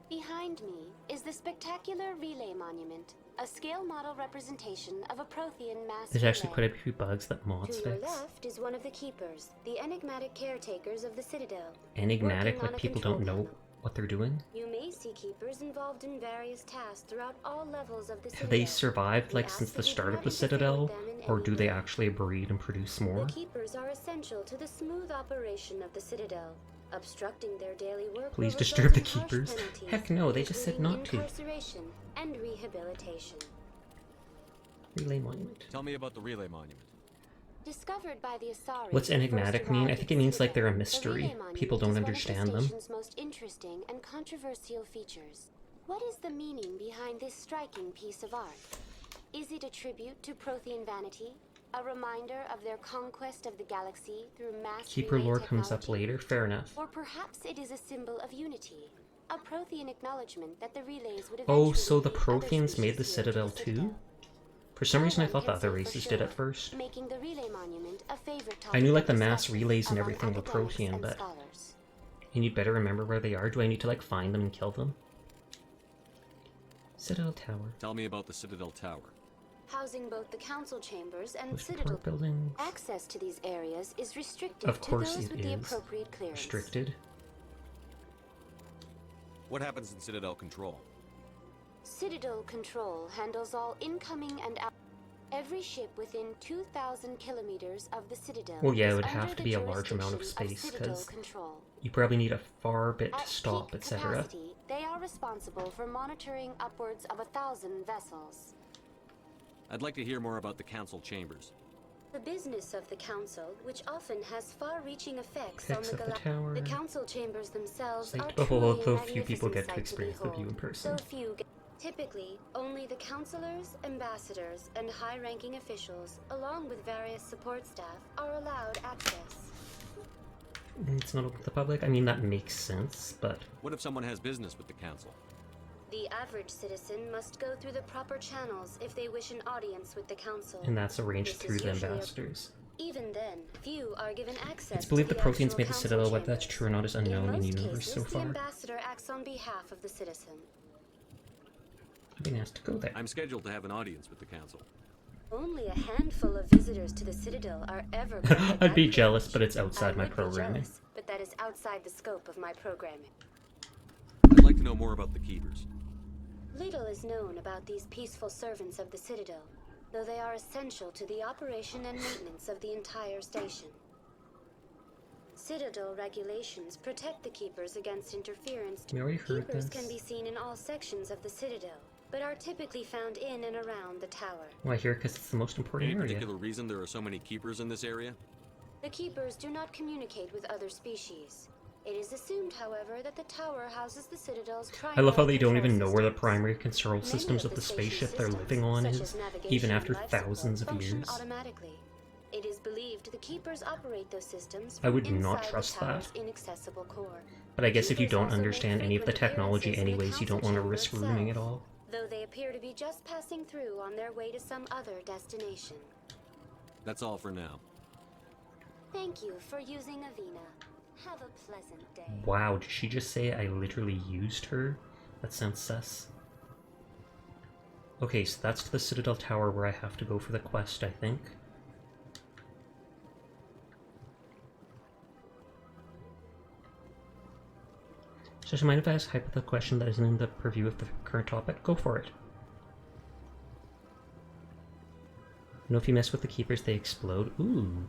Behind me is the spectacular relay monument, a scale model representation of a Prothean mass There's actually relay. quite a few bugs that mods To your fix. left is one of the keepers, the enigmatic caretakers of the Citadel. Enigmatic, working on like a people control don't know panel. what they're doing. You may see keepers involved in various tasks throughout all levels of the Have they Citadel. survived, We like, ask since the that you do start not of the interfere Citadel? with them in Or any do they way. actually breed and produce more? The keepers are essential to the smooth operation of the Citadel. Obstructing their daily work Please will disturb the result in harsh keepers. penalties, Heck no, they just said including not to. Incarceration and rehabilitation. Relay monument. Tell me about the relay monument. Discovered by the Asari. What's enigmatic mean? I think it means like they're a The mystery. relay monument People don't is understand one of the them. station's most interesting and controversial features. What is the meaning behind this striking piece of art? Is it a tribute to Prothean vanity? A reminder of their conquest of the galaxy through mass Keeper relay lore comes up technology? later, fair enough. Or perhaps it is a symbol of unity, a Prothean acknowledgement that the relays would Oh, eventually so the lead other Protheans made the species here to Citadel too? For some reason I thought the other races did at first. making the relay monument a favorite I knew topic like of the mass discussion relays and among everything were academics Prothean, and but scholars. you need better remember where they are? Do I need to like find them and kill them? Citadel Tower. Tell me about the Citadel Tower. Housing both the council chambers and Most citadel important buildings. access to these areas is restricted Of course to those it with the is appropriate clearance. restricted. What happens in Citadel Control? Citadel Control handles all incoming and out. Every ship within 2,000 kilometers of the Citadel. Well, yeah, it is would under have to the be a large amount of jurisdiction space Citadel because Control. you probably need a far bit to At stop, peak etc. capacity, they are responsible for monitoring upwards of 1,000 vessels. I'd like to hear more about the council chambers. The business of the council, which often has far-reaching effects Effects on the of the tower. The council chambers themselves Like, are oh, truly though a few people magnificent get to sight to experience the view behold. in person. So few get. Typically, only the councilors, ambassadors, and high-ranking officials, along with various support staff, are allowed access. It's not open to the public. I mean, that makes sense, but What if someone has business with the council? The average citizen must go through the proper channels if they wish an audience with the council. and that's arranged This through is the usually a- ambassadors. Even then, few are given access. It's believed to the Protheans actual made the council Citadel. Whether chambers. that's true or not is unknown in the most universe cases, so the far. ambassador acts on behalf of the citizen. I've been asked to go there. I'm scheduled to have an audience with the council. Only a handful of visitors to the Citadel are ever granted I'd be that jealous, privilege. but it's outside I my would be programming. jealous, but that is outside the scope of my programming. I'd like to know more about the keepers. Little is known about these peaceful servants of the Citadel, though they are essential to the operation and maintenance of the entire station. Citadel regulations protect the keepers against interference. We already heard Keepers this. can be seen in all sections of the Citadel, but are typically found in and around the tower. Well, I hear because it's the most important Any area. particular reason there are so many keepers in this area? The keepers do not communicate with other species. It is assumed, however, that the tower houses the Citadel's I love how primary they don't even control know where the systems. primary control systems of the spaceship they're living on such is, as navigation even and after life support, thousands of function years. automatically. It is believed the Keepers operate those systems I would from not inside trust the tower's that. inaccessible core. But I guess if you Keepers don't also make understand any of the frequent technology appearances in the anyways, you don't council want to risk chamber ruining it itself, all. though they appear to be just passing through on their way to some other destination. That's all for now. Thank you for using Avina. Have a pleasant day. Wow, did she just say I literally used her? That sounds sus. Okay, so that's to the Citadel Tower where I have to go for the quest, I think. So do you mind if I ask a hypothetical question that isn't in the purview of the current topic? Go for it. You know, if you mess with the Keepers, they explode. Ooh.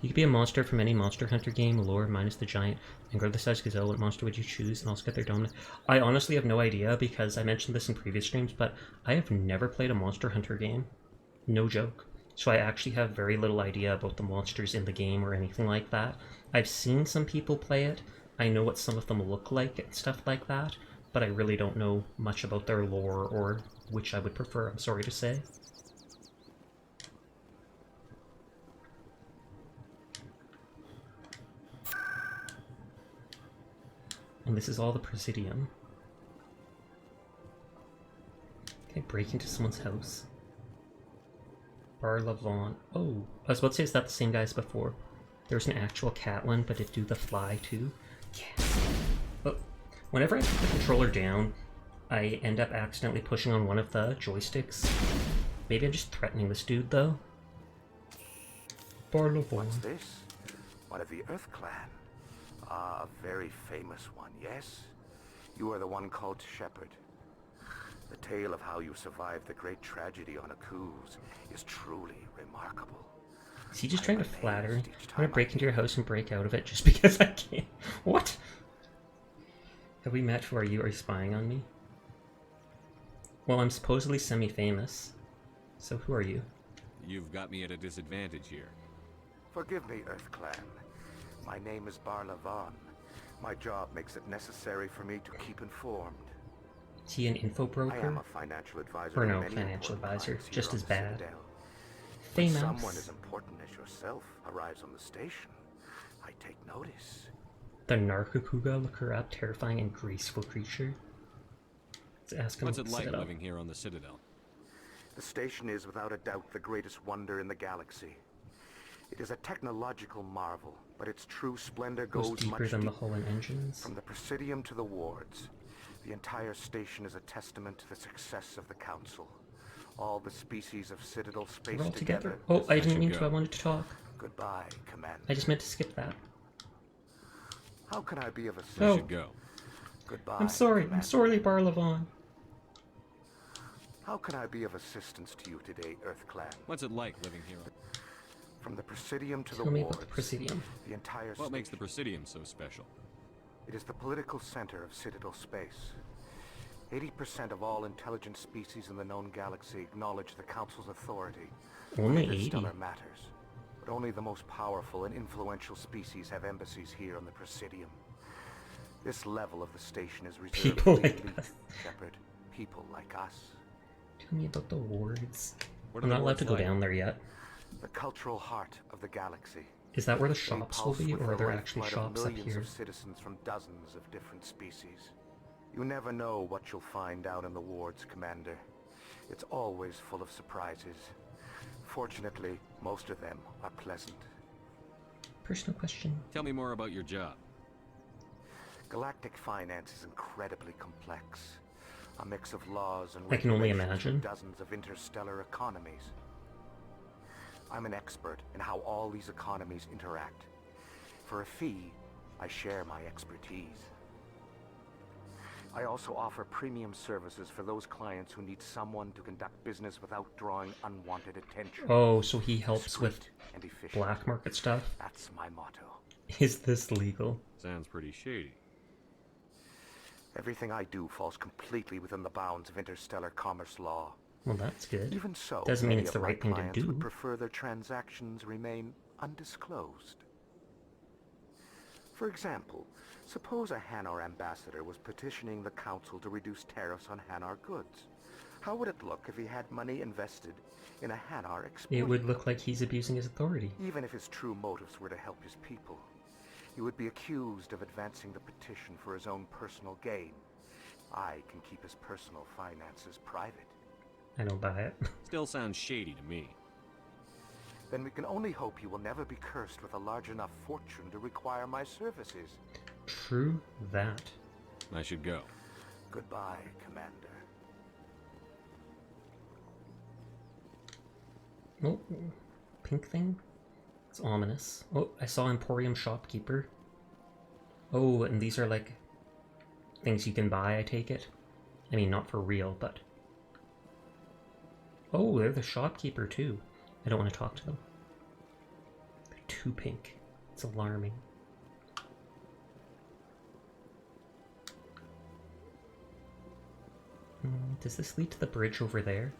You could be a monster from any Monster Hunter game, lore minus the giant, and grow the size gazelle. What monster would you choose? And also get their dominant. I honestly have no idea because I mentioned this in previous streams, but I have never played a Monster Hunter game. No joke. So I actually have very little idea about the monsters in the game or anything like that. I've seen some people play it. I know what some of them look like and stuff like that, but I really don't know much about their lore or which I would prefer, I'm sorry to say. And this is all the Presidium. Okay, break into someone's house. Bar Lavon. Oh, I was about to say, is that the same guy as before? There's an actual cat one, but it do the fly too. Yes. Oh, whenever I put the controller down, I end up accidentally pushing on one of the joysticks. Maybe I'm just threatening this dude though. Bar Lavon. What's this? One of the Earth Clan. Ah, a very famous one, yes? You are the one called Shepard. The tale of how you survived the great tragedy on Akuz is truly remarkable. Is he just trying to flatter? I'm gonna break into your house and break out of it just because I can. What? Have we met? Who are you? Are you spying on me? Well, I'm supposedly semi-famous. So who are you? You've got me at a disadvantage here. Forgive me, Earth Clan. My name is Bar Lavon. My job makes it necessary for me to keep informed. Is he an info broker? I am a financial advisor. Or to no, many financial important advisor. clients here Just on as the bad. Citadel. Famous. When someone as important as yourself arrives on the station, I take notice. The Narcocuga, look her up, terrifying and graceful creature. Let's ask him. What's it like living here on the Citadel? The station is without a doubt the greatest wonder in the galaxy. It is a technological marvel, but its true splendor goes deeper much than the deeper. hull and engines. From the Presidium to the wards, the entire station is a testament to the success of the Council. All the species of Citadel space We're all together. together. Oh, I didn't mean to. I wanted to talk. Goodbye, Commander. I just meant to skip that. How can I be of assistance? Oh. Should go. Goodbye. I'm sorry. Commander. I'm sorry, Bar Lavon. How can I be of assistance to you today, Earth Clan? What's it like living here? From the Presidium to Tell the me wards, about the Presidium. the entire What makes the station. Presidium so special? It is the political center of Citadel space. 80% of all intelligent species in the known galaxy acknowledge the Council's authority. Only Interstellar 80? matters, but only the most powerful and influential species have embassies here on the Presidium. This level of the station is reserved People for the like elite, us. Shepard. People like us. Tell me about the wards. What are I'm the not allowed wards to go like? down there yet. The cultural heart of the galaxy. Is that where the They shops will pulse be, with or are the there actually lifeblood of shops up millions here? of citizens from dozens of different species. You never know what you'll find down in the wards, Commander. It's always full of surprises. Fortunately, most of them are pleasant. Personal question. Tell me more about your job. Galactic finance is incredibly complex. A mix of laws and I can only regulations from imagine. dozens of interstellar economies. I'm an expert in how all these economies interact. For a fee, I share my expertise. I also offer premium services for those clients who need someone to conduct business without drawing unwanted attention. Oh, so he helps with Discreet and efficient. black market stuff? That's my motto. Is this legal? Sounds pretty shady. Everything I do falls completely within the bounds of interstellar commerce law. Well, that's good. Even so, Doesn't mean many it's the of my right thing to clients do. would prefer their transactions remain undisclosed. For example, suppose a Hanar ambassador was petitioning the council to reduce tariffs on Hanar goods. How would it look if he had money invested in a Hanar exporter? It would look like he's abusing his authority. Even if his true motives were to help his people, he would be accused of advancing the petition for his own personal gain. I can keep his personal finances private. I don't buy it. Still sounds shady to me. Then we can only hope he will never be cursed with a large enough fortune to require my services. True that. I should go. Goodbye, Commander. Oh, pink thing? It's ominous. Oh, I saw Emporium Shopkeeper. Oh, and these are like things you can buy, I take it. I mean, not for real, but... Oh, they're the shopkeeper too. I don't want to talk to them. They're too pink. It's alarming. Does this lead to the bridge over there?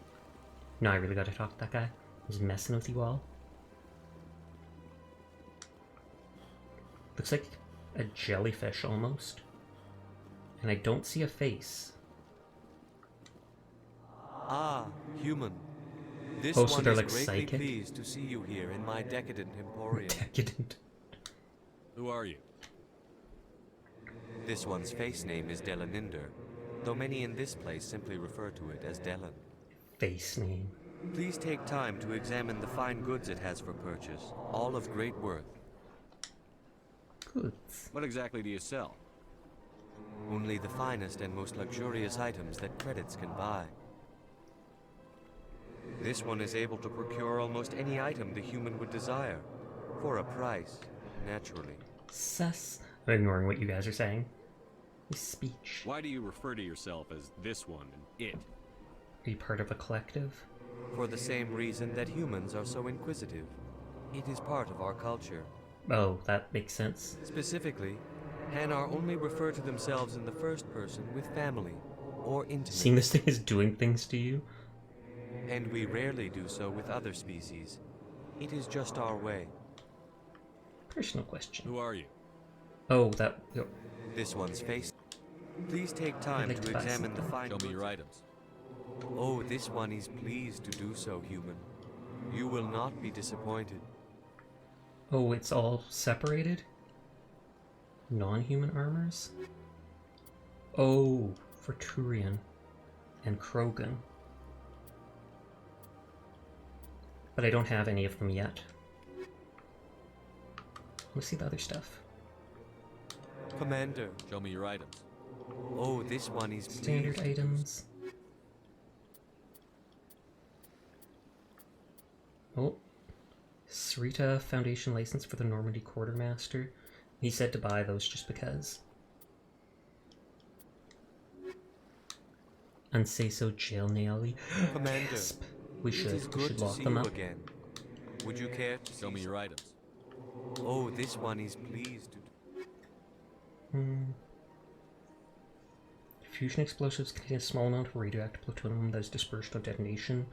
No, I really gotta talk to that guy. He's messing with you all. Looks like a jellyfish almost. And I don't see a face. Ah, human. This Oh, so one they're is like greatly psychic? pleased to see you here in my decadent emporium. Decadent. Who are you? This one's face name is Delaninder, though many in this place simply refer to it as Delan. Face name. Please take time to examine the fine goods it has for purchase, all of great worth. Goods. What exactly do you sell? Only the finest and most luxurious items that credits can buy. This one is able to procure almost any item the human would desire, for a price, naturally. Sus. I'm ignoring what you guys are saying. His speech. Why do you refer to yourself as this one and it? Are you part of a collective? For the same reason that humans are so inquisitive. It is part of our culture. Oh, that makes sense. Specifically, Hanar only refer to themselves in the first person with family or intimate. Seeing this thing is doing things to you? And we rarely do so with other species. It is just our way. Personal question. Who are you? Oh, that... This one's face. Please take time like to to buy examine the something. fine Show me goods. your items. Oh, this one is pleased to do so, human. You will not be disappointed. Oh, it's all separated? Non-human armors? Oh, for Turian and Krogan. But I don't have any of them yet. Let's see the other stuff. Commander. Show me your items. Oh, this one is Standard pleased. items. Oh. Sarita Foundation license for the Normandy Quartermaster. He said to buy those just because. And say so jail naily. Commander. Gasp. We It is should good to lock see them you up. again. Would you care to Show me your items. Oh, this one is pleased to. Fusion explosives contain a small amount of radioactive plutonium that is dispersed on detonation.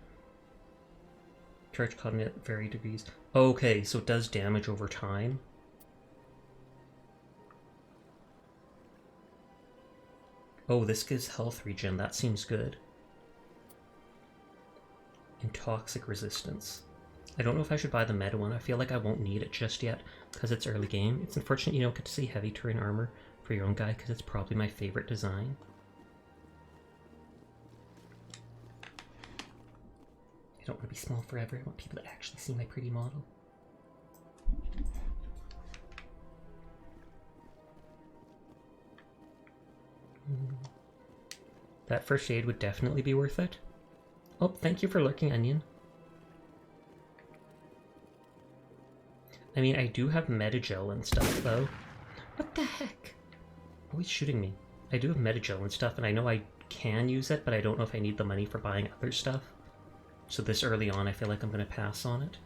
Charge caught at varying degrees. Okay, so it does damage over time. Oh, this gives health regen. That seems good. And toxic resistance. I don't know if I should buy the meta one. I feel like I won't need it just yet because it's early game. It's unfortunate you don't get to see heavy Turian armor for your own guy because it's probably my favorite design. I don't want to be small forever. I want people to actually see my pretty model. That first aid would definitely be worth it. Oh, thank you for lurking, Onion. I mean, I do have Metagel and stuff, though. What the heck? Oh, he's shooting me. I do have Metagel and stuff, and I know I can use it, but I don't know if I need the money for buying other stuff. So this early on, I feel like I'm going to pass on it.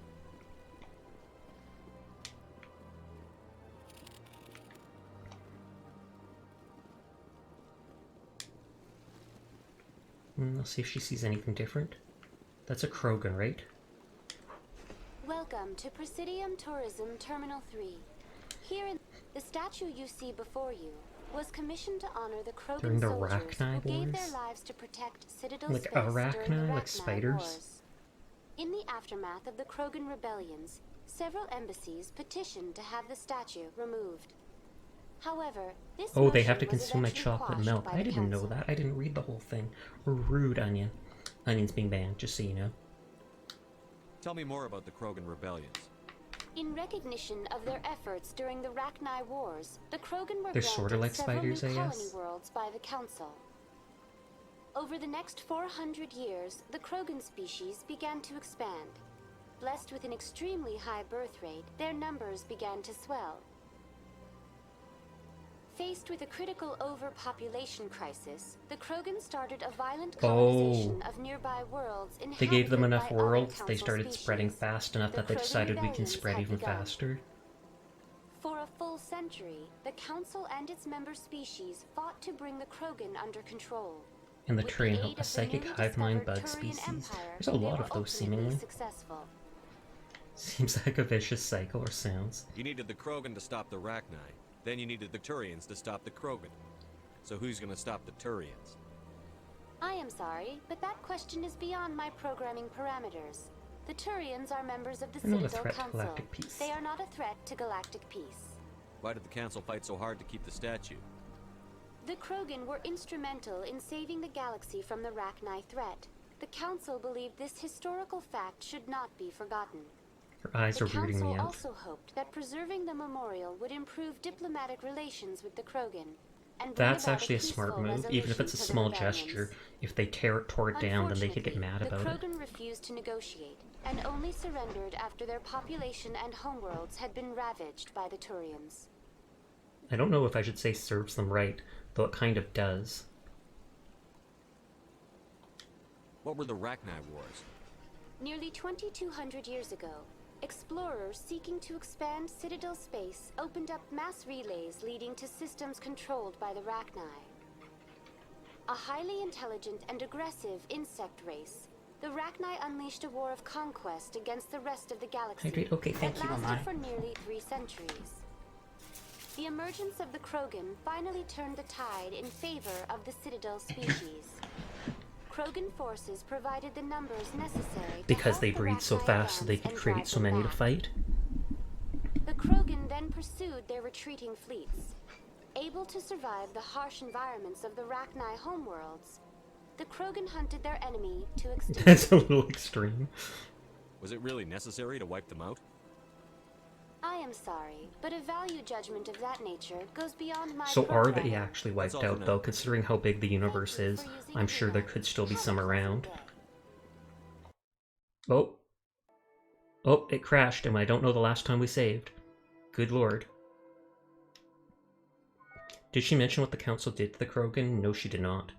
I'll see if she sees anything different. That's a Krogan, right? Welcome to Presidium Tourism Terminal 3. Here in... The statue you see before you was commissioned to honor the Krogan During the soldiers Rachni who gave their Wars? lives to protect Citadel Like space during the Arachni, like Rachni spiders? Wars. In the aftermath of the Krogan rebellions, several embassies petitioned to have the statue removed. However, this Oh, they motion have to was consume my eventually chocolate quashed milk. by I the didn't know council. that. I didn't read the whole thing. Rude, Onion. Onion's being banned, just so you know. Tell me more about the Krogan rebellions. In recognition of their efforts during the Rachni Wars, the Krogan were They're granted sorta like several spiders, new I colony guess. worlds by the Council. Over the next 400 years, the Krogan species began to expand. Blessed with an extremely high birth rate, their numbers began to swell. Faced with a critical overpopulation crisis, the Krogan started a violent colonization of nearby worlds They gave them inhabited enough by other worlds, they Council started spreading species. fast enough The that they Krogan decided we can rebellions spread had even begun. faster. For a full century, the Council and its member species fought to bring the Krogan under control. And the With Turian, aid a of the psychic newly hive mind discovered bug Turian species. Empire, There's a they lot were of those, ultimately seemingly. successful. Seems like a vicious cycle, or sounds. You needed the Krogan to stop the Rachni. Then you needed the Turians to stop the Krogan. So who's gonna stop the Turians? I am sorry, but that question is beyond my programming parameters. The Turians are members of the They're not a Citadel threat to Council. galactic peace. They are not a threat to galactic peace. Why did the Council fight so hard to keep the statue? The Krogan were instrumental in saving the galaxy from the Rachni threat. The Council believed this historical fact should not be forgotten. Her eyes The are rooting Council me out. also hoped that preserving the memorial would improve diplomatic relations with the Krogan. And bring That's about actually a smart peaceful move, even if it's a resolution to the small rebellions. gesture. If they tore it down, then they could get mad about the it. Krogan refused to negotiate, and only surrendered after their population and homeworlds had been ravaged by the Turians. I don't know if I should say serves them right, though it kind of does. What were the Rachni Wars? Nearly 2,200 years ago, explorers seeking to expand Citadel space opened up mass relays leading to systems controlled by the Rachni. A highly intelligent and aggressive insect race, the Rachni unleashed a war of conquest against the rest of the galaxy Hydrate. Okay, thank that you, lasted Amai. for nearly 3 centuries. The emergence of the Krogan finally turned the tide in favor of the Citadel species. Krogan forces provided the numbers necessary to Because help they the breed so Rachni fast, so they advance could and create drive so them many to back. fight. The Krogan then pursued their retreating fleets. Able to survive the harsh environments of the Rachni homeworlds, the Krogan hunted their enemy to extinction. That's a little extreme. Was it really necessary to wipe them out? I am sorry, but a value judgment of that nature goes beyond my So are they programming. actually wiped all for out, now. though, considering how big the universe is? I'm sure there could still be some around. Oh. Oh, it crashed, and I don't know the last time we saved. Good lord. Did she mention what the council did to the Krogan? No, she did not.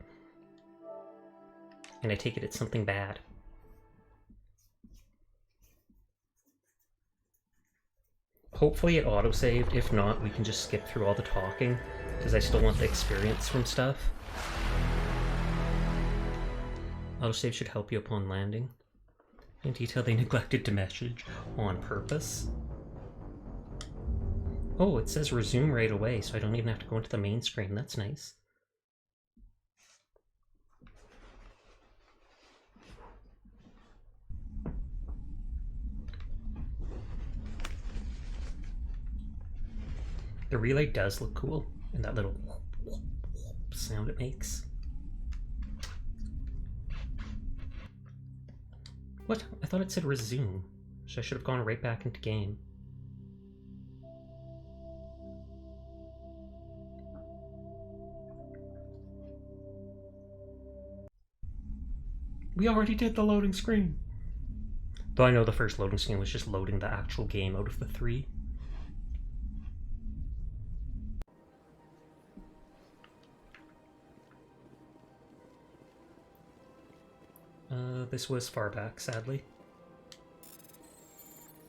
And I take it it's something bad. Hopefully it autosaved. If not, we can just skip through all the talking, because I still want the experience from stuff. Autosave should help you upon landing. In detail, they neglected to message on purpose. Oh, it says resume right away, so I don't even have to go into the main screen. That's nice. The relay does look cool, and that little sound it makes. What? I thought it said resume, so I should have gone right back into game. We already did the loading screen. Though I know the first loading screen was just loading the actual game out of the 3. This was far back, sadly.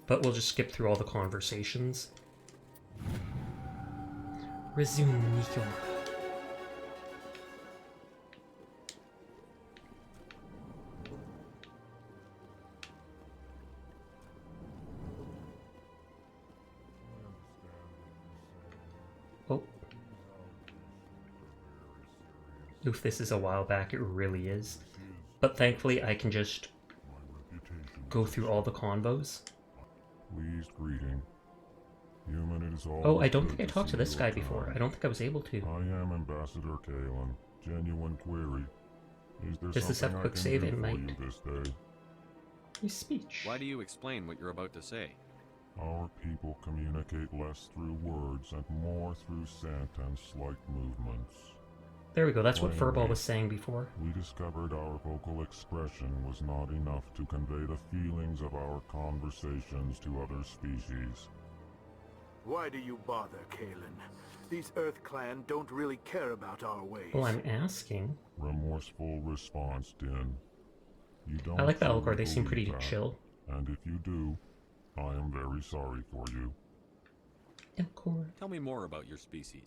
But we'll just skip through all the conversations. Resume, Nico. Oof, this is a while back, it really is. But thankfully I can just go through all the convos. Pleased greeting. Human, it is all. Oh, I don't think I talked to this guy before. I don't think I was able to. I am Ambassador Kalen. Genuine query. Is there Does this have something quick I can save do in for night? you this day? His speech. Why do you explain what you're about to say? Our people communicate less through words and more through scent and slight movements. There we go, that's what Plainly, Furball was saying before. We discovered our vocal expression was not enough to convey the feelings of our conversations to other species. Why do you bother, Kalen? These Earth Clan don't really care about our ways. Well, I'm asking. Remorseful response, Din. You don't I like the truly Elcor, they seem believe pretty that, chill. And if you do, I am very sorry for you. Elcor. Tell me more about your species.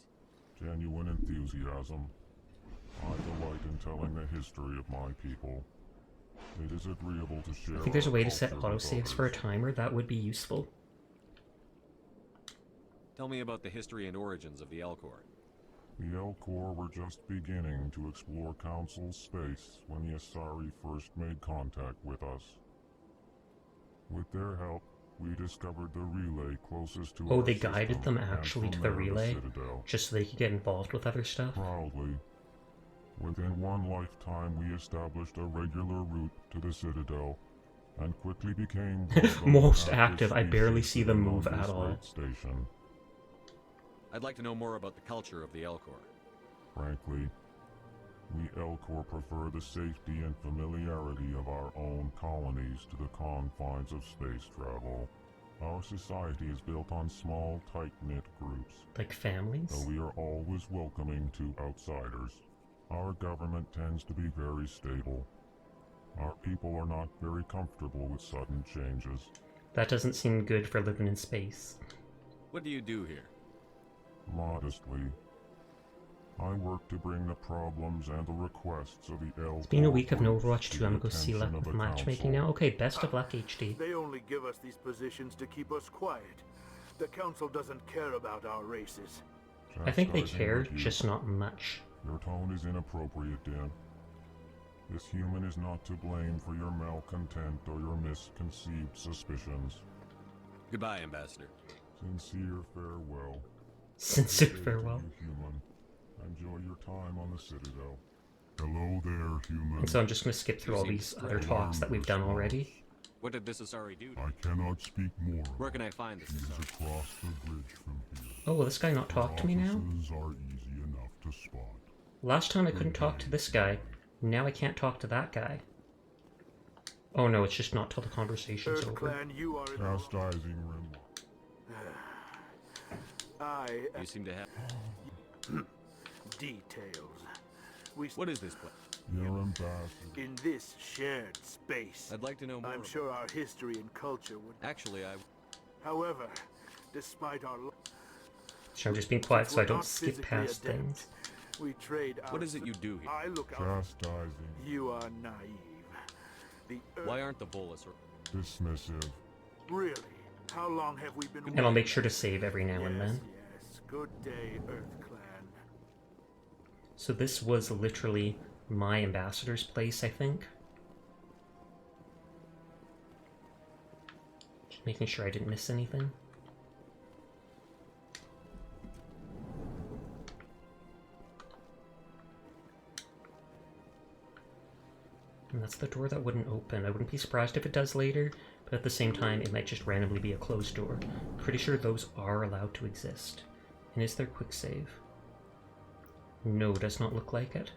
Genuine enthusiasm. I delight in telling the history of my people. It is agreeable to share. I think there's a our way to set culture with autosaves for a others. timer, that would be useful. Tell me about the history and origins of the Elcor. The Elcor were just beginning to explore Council space when the Asari first made contact with us. With their help, we discovered the relay closest to Oh, our they guided system them and actually to from the there relay, Citadel. just so they could get involved with other stuff. Proudly. Within one lifetime, we established a regular route to the Citadel, and quickly became one of the Most active active, I barely species see them on move this at all. great station. I'd like to know more about the culture of the Elcor. Frankly, we Elcor prefer the safety and familiarity of our own colonies to the confines of space travel. Our society is built on small, tight-knit groups. Like families? Though we are always welcoming to outsiders. Our government tends to be very stable. Our people are not very comfortable with sudden changes. That doesn't seem good for living in space. What do you do here? Modestly, I work to bring the problems and the requests of the Elcor. It's been a week of no Overwatch 2, to I'm the gonna go see attention luck of with the matchmaking Council. now. Okay, best of luck, HD. They only give us these positions to keep us quiet. The Council doesn't care about our races. I think they Chastising care, with you. just not much. Your tone is inappropriate, Dan. This human is not to blame for your malcontent or your misconceived suspicions. Goodbye, Ambassador. Sincere farewell. Sincere Good day to farewell. you, human. Enjoy your time on the Citadel. Hello there, human. And so I'm just gonna skip through all these other talks that we've done already. What did this Asari do? I cannot speak more. Where can I find this He is Asari? across the bridge from here. Oh, will this guy not talk to me now? Offices are easy enough to spot. Last time I couldn't talk to this guy, now I can't talk to that guy. Oh no, it's just not till the conversation's Earth over. Clan, you are in the... Chastising rim. You seem to have... Details. We What is this place? Your ambassador. in this shared space. I'd like to know more I'm about sure our history and culture would. Actually, I... However, despite our So I'm just being quiet so I we're don't not skip physically past adept. things. We trade. What our is it you do here? I look out. Chastising. You are naive. The Earth. Why aren't the Volus or... Dismissive. Really? How long have we been? And I'll make sure to save every now and then. Yes. Good day, Earth Clan. So this was literally my ambassador's place, I think. Just making sure I didn't miss anything. And that's the door that wouldn't open. I wouldn't be surprised if it does later, but at the same time, it might just randomly be a closed door. Pretty sure those are allowed to exist. And is there quick save? No, does not look like it.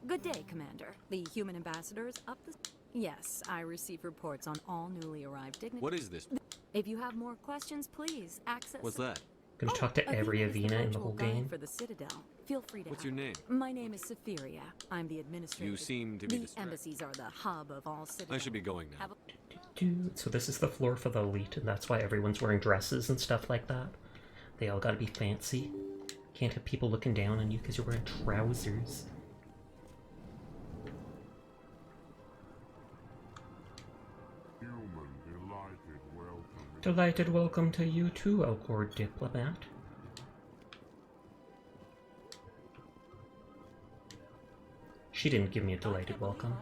Good day, Commander. The human ambassador is up the... Yes, I receive reports on all newly arrived dignitaries. What is this? If you have more questions, please access... What's that? Gonna talk to every Avina is Avina in the virtual whole guide game. for the Citadel. Feel free to... What's your name? My name is Safiria. I'm the administrator. You seem to be The distracted. embassies are the hub of all Citadel. I should be going now. Have a... So this is the floor for the elite, and that's why everyone's wearing dresses and stuff like that. They all gotta be fancy. Can't have people looking down on you because you're wearing trousers. Human, Elijah. Delighted welcome to you too, Elcor Diplomat. She didn't give me a delighted welcome.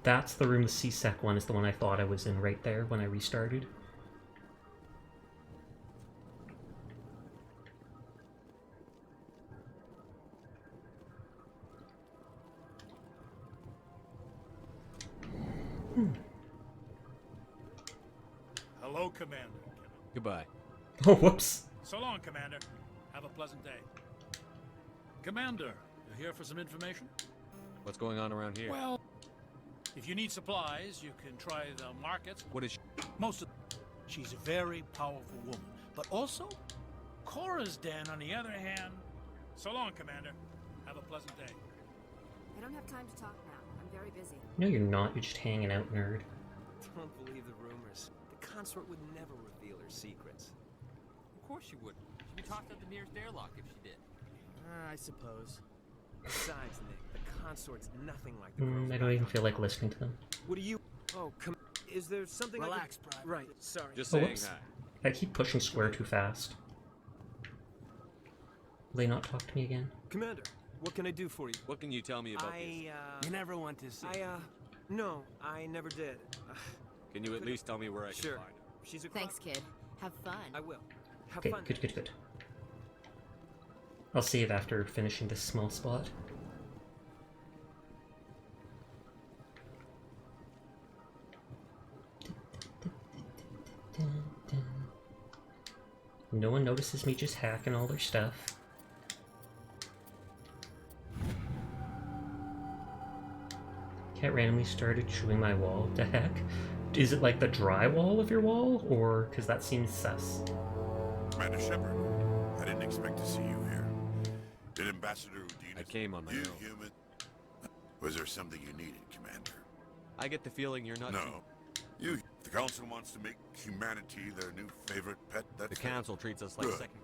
That's the room, the C-Sec one is the one I thought I was in right there when I restarted. Hello, Commander. Goodbye. Oh, whoops. So long, Commander. Have a pleasant day. Commander, you here for some information? What's going on around here? Well, if you need supplies, you can try the markets. What is she? Most of... She's a very powerful woman. But also, Cora's den, on the other hand... So long, Commander. Have a pleasant day. I don't have time to talk now. I'm very busy. No, you're not. You're just hanging out, nerd. Don't believe the rumors. The consort would never reveal her secrets. Of course she wouldn't. She'd be tossed out the nearest airlock if she did. I suppose. Besides, Nick, the consort's nothing like the girls. I don't even feel like listening to them. What do you... Oh, come... Is there something Relax, I can... Right, sorry. Just Oh, saying whoops. hi. I keep pushing square too fast. Will they not talk to me again? Commander, what can I do for you? What can you tell me about this? You never want to see no, I never did. Can you at least tell me where I can Sure. find her? She's a Thanks, kid. Have fun. I will. Have Okay, fun. good. I'll save after finishing this small spot. No one notices me just hacking all their stuff. Cat randomly started chewing my wall. The heck? Is it like the drywall of your wall? Or, because that seems sus. Commander Shepard, I didn't expect to see you here. Did Ambassador Udina... I came on my you own. human... Was there something you needed, Commander? I get the feeling you're not... No. You... The Council wants to make humanity their new favorite pet, that's The Council treats us like Good. second...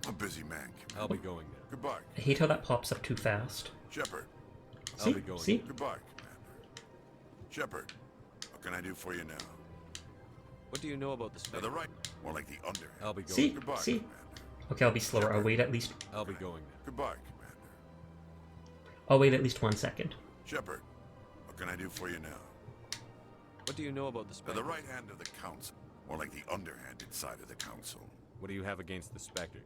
I'm a busy man, Commander. I'll be going now. Goodbye. I hate how that pops up too fast. Shepard. I'll be going. See? Goodbye, Commander. Shepard, what can I do for you now? What do you know about the Now, Spectre? the right... More like the underhand. I'll be going. See? Goodbye, See? Commander. Okay, I'll be slower. I'll wait at least... I'll be going now. Goodbye, Commander. I'll wait at least 1 second. Shepard, what can I do for you now? What do you know about the Now, Spectre? the right hand of the Council. More like the underhanded side of the Council. What do you have against the Spectres?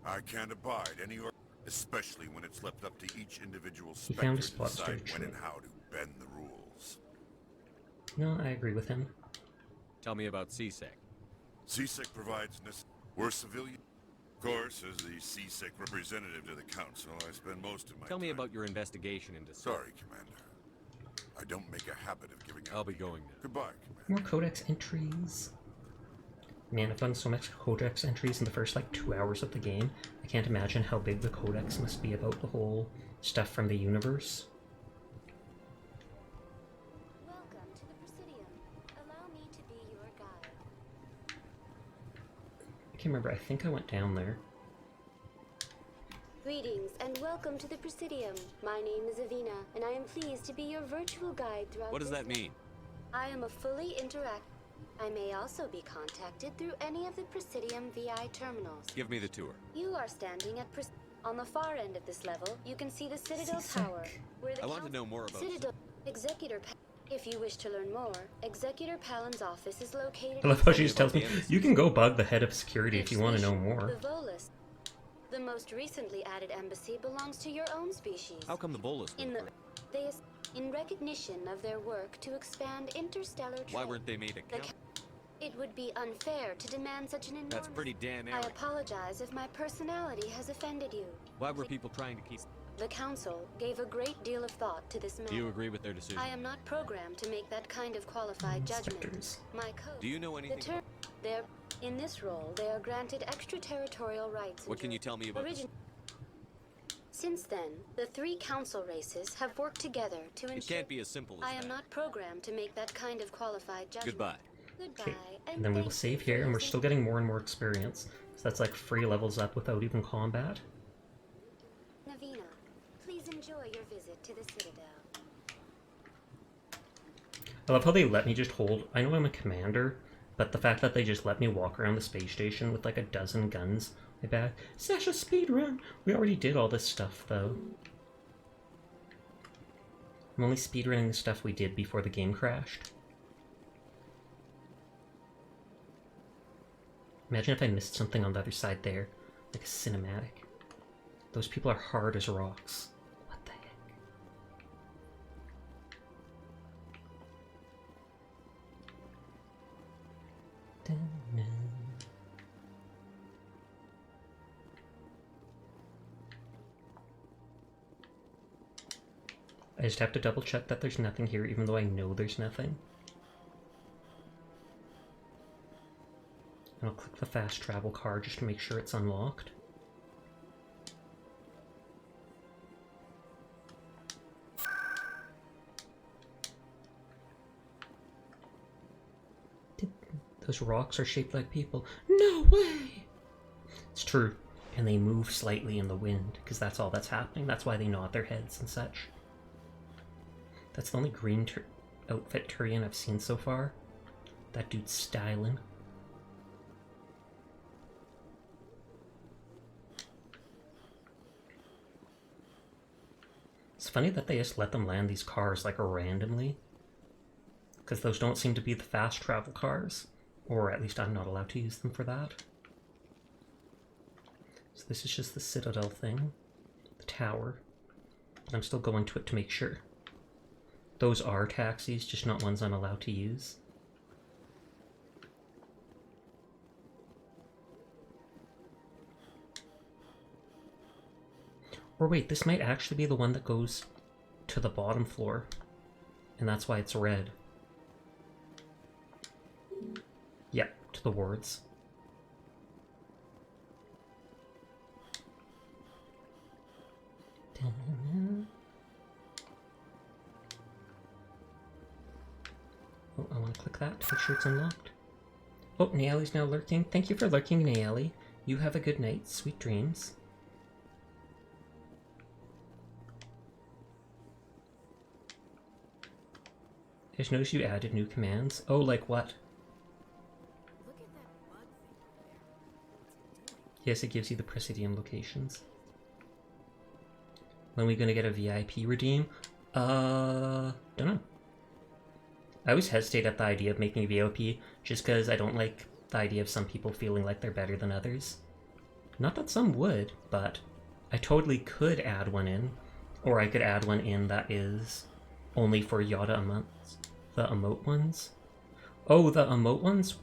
I can't abide any or... Especially when it's left up to each individual He Spectre found to his spot decide straight when true. and how to bend the rules. No, I agree with him. Tell me about CSEC. CSEC provides... We're civilian. Of course, as the CSEC representative to the Council, I spend most of my Tell me time... about your investigation into... Sorry, Commander. I don't make a habit of giving out... I'll be going now. Goodbye, Commander. More codex entries. Man, I've done so much codex entries in the first, 2 hours of the game. I can't imagine how big the codex must be about the whole stuff from the universe. Welcome to the Presidium. Allow me to be your guide. I can't remember, I think I went down there. Greetings and welcome to the Presidium. My name is Avina, and I am pleased to be your virtual guide throughout What does this that mean? I am a fully interactive... I may also be contacted through any of the Presidium VI terminals. Give me the tour. You are standing at on the far end of this level, you can see the Citadel C-Sec. Tower, where the I want to know more about Citadel Executor If you wish to learn more, Executor Palin's office is located I love how she in just tells me, you can go bug the head of security if you want to know more. the Volus. The most recently added embassy belongs to your own species. How come the Bolus In the in recognition of their work to expand interstellar trade. Why weren't they made a count? It would be unfair to demand such an enormous... That's pretty damn I arrogant. apologize if my personality has offended you. Why were people trying to keep... The Council gave a great deal of thought to this matter. Do you agree with their decision? I am not programmed to make that kind of qualified judgment. My code... Do you know anything about... In this role, they are granted extraterritorial rights. What can you tell me about this? Since then, the 3 council races have worked together to ensure... It can't be as simple as I am that. not programmed to make that kind of qualified judgment. Goodbye. Goodbye. And then we will save here, and we're still getting more and more experience. So that's like free levels up without even combat. Navina, please enjoy your visit to the Citadel. I love how they let me just hold... I know I'm a commander, but the fact that they just let me walk around the space station with like a dozen guns in my back. Sasha, speedrun! We already did all this stuff, though. I'm only speedrunning the stuff we did before the game crashed. Imagine if I missed something on the other side there. Like a cinematic. Those people are hard as rocks. What the heck? Dun-dun. I just have to double check that there's nothing here, even though I know there's nothing. And I'll click the fast travel card just to make sure it's unlocked. Those rocks are shaped like people. No way! It's true. And they move slightly in the wind, because that's all that's happening. That's why they nod their heads and such. That's the only green outfit Turian I've seen so far. That dude's styling. It's funny that they just let them land these cars like randomly. Because those don't seem to be the fast travel cars. Or at least I'm not allowed to use them for that. So this is just the Citadel thing. The tower. But I'm still going to it to make sure. Those are taxis, just not ones I'm allowed to use. Or wait, this might actually be the one that goes to the bottom floor. And that's why it's red. Yep, to the wards. Oh, I want to click that to make sure it's unlocked. Oh, Nayali's now lurking. Thank you for lurking, Nayali. You have a good night. Sweet dreams. I just noticed you added new commands. Oh, like what? Yes, it gives you the Presidium locations. When are we gonna get a VIP redeem? Don't know. I always hesitate at the idea of making a VIP, just because I don't like the idea of some people feeling like they're better than others. Not that some would, but I totally could add one in. Or I could add one in that is only for Yada emotes. The emote ones? Oh, the emote ones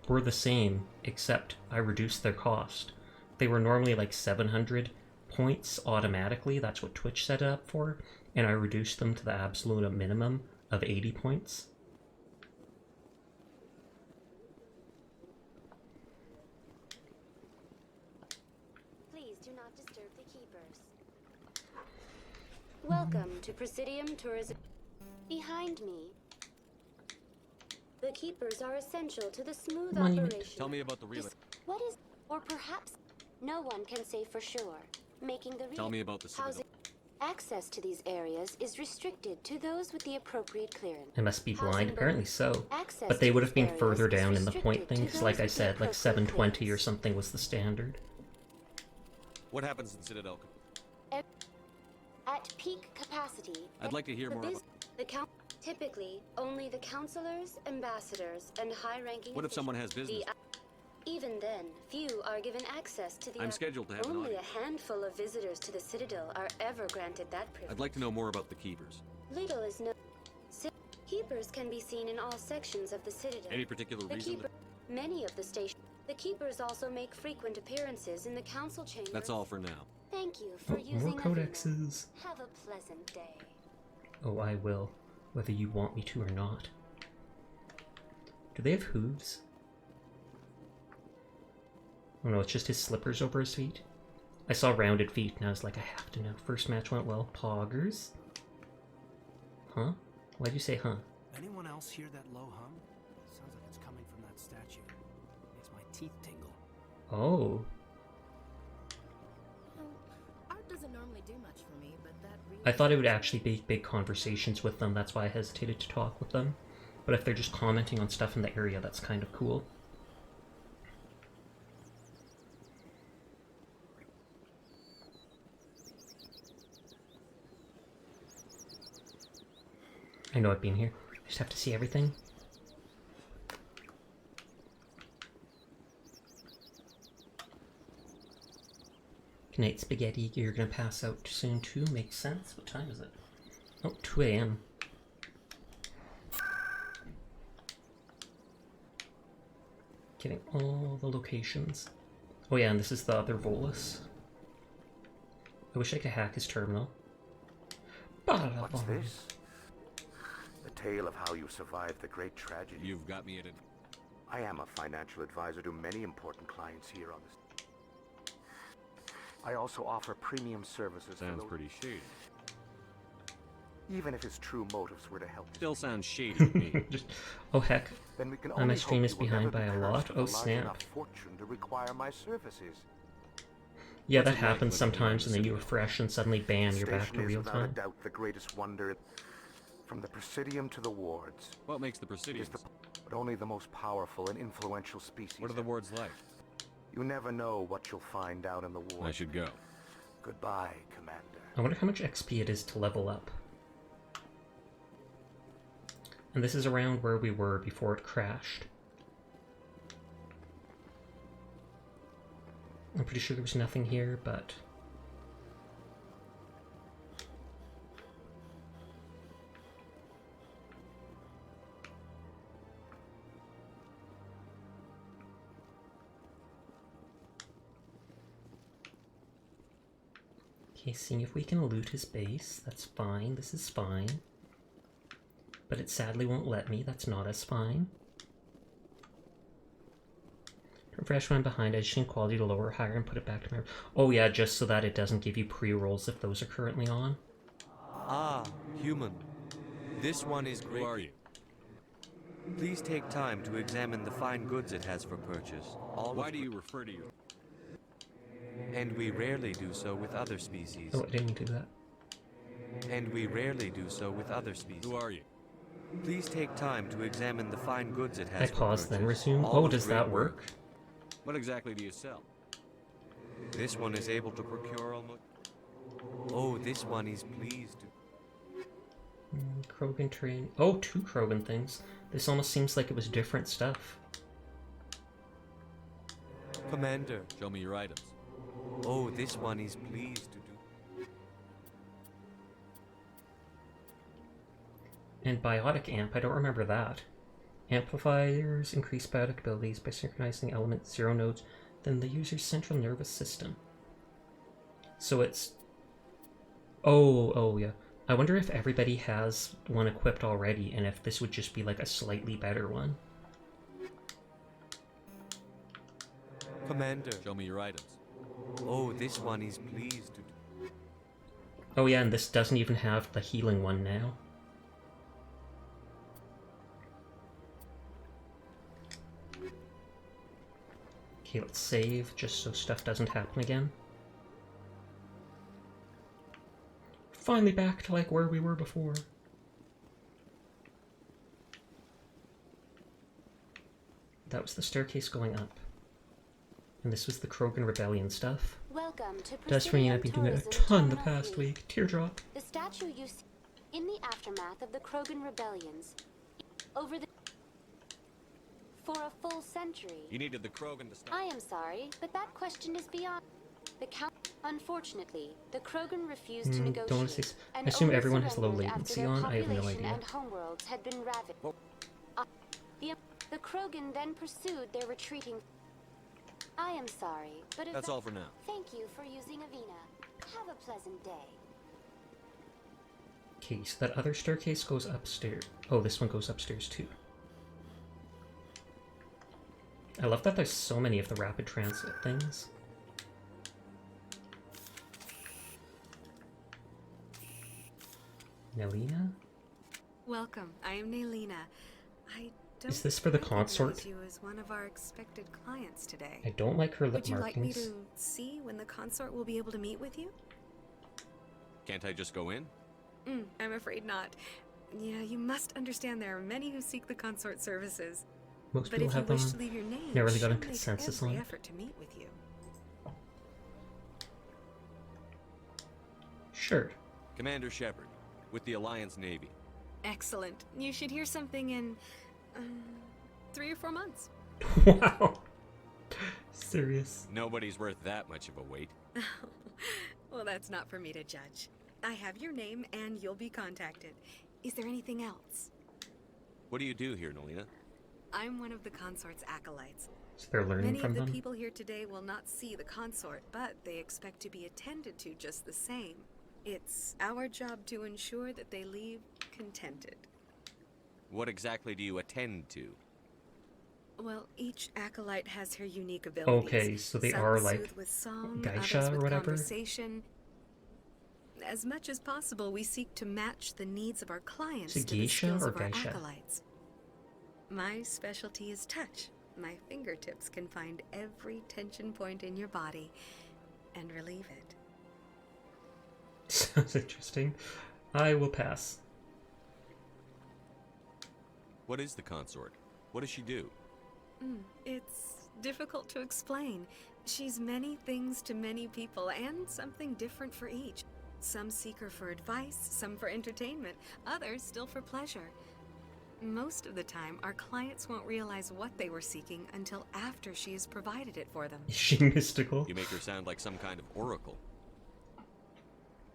were the same, except I reduced their cost. They were normally like 700 points automatically, that's what Twitch set it up for, and I reduced them to the absolute minimum of 80 points. Please do not disturb the keepers. Welcome to Presidium Tourism. Behind me. The keepers are essential to the smooth operation. Tell me about the relay. What is, or perhaps, no one can say for sure. Making the Tell me about the Citadel. Access to these areas is restricted to those with the appropriate clearance. I must be blind, apparently so. But they would have been further down in the point thing, because like I said, like 720 or something was the standard. What happens in Citadel? At peak capacity, I'd like to hear more about... Typically, only the counselors, ambassadors, and high-ranking What if someone has business? Even then, few are given access to the... I'm scheduled to have an Only audience. a handful of visitors to the Citadel are ever granted that privilege. I'd like to know more about the Keepers. Little is known. Keepers can be seen in all sections of the Citadel. Any particular reason? Many of the stations. The Keepers also make frequent appearances in the council chamber. That's all for now. Thank you for using more codexes. Have a pleasant day. Oh, I will. Whether you want me to or not. Do they have hooves? Oh no, it's just his slippers over his feet. I saw rounded feet and I was like, I have to know. First match went well. Poggers? Huh? Why'd you say huh? Anyone else hear that low hum? Sounds like it's coming from that statue. Makes my teeth tingle. Oh. Art doesn't normally do much for me, but that really... I thought it would actually be big conversations with them. That's why I hesitated to talk with them. But if they're just commenting on stuff in the area, that's kind of cool. I know I've been here. I just have to see everything. Good night, Spaghetti. You're gonna pass out soon too. Makes sense. What time is it? Oh, 2 a.m. Getting all the locations. Oh yeah, and this is the other Volus. I wish I could hack his terminal. What's this? The tale of how you survived the great tragedy. You've got me at it. I am a financial advisor to many important clients here on this. I also offer premium services. Sounds pretty shady. Even if his true motives were to help. Still sounds shady to me. Oh heck. Then we can My only stream hope is you will behind never by be a cursed lot. with Oh large snap. enough fortune to require my services. Yeah, that happens sometimes, and then you refresh and suddenly bam, you're back Station to is real without a time. doubt the greatest wonder. From the Presidium to the wards. What makes the Presidium? But only the most powerful and influential species. What are the wards like? You never know what you'll find out in the wards. I should go. Goodbye, Commander. I wonder how much XP it is to level up. And this is around where we were before it crashed. I'm pretty sure there was nothing here, but... Okay, seeing if we can loot his base. That's fine. This is fine. But it sadly won't let me. That's not as fine. Refresh when I'm behind. I just change quality to lower or higher and put it back to my... Oh yeah, just so that it doesn't give you pre-rolls if those are currently on. Ah, human. This one is great. Who are you? Please take time to examine the fine goods it has for purchase. Why do you refer to you? And we rarely do so with other species. Oh, I didn't do that. And we rarely do so with other species. Who are you? Please take time to examine the fine goods it has I for pause purchase. then resume. All Oh, with does great that work? What exactly do you sell? This one is able to procure almost... Oh, this one is pleased to... Krogan train. Oh, 2 Krogan things. This almost seems like it was different stuff. Commander. Show me your items. Oh, this one is pleased to do... And biotic amp, I don't remember that. Amplifiers increase biotic abilities by synchronizing element 0 nodes than the user's central nervous system. So it's... Oh yeah. I wonder if everybody has one equipped already, and if this would just be like a slightly better one. Commander. Show me your items. Oh, this one is pleased to do... Oh yeah, and this doesn't even have the healing one now. Okay, let's save, just so stuff doesn't happen again. Finally back to like where we were before. That was the staircase going up. And this was the Krogan Rebellion stuff. Welcome to Destiny, I've been doing it a ton the past week. Teardrop. The statue you see in the aftermath of the Krogan rebellions. Over the... For a full century. You needed the Krogan to stop. I am sorry, but that question is beyond... The count... Unfortunately, the Krogan refused to negotiate. Don't want to say... I and assume only everyone has low surrendered latency after their on. I have no population idea. And homeworlds had been ravaged. The Krogan then pursued their retreating... I am sorry, but if That's all for now. Thank you for using Avina. Have a pleasant day. Okay, so that other staircase goes upstairs. Oh, this one goes upstairs too. I love that there's so many of the rapid transit things. Nelina? Welcome. I am Nelina. I don't Is this for the recognize consort? you as one of our expected clients today. I don't like her lip Would you like me markings. to see when the consort will be able to meet with you? Can't I just go in? I'm afraid not. Yeah, you must understand there are many who seek the consort services. Most But people if you have wish them. to leave your name, Never really got a she'll make consensus every on it. effort to meet with you. Sure. Commander Shepard, with the Alliance Navy. Excellent. You should hear something in 3 or 4 months. Wow. Serious. Nobody's worth that much of a wait. Well, that's not for me to judge. I have your name and you'll be contacted. Is there anything else? What do you do here, Nelina? I'm one of the consort's acolytes. So they're learning Many from of the them? people here today will not see the consort, but they expect to be attended to just the same. It's our job to ensure that they leave contented. What exactly do you attend to? Well, each acolyte has her unique abilities. Okay, so they Some are like soothe with song, geisha others or with whatever? conversation. As much as possible, we seek to match the needs of our clients Is it to the geisha skills or of our geisha? acolytes. My specialty is touch. My fingertips can find every tension point in your body and relieve it. Sounds interesting. I will pass. What is the consort? What does she do? It's difficult to explain. She's many things to many people, and something different for each. Some seek her for advice, some for entertainment, others still for pleasure. Most of the time, our clients won't realize what they were seeking until after she has provided it for them. Is she mystical? You make her sound like some kind of oracle.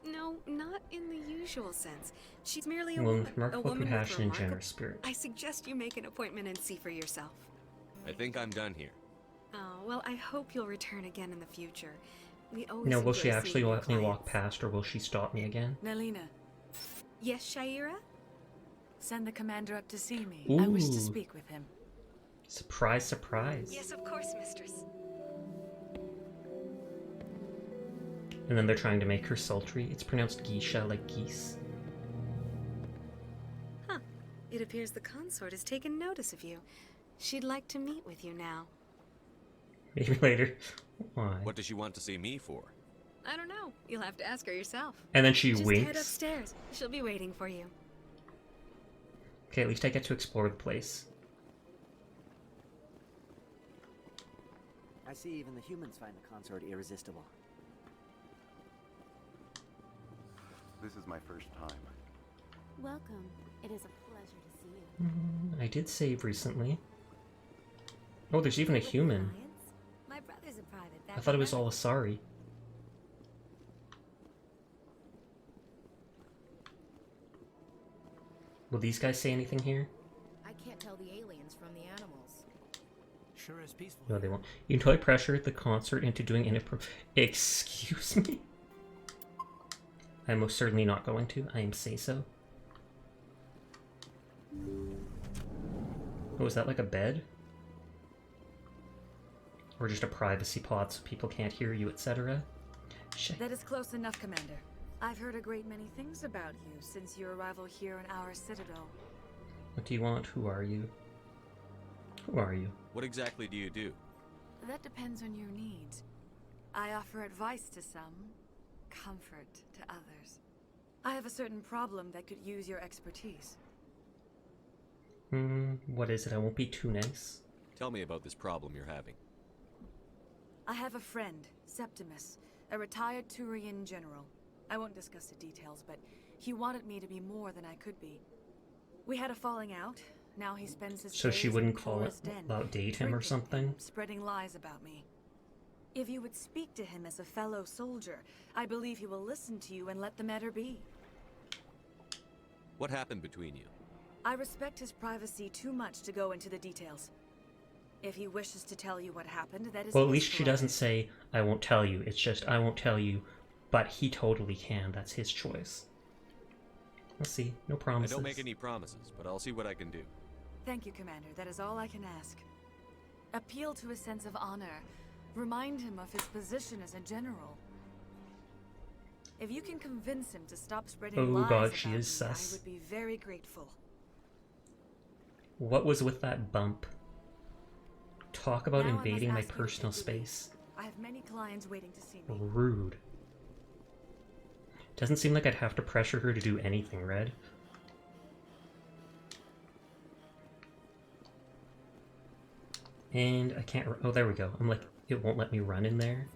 No, not in the usual sense. She's merely a Well, woman. A remarkable woman with compassion and remarkable... generous spirit. I suggest you make an appointment and see for yourself. I think I'm done here. Oh, well, I hope you'll return again in the future. We always Now, will enjoy she actually seeing your let me walk clients. past, or will she stop me again? Nelina, Yes, Shaira? send the commander up to see me. I wish to Ooh. speak with him. Surprise, surprise. Yes, of course, mistress. And then they're trying to make her sultry. It's pronounced geisha, like geese. Huh. It appears the consort has taken notice of you. She'd like to meet with you now. Maybe later. Why? What does she want to see me for? I don't know. You'll have to ask her yourself. And then she Just winks. head upstairs. She'll be waiting for you. Okay, at least I get to explore the place. I see even the humans find the consort irresistible. This is my first time. Welcome. It is a pleasure to see you. I did save recently. Oh, there's even a human. My brother's a private. I thought it was all Asari. Will these guys say anything here? I can't tell the aliens from the animals. Sure is peaceful. No, they won't. You can totally pressure the consort into doing inappropriate. Excuse me? I'm most certainly not going to. I am say so. Oh, is that like a bed? Or just a privacy pod so people can't hear you, etc.? That is close enough, Commander. I've heard a great many things about you since your arrival here in our citadel. What do you want? Who are you? Who are you? What exactly do you do? That depends on your needs. I offer advice to some, comfort to others. I have a certain problem that could use your expertise. What is it? I won't be too nice. Tell me about this problem you're having. I have a friend, Septimus, a retired Turian general. I won't discuss the details, but he wanted me to be more than I could be. We had a falling out. Now he spends his So she days wouldn't in call it Tor's den, about date him or drinking, something? spreading lies about me. If you would speak to him as a fellow soldier, I believe he will listen to you and let the matter be. What happened between you? I respect his privacy too much to go into the details. If he wishes to tell you what happened, that is Well, at his least she prerogative. doesn't say, I won't tell you. It's just, I won't tell you, but he totally can. That's his choice. Let's see. No I promises. don't make any promises, but I'll see what I can do. Thank you, Commander. That is all I can ask. Appeal to his sense of honor. Remind him of his position as a general. If you can convince him to stop spreading Oh lies god, about she me, is sus. I would be very grateful. What was with that bump? Talk about Now I must invading my ask you to personal take your leave. space. I have many clients waiting to see me. Rude. Doesn't seem like I'd have to pressure her to do anything, Red. And I can't... Oh, there we go. I'm like, it won't let me run in there.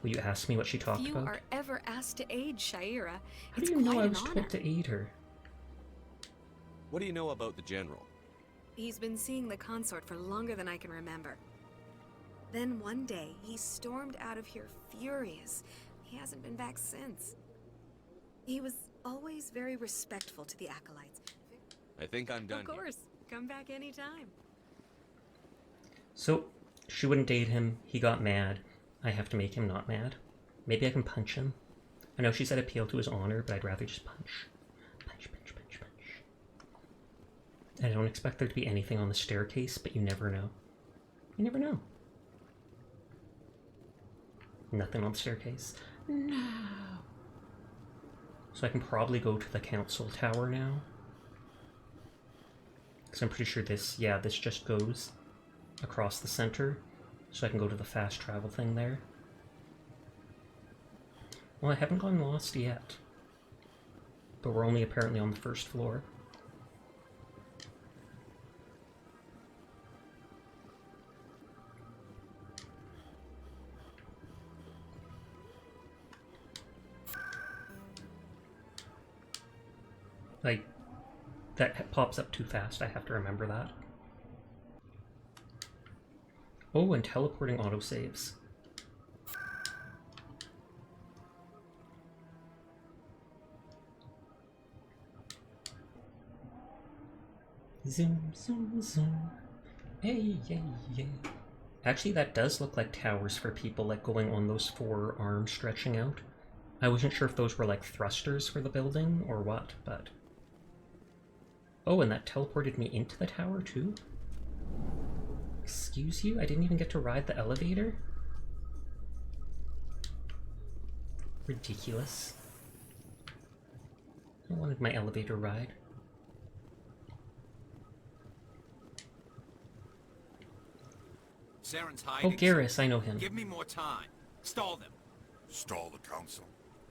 Will you ask me what she talked If you about? are ever asked to aid Shaira, How it's do you know quite I an was honor. told to aid her? What do you know about the General? He's been seeing the consort for longer than I can remember. Then one day, he stormed out of here furious. He hasn't been back since. He was always very respectful to the acolytes. I think I'm done Of here. course, come back anytime. So, she wouldn't date him, he got mad. I have to make him not mad. Maybe I can punch him. I know she said appeal to his honor, but I'd rather just punch. Punch, punch, punch, punch. I don't expect there to be anything on the staircase, but you never know. You never know. Nothing on the staircase. No. So I can probably go to the council tower now. Because I'm pretty sure this, yeah, this just goes across the center. So I can go to the fast travel thing there. Well, I haven't gone lost yet. But we're only apparently on the first floor. Like, that pops up too fast, I have to remember that. Oh, and teleporting autosaves. Zoom, zoom, zoom. Hey, yeah, yeah. Actually, that does look like towers for people, like going on those 4 arms stretching out. I wasn't sure if those were like thrusters for the building or what, but... Oh, and that teleported me into the tower too? Excuse you? I didn't even get to ride the elevator? Ridiculous. I wanted my elevator ride. Saren's hiding. Oh, Garrus, I know him. Give me more time. Stall them. Stall the council?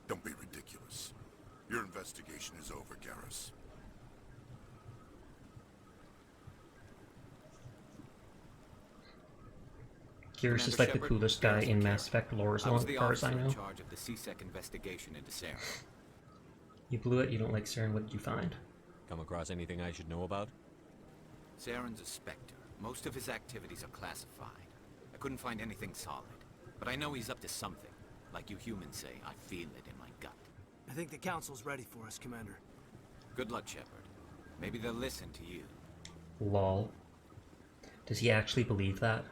Don't be ridiculous. Your investigation is over, Garrus. Garrus is like the coolest guy in Mass Effect lore as far as I know. in charge of the C-Sec investigation into Saren. You blew it, you don't like Saren, what did you find? Come across anything I should know about? Saren's a Spectre. Most of his activities are classified. I couldn't find anything solid. But I know he's up to something. Like you humans say, I feel it in my gut. I think the council's ready for us, Commander. Good luck, Shepard. Maybe they'll listen to you. Lol. Does he actually believe that?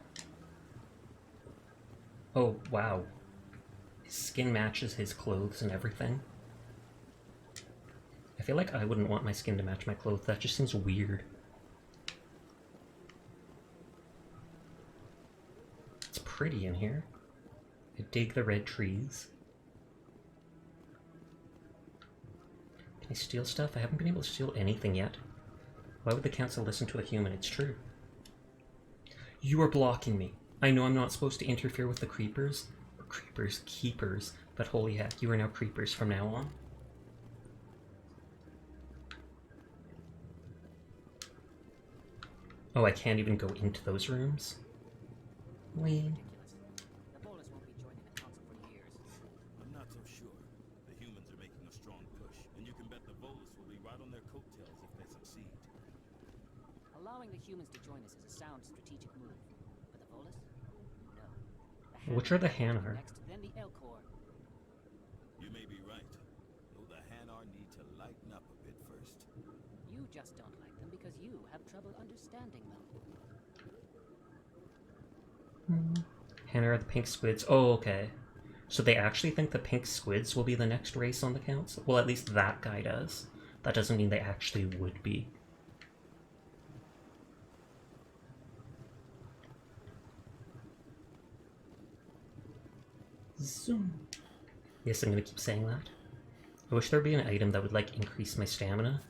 Oh, wow. His skin matches his clothes and everything. I feel like I wouldn't want my skin to match my clothes. That just seems weird. It's pretty in here. I dig the red trees. Can I steal stuff? I haven't been able to steal anything yet. Why would the council listen to a human? It's true. You are blocking me. I know I'm not supposed to interfere with the creepers. Or creepers, keepers. But holy heck, you are now creepers from now on. Oh, I can't even go into those rooms? Lame. I'm not so sure. The humans are making a strong push, and you can bet the Volus will be right on their coattails if they succeed. Allowing the humans to join us is a sound strategic move. But the Volus? No. Which are the Hanar? Next, then the Elcor. You may be right. Though the Hanar need to lighten up a bit first. You just don't like them because you have trouble understanding them. Hanar are the pink squids. Oh, okay. So they actually think the pink squids will be the next race on the council? Well, at least that guy does. That doesn't mean they actually would be. Zoom. Yes, I'm gonna keep saying that. I wish there'd be an item that would, like, increase my stamina.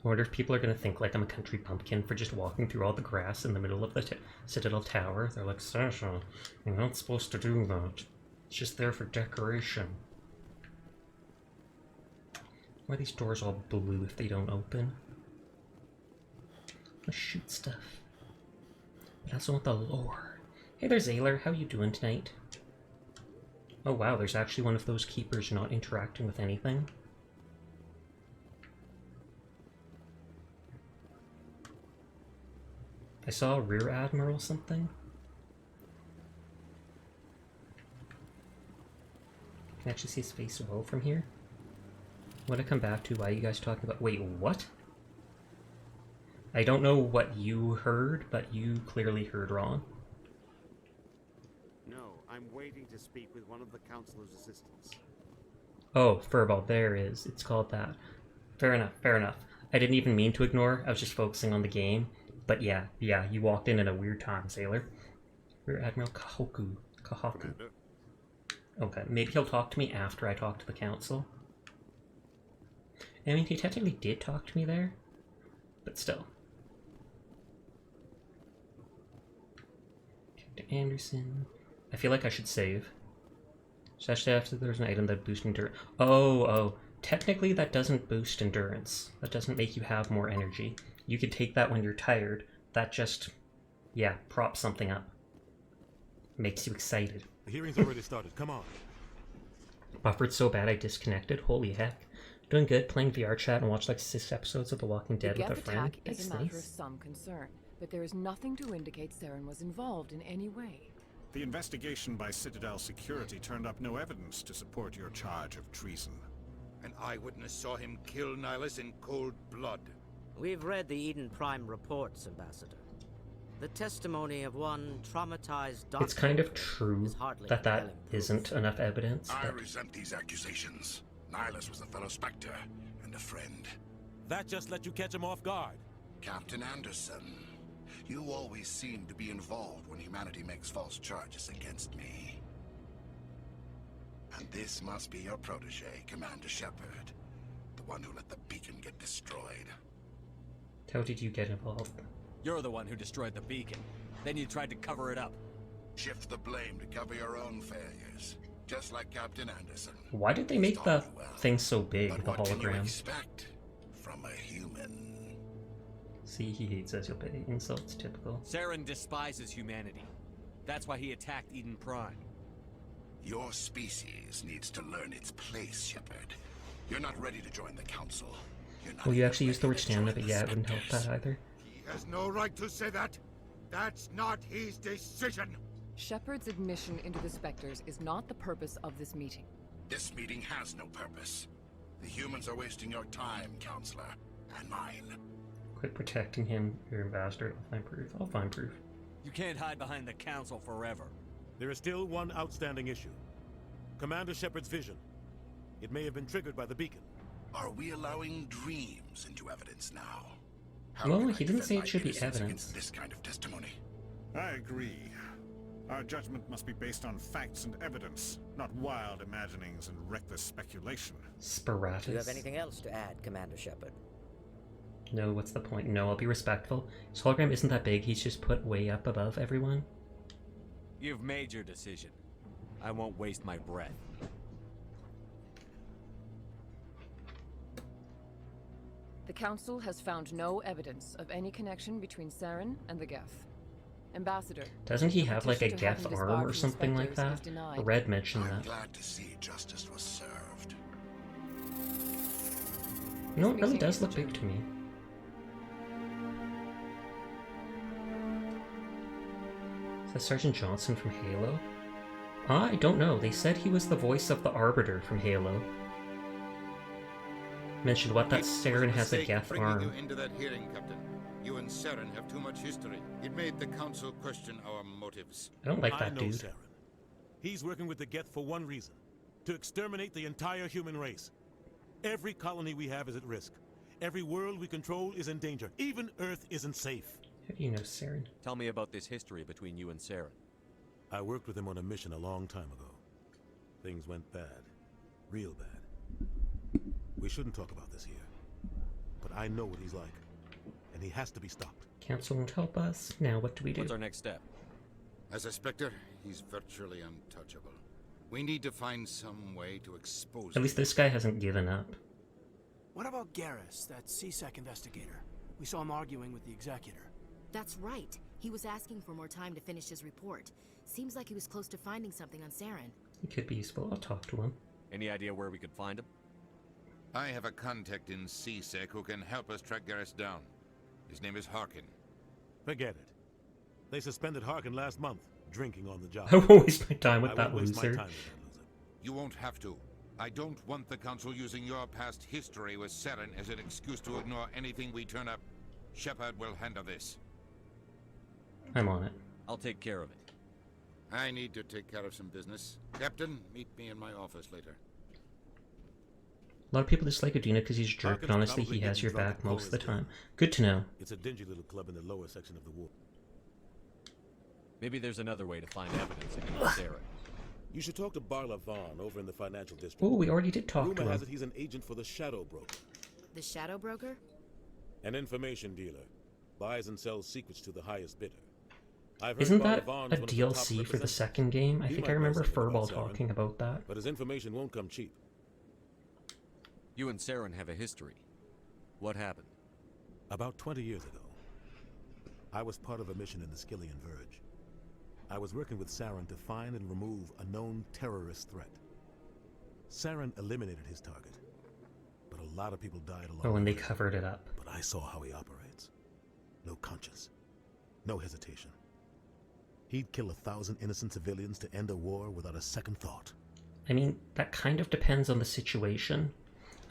I wonder if people are going to think like I'm a country pumpkin for just walking through all the grass in the middle of the Citadel Tower. They're like, Sasha, you're not supposed to do that. It's just there for decoration. Why are these doors all blue if they don't open? Let's shoot stuff. But I also want the lore. Hey there, Zaylor. How you doing tonight? Oh wow, there's actually one of those keepers not interacting with anything. I saw a Rear Admiral something. Can actually see his face well from here. What I come back to, why are you guys talking about— wait, what? I don't know what you heard, but you clearly heard wrong. No, I'm waiting to speak with one of the Councilor's assistants. Oh, Furball, there is. It's called that. Fair enough, fair enough. I didn't even mean to ignore, I was just focusing on the game. But yeah, you walked in at a weird time, Sailor. Rear Admiral Kahoku. Okay, maybe he'll talk to me after I talk to the council. I mean, he technically did talk to me there, but still. Captain Anderson. I feel like I should save. Especially after there's an item that boosts endurance. Oh. Technically that doesn't boost endurance. That doesn't make you have more energy. You could take that when you're tired. That just, yeah, props something up. Makes you excited. The hearing's already started. Come on. Buffered so bad I disconnected. Holy heck. Doing good. Playing VR chat and watched like 6 episodes of The Walking Dead with a friend. The Geth attack is a matter of some concern, but there is nothing to indicate Saren was involved in any way. The investigation by Citadel Security turned up no evidence to support your charge of treason. An eyewitness saw him kill Nihilus in cold blood. We've read the Eden Prime reports, Ambassador. The testimony of one traumatized doctor. It's kind of true that isn't enough evidence. I resent these accusations. Nihilus was a fellow Spectre and a friend. That just let you catch him off guard. Captain Anderson, you always seem to be involved when humanity makes false charges against me. And this must be your protege, Commander Shepard, the one who let the beacon get destroyed. How did you get involved? You're the one who destroyed the beacon. Then you tried to cover it up. Shift the blame to cover your own failures, just like Captain Anderson. Why did they make the thing so big, But the what can you hologram? expect from a human? See, he hates us. You'll pay insults. Typical. Saren despises humanity. That's why he attacked Eden Prime. Your species needs to learn its place, Shepard. You're not ready to join the Council. Well, you actually used the word stamina, but yeah, it wouldn't help that either. He has no right to say that. That's not his decision. Shepard's admission into the Spectres is not the purpose of this meeting. This meeting has no purpose. The humans are wasting your time, Counselor, and mine. Quit protecting him, your ambassador. I'll find proof. I'll find proof. You can't hide behind the Council forever. There is still one outstanding issue. Commander Shepard's vision. It may have been triggered by the beacon. Are we allowing dreams into evidence now? Well, he didn't say it should be evidence. This kind of testimony. I agree. Our judgment must be based on facts and evidence, not wild imaginings and reckless speculation. Sparatus. Do you have anything else to add, Commander Shepard? No, what's the point? No, I'll be respectful. His hologram isn't that big. He's just put way up above everyone. You've made your decision. I won't waste my breath. The Council has found no evidence of any connection between Saren and the Geth. Ambassador, Doesn't he your have like a petition to have Geth him arm disbarred or from something like Spectres that? is denied. Red mentioned I'm that. glad to see justice was served. You know, it really does look big to me. Is that Sergeant Johnson from Halo? I don't know. They said he was the voice of the Arbiter from Halo. Mentioned what, that Saren has a Geth bringing arm. you into that hearing, Captain. You and Saren have too much history. It made the Council question our motives. I don't like I that know dude. Saren. He's working with the Geth for one reason. To exterminate the entire human race. Every colony we have is at risk. Every world we control is in danger. Even Earth isn't safe. How do you know Saren? Tell me about this history between you and Saren. I worked with him on a mission a long time ago. Things went bad. Real bad. We shouldn't talk about this here. But I know what he's like. And he has to be stopped. Council won't help us. Now what do we do? What's our next step? As a Spectre, he's virtually untouchable. We need to find some way to expose At least this guy hasn't given up. What about Garrus, that CSEC investigator? We saw him arguing with the Executor. That's right. He was asking for more time to finish his report. Seems like he was close to finding something on Saren. It could be useful. I'll talk to him. Any idea where we could find him? I have a contact in CSEC who can help us track Garrus down. His name is Harkin. Forget it. They suspended Harkin last month, drinking on the job. I won't waste my time with that loser. You won't have to. I don't want the Council using your past history with Saren as an excuse to ignore anything we turn up. Shepard will handle this. I'm on it. I'll take care of it. I need to take care of some business. Captain, meet me in my office later. A lot of people dislike Udina because he's a jerk, but honestly, he has your back most of the time. Good to know. It's a dingy little club in the lower section of the war. Maybe there's another way to find evidence against Saren. You should talk to Barla Vaughn over in the financial district. Oh, we already did talk to Rumor him. has it he's an agent for the Shadow Broker. The Shadow Broker? An information dealer. Buys and sells secrets to the highest bidder. Isn't that a DLC for the second game? I think I remember Furball talking about that. But his information won't come cheap. You and Saren have a history. What happened? About 20 years ago, I was part of a mission in the Skillian Verge. I was working with Saren to find and remove a known terrorist threat. Saren eliminated his target, but a lot of people died along the way. Oh, and they covered it up. But I saw how he operates. No conscience. No hesitation. He'd kill 1,000 innocent civilians to end a war without a second thought. I mean, that kind of depends on the situation.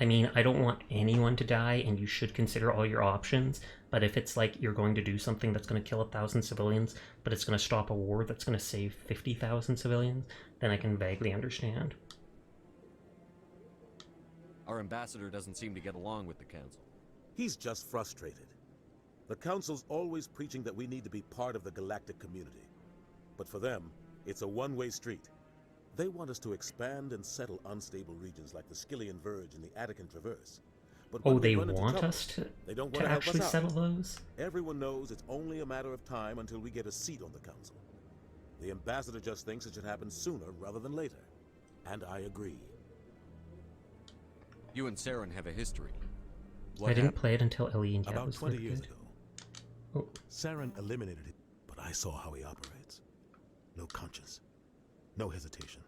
I mean, I don't want anyone to die, and you should consider all your options, but if it's like you're going to do something that's going to kill 1,000 civilians, but it's going to stop a war that's going to save 50,000 civilians, then I can vaguely understand. Our ambassador doesn't seem to get along with the Council. He's just frustrated. The Council's always preaching that we need to be part of the galactic community. But for them, it's a one-way street. They want us to expand and settle unstable regions like the Skillian Verge and the Attican Traverse. But Oh, they want us to actually settle those? Everyone knows it's only a matter of time until we get a seat on the Council. The ambassador just thinks it should happen sooner rather than later. And I agree. You and Saren have a history. I didn't play it until Ellie and Gab About was 20 really years good. ago, Oh. Saren eliminated it, but I saw how he operates. No conscience. No hesitation.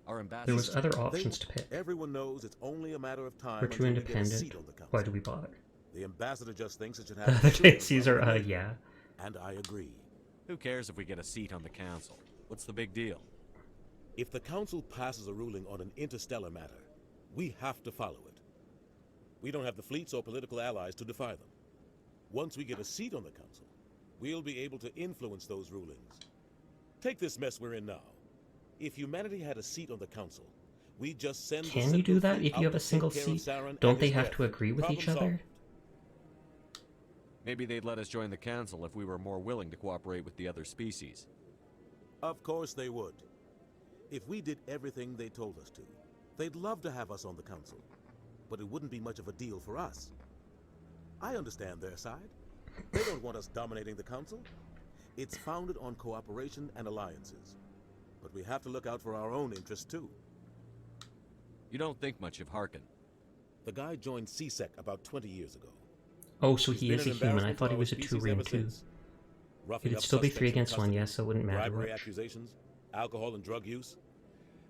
Our ambassador. There was other options to pick. Everyone knows it's only a matter of time. We're too until we get a independent. seat on the Council. Why do we bother? The ambassador just thinks it should The happen. other sooner JCs rather are, than later. yeah. And I agree. Who cares if we get a seat on the Council? What's the big deal? If the Council passes a ruling on an interstellar matter, we have to follow it. We don't have the fleets or political allies to defy them. Once we get a seat on the Council, we'll be able to influence those rulings. Take this mess we're in now. If humanity had a seat on the Council, we just send. Can you do that if you have a single seat? Don't they have to agree with each other? Maybe they'd let us join the Council if we were more willing to cooperate with the other species. Of course they would. If we did everything they told us to, they'd love to have us on the Council. But it wouldn't be much of a deal for us. I understand their side. They don't want us dominating the Council. It's founded on cooperation and alliances. But we have to look out for our own interests too. You don't think much of Harkin. The guy joined CSEC about 20 years ago. Oh, so He's he been is a an human. I embarrassment thought to he was a our species 2 ever 2. since. Roughing It'd up still be suspects 3 in against 1, custody, yes, so it wouldn't matter bribery much. accusations, alcohol and drug use.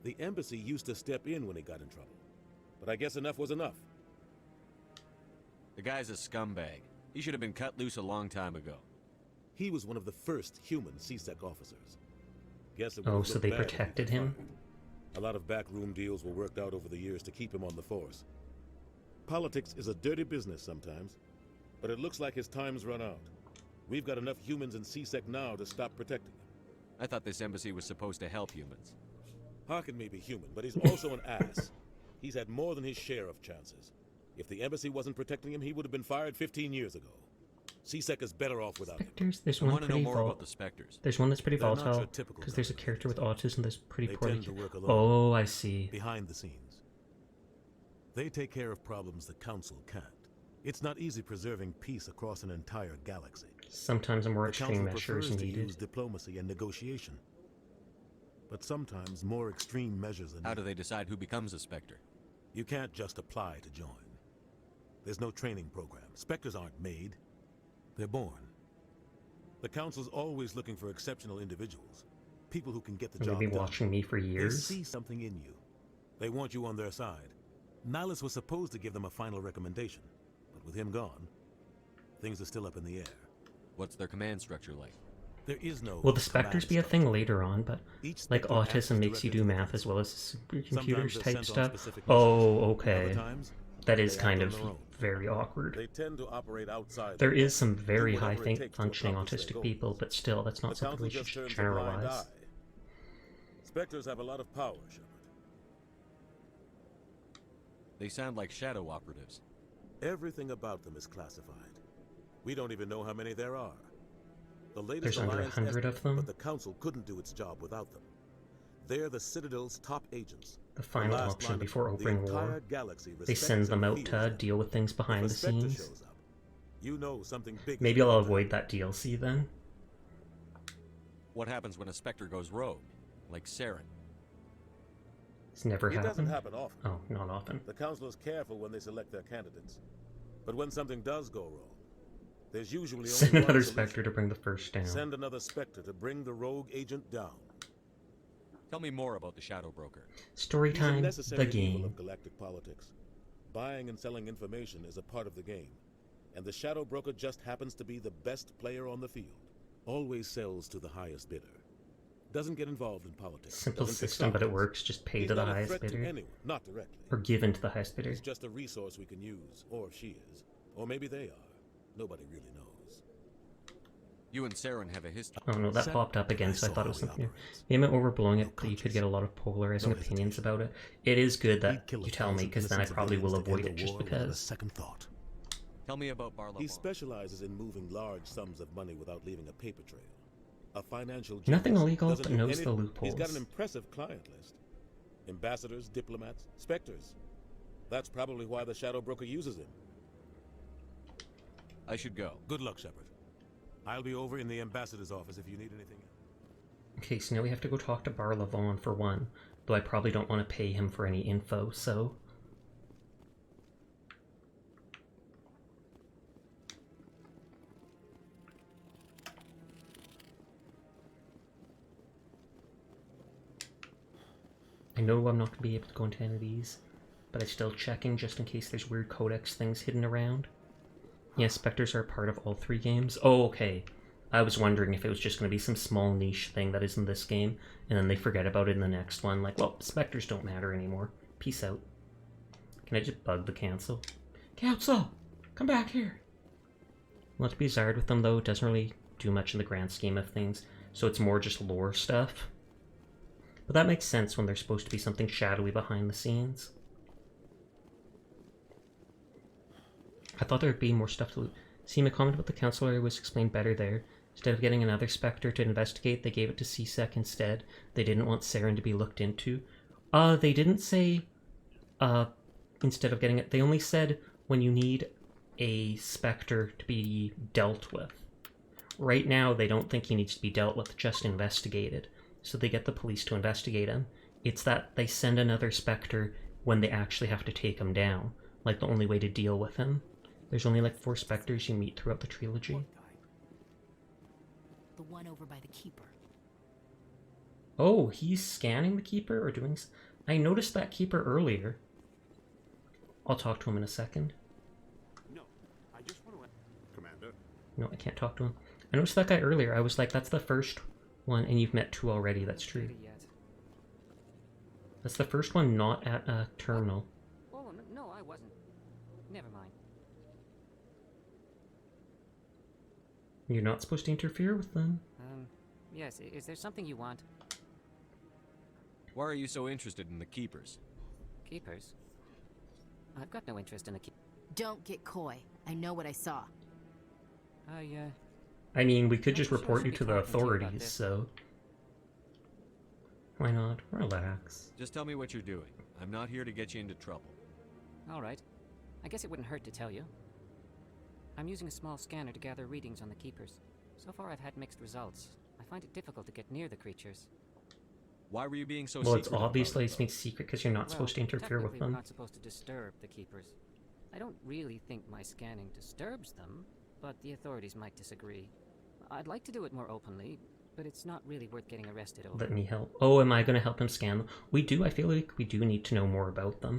The embassy used to step in when he got in trouble. But I guess enough was enough. The guy's a scumbag. He should have been cut loose a long time ago. He was one of the first human CSEC officers. Guess it Oh, would've so looked they bad if he protected got him? fired. A lot of backroom deals were worked out over the years to keep him on the force. Politics is a dirty business sometimes, but it looks like his time's run out. We've got enough humans in CSEC now to stop protecting him. I thought this embassy was supposed to help humans. Harkin may be human, but he's also an ass. He's had more than his share of chances. If the embassy wasn't protecting him, he would have been fired 15 years ago. CSEC is better off without him. Spectres? There's I one want to know pretty more about the Spectres. There's one that's pretty They're not volatile, your typical because there's a character with autism that's pretty They poorly. tend to work alone. Oh, I see. Behind the scenes. They take care of problems the Council can't. It's not easy preserving peace across an entire galaxy. Sometimes a more The extreme Council measures prefers to needed. use diplomacy and negotiation. But sometimes more extreme measures are How needed. do they decide who becomes a Spectre? You can't just apply to join. There's no training program. Spectres aren't made. They're born. The Council's always looking for exceptional individuals. People who can get the job They've been done. watching me for years. They see something in you. They want you on their side. Nihilus was supposed to give them a final recommendation, but with him gone, things are still up in the air. What's their command structure like? There is no. Will the Spectres be a thing later on, but like Spectre autism acts makes you do math as well as Sometimes supercomputers they're type sent on stuff? specific Oh, missions. okay. Other times, That is they kind act of on their own. very awkward. They tend to operate outside. There the is box, some do very whatever it high takes to functioning accomplish their autistic goals. people, but still, that's not The something we Council should just turns a blind generalize. eye. Spectres have a lot of power, Shepard. They sound like shadow operatives. Everything about them is classified. We don't even know how many there are. The latest There's under Alliance 100 of estimate, them? but the Council couldn't do its job without them. They're the Citadel's top agents. The final last option line of before the opening entire war. galaxy They send respects them and out fears to them. deal with things behind If the a Spectre scenes. shows up, you know something big. Maybe I'll avoid that DLC then. What happens when a Spectre goes rogue? Like Saren? It's never It doesn't happened. happen often. Oh, not often. The Council is careful when they select their candidates. But when something does go wrong, there's usually Send only one another solution. Spectre to bring the first down. Send another Spectre to bring the rogue agent down. Tell me more about the Shadow Broker. Story He's a time, necessary the evil game. of galactic politics. Buying and selling information is a part of the game, and the Shadow Broker just happens to be the best player on the field. Always sells to the highest bidder. Doesn't get involved in politics. Simple doesn't pick system, but it sides. works. Just pay He's to the not a highest threat to bidder. anyone, not directly. Or given to the highest bidder. He's just a resource we can use, or she is. Or maybe they are. Nobody really knows. You and Saren have a history. Oh no, that popped up again, so I thought it was something new. Maybe I'm overblowing it, but you could get a lot of polarizing opinions about it. It is good that you tell me, because then I probably will avoid it just because. Second thought. Tell me about Barlavon. He specializes in moving large sums of money without leaving a paper trail. A financial genius. Nothing illegal, Doesn't but do knows the anything. loopholes. He's got an impressive client list. Ambassadors, diplomats, specters. That's probably why the Shadow Broker uses him. I should go. Good luck, Shepard. I'll be over in the ambassador's office if you need anything. Okay, so now we have to go talk to Barlavon for one, though I probably don't want to pay him for any info, so... I know I'm not going to be able to go into any of these, but I'm still checking just in case there's weird codex things hidden around. Yeah, Spectres are a part of all 3 games. Oh, okay. I was wondering if it was just going to be some small niche thing that is in this game, and then they forget about it in the next one. Like, well, Spectres don't matter anymore. Peace out. Can I just bug the Council? Council! Come back here! Well, to be Zard with them, though, it doesn't really do much in the grand scheme of things, so it's more just lore stuff. But that makes sense when there's supposed to be something shadowy behind the scenes. I thought there would be more stuff to loot. See, my comment about the council area was explained better there. Instead of getting another Spectre to investigate, they gave it to C-Sec instead. They didn't want Saren to be looked into. They didn't say, instead of getting it. They only said when you need a Spectre to be dealt with. Right now, they don't think he needs to be dealt with, just investigated. So they get the police to investigate him. It's that they send another Spectre when they actually have to take him down. Like, the only way to deal with him. There's only like 4 Spectres you meet throughout the trilogy. The one over by the Keeper. Oh, he's scanning the Keeper or doing... I noticed that Keeper earlier. I'll talk to him in a second. No, I just want to... Commander? No, I can't talk to him. I noticed that guy earlier. I was like, that's the first one, and you've met 2 already. That's true. That's the first one not at a terminal. Oh, no, I wasn't. Never mind. You're not supposed to interfere with them. Yes, is there something you want? Why are you so interested in the Keepers? Keepers? I've got no interest in the Don't get coy. I know what I saw. I mean, we could just sure report should you be to the talking to you about authorities, this. so... Why not? Relax. Just tell me what you're doing. I'm not here to get you into trouble. All right. I guess it wouldn't hurt to tell you. I'm using a small scanner to gather readings on the Keepers. So far I've had mixed results. I find it difficult to get near the creatures. Why were you being so Well, it's secretive about obviously it, it's made secret because you're not supposed to interfere with technically, we're them. not supposed to disturb the Keepers. I don't really think my scanning disturbs them, but the authorities might disagree. I'd like to do it more openly, but it's not really worth getting arrested over. Let me help. Oh, am I going to help him scan them? We do. I feel like we do need to know more about them.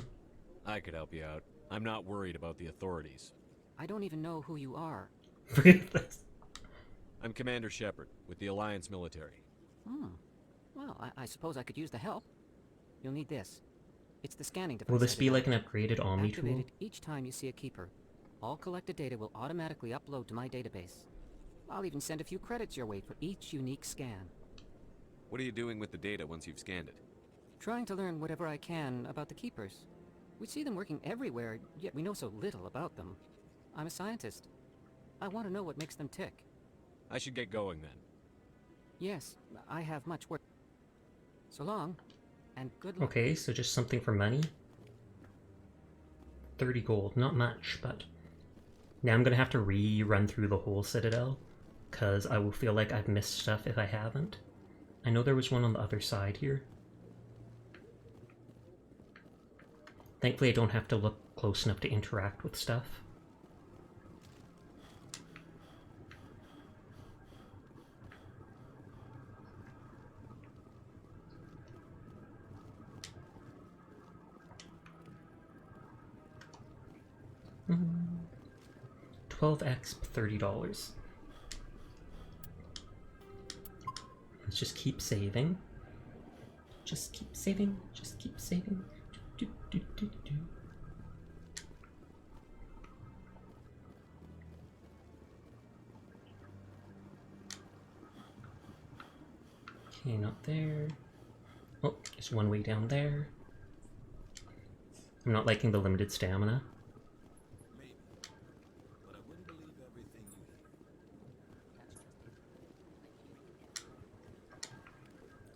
I could help you out. I'm not worried about the authorities. I don't even know who you are. I'm Commander Shepard, with the Alliance military. Well, I suppose I could use the help. You'll need this. It's the scanning device. Will this be like an upgraded Omni Activate tool? it each time you see a keeper. All collected data will automatically upload to my database. I'll even send a few credits your way for each unique scan. What are you doing with the data once you've scanned it? Trying to learn whatever I can about the keepers. We see them working everywhere, yet we know so little about them. I'm a scientist. I want to know what makes them tick. I should get going then. Yes, I have much work. So long, and good luck. Okay, so just something for money. 30 gold, not much, but now I'm gonna have to rerun through the whole Citadel, because I will feel like I've missed stuff if I haven't. I know there was one on the other side here. Thankfully I don't have to look close enough to interact with stuff. Mm. 12x, $30. Let's just keep saving. Just keep saving. Just keep saving. Do, do, do, do. Okay, not there. Oh, there's one way down there. I'm not liking the limited stamina.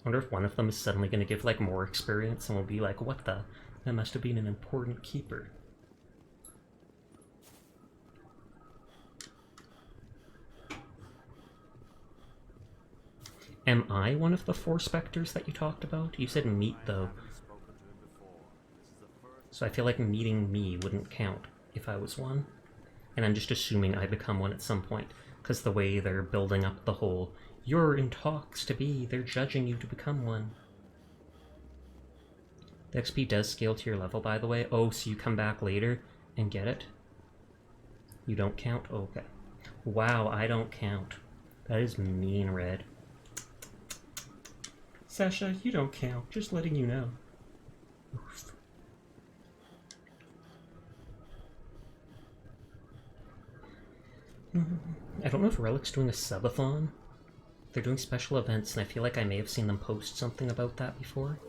I wonder if one of them is suddenly going to give, like, more experience and we'll be like, what the? That must have been an important keeper. Am I one of the 4 specters that you talked about? You said meet, though. So I feel like meeting me wouldn't count if I was one. And I'm just assuming I become one at some point, because the way they're building up the whole "you're in talks to be," they're judging you to become one. The XP does scale to your level, by the way. Oh, so you come back later and get it? You don't count? Okay. Wow, I don't count. That is mean, Red. Sasha, you don't count. Just letting you know. Oof. I don't know if Relic's doing a subathon. They're doing special events, and I feel like I may have seen them post something about that before.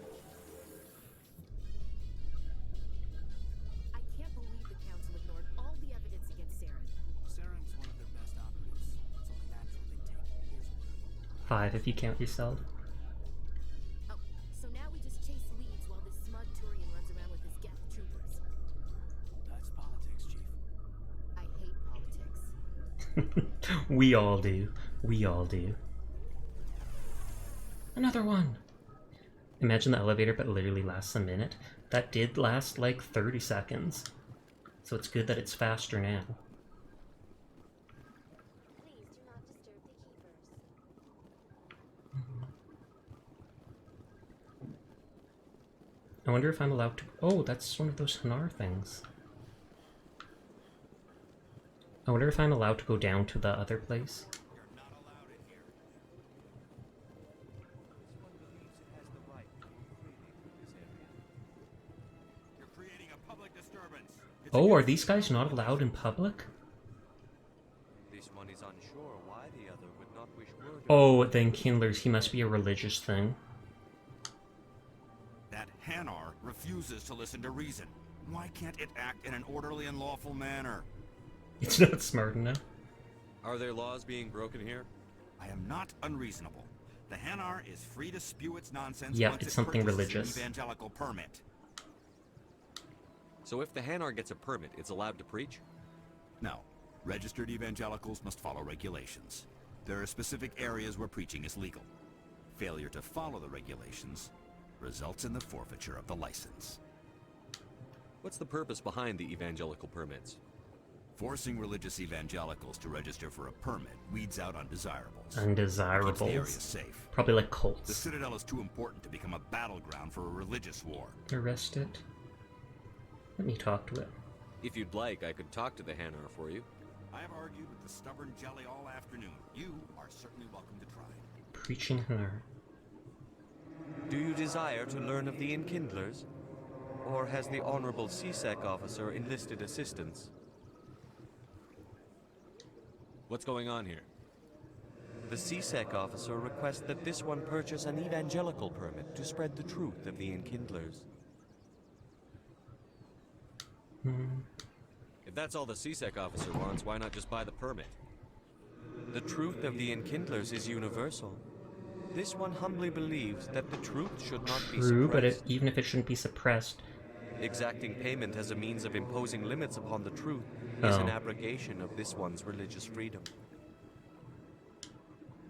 I can't believe the Council ignored all the evidence against Saren. Saren's one of their best operatives. It's only natural they'd take years of 5 if you count yourself. Oh, so now we just chase leads while this smug Turian runs around with his Geth troopers. That's politics, Chief. I hate politics. We all do. We all do. Another one! Imagine the elevator, but literally lasts a minute. That did last like 30 seconds. So it's good that it's faster now. Please do not disturb the keepers. I wonder if I'm allowed to... Oh, that's one of those Hanar things. I wonder if I'm allowed to go down to the other place. Oh, are these guys not allowed in public? This one is unsure why the other would not wish word. Oh, then Kindlers, he must be a religious thing. That Hanar refuses to listen to reason. Why can't it act in an orderly and lawful manner? It's not smart enough. Are there laws being broken here? I am not unreasonable. The Hanar is free to spew its nonsense Yep, once it's it something purchases religious. an evangelical permit. So if the Hanar gets a permit, it's allowed to preach? No. Registered evangelicals must follow regulations. There are specific areas where preaching is legal. Failure to follow the regulations results in the forfeiture of the license. What's the purpose behind the evangelical permits? Forcing religious evangelicals to register for a permit weeds out undesirables. Undesirables. Keeps the area safe. Probably like cults. The Citadel is too important to become a battleground for a religious war. Arrest it. Let me talk to it. If you'd like, I could talk to the Hanar for you. I have argued with the stubborn jelly all afternoon. You are certainly welcome to try. Preaching Hanar. Do you desire to learn of the Enkindlers? Or has the Honorable CSEC officer enlisted assistance? What's going on here? The CSEC officer requests that this one purchase an evangelical permit to spread the truth of the Enkindlers. If that's all the CSEC officer wants, why not just buy the permit? The truth of the Enkindlers is universal. This one humbly believes that the truth should not be suppressed. True, but even if it shouldn't be suppressed... Exacting payment as a means of imposing limits upon the truth is an abrogation of this one's religious freedom.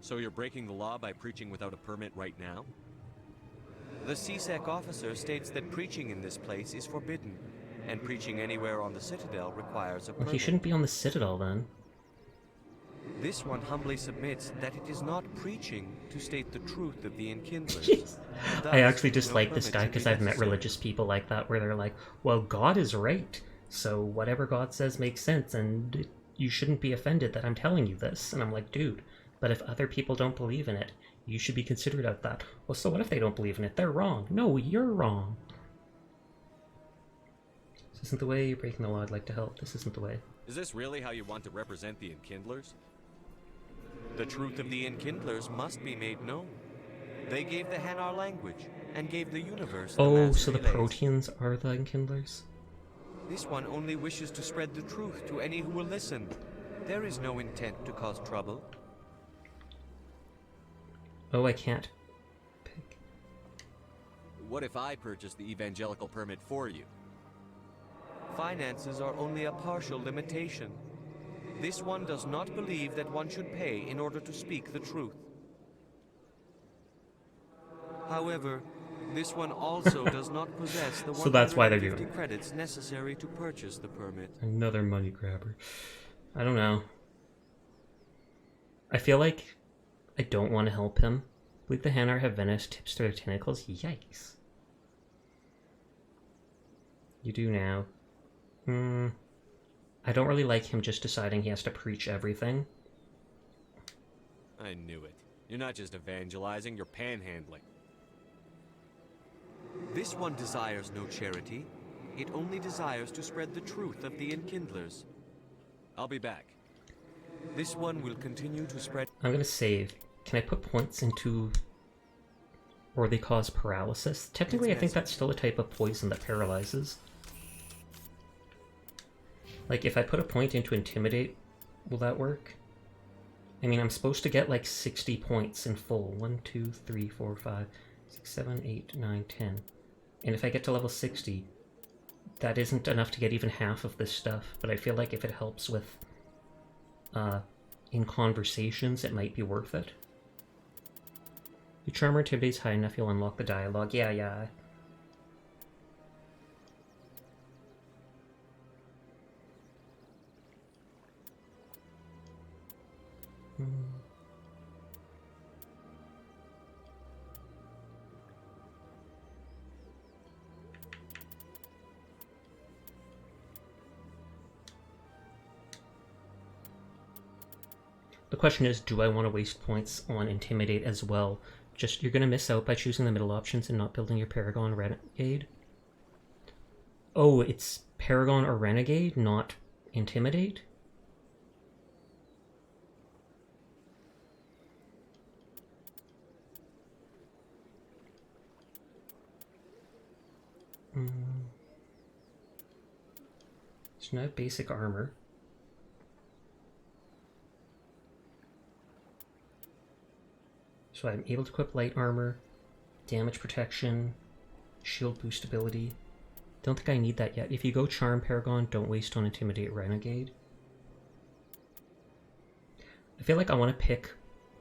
So you're breaking the law by preaching without a permit right now? The CSEC officer states that preaching in this place is forbidden, and preaching anywhere on the Citadel requires a permit. Well, he shouldn't be on the Citadel then. This one humbly submits that it is not preaching to state the truth of the Enkindlers. I actually dislike this guy because I've met religious people like that where they're like, well, God is right, so whatever God says makes sense, and you shouldn't be offended that I'm telling you this. And I'm like, dude, but if other people don't believe in it, you should be considerate of that. Well, so what if they don't believe in it? They're wrong. No, you're wrong. This isn't the way. You're breaking the law. I'd like to help. This isn't the way. Is this really how you want to represent the Enkindlers? The truth of the Enkindlers must be made known. They gave the Hanar language, and gave the universe the Oh, mass so the relays. Proteans are the Enkindlers? This one only wishes to spread the truth to any who will listen. There is no intent to cause trouble. Oh, I can't. What if I purchase the evangelical permit for you? Finances are only a partial limitation. This one does not believe that one should pay in order to speak the truth. However, this one also does not possess the So that's why they're doing 150 it. credits necessary to purchase the permit. Another money grabber. I don't know. I feel like I don't want to help him. I believe the Hanar have Venice tips to their tentacles. Yikes. You do now. I don't really like him just deciding he has to preach everything. I knew it. You're not just evangelizing, you're panhandling. This one desires no charity. It only desires to spread the truth of the Enkindlers. I'll be back. This one will continue to spread... I'm gonna save. Can I put points into... Or they cause paralysis? Technically, I think that's still a type of poison that paralyzes. Like, if I put a point into Intimidate, will that work? I mean, I'm supposed to get like 60 points in full. 1, 2, 3, 4, 5, 6, 7, 8, 9, 10. And if I get to level 60, that isn't enough to get even half of this stuff. But I feel like if it helps with, in conversations, it might be worth it. Your charm or intimidate's high enough, you'll unlock the dialogue. Yeah. The question is, do I want to waste points on Intimidate as well? Just, you're going to miss out by choosing the middle options and not building your Paragon or Renegade. Oh, it's Paragon or Renegade, not Intimidate? It's not basic armor. So I'm able to equip light armor, damage protection, shield boost ability. Don't think I need that yet. If you go Charm Paragon, don't waste on Intimidate Renegade. I feel like I want to pick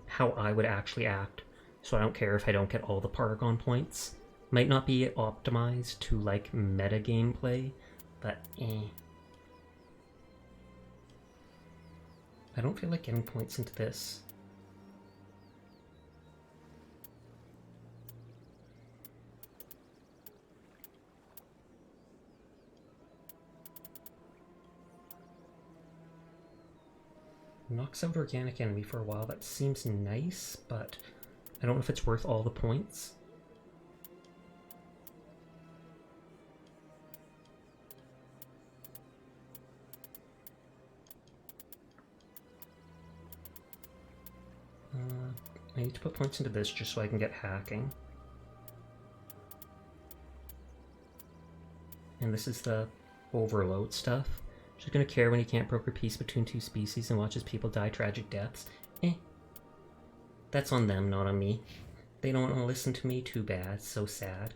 how I would actually act, so I don't care if I don't get all the Paragon points. Might not be optimized to like meta gameplay, but I don't feel like getting points into this. Knocks out organic enemy for a while. That seems nice, but I don't know if it's worth all the points. I need to put points into this just so I can get hacking. And this is the overload stuff. She's gonna care when he can't broker peace between two species and watches people die tragic deaths. That's on them, not on me. They don't want to listen to me, too bad. So sad.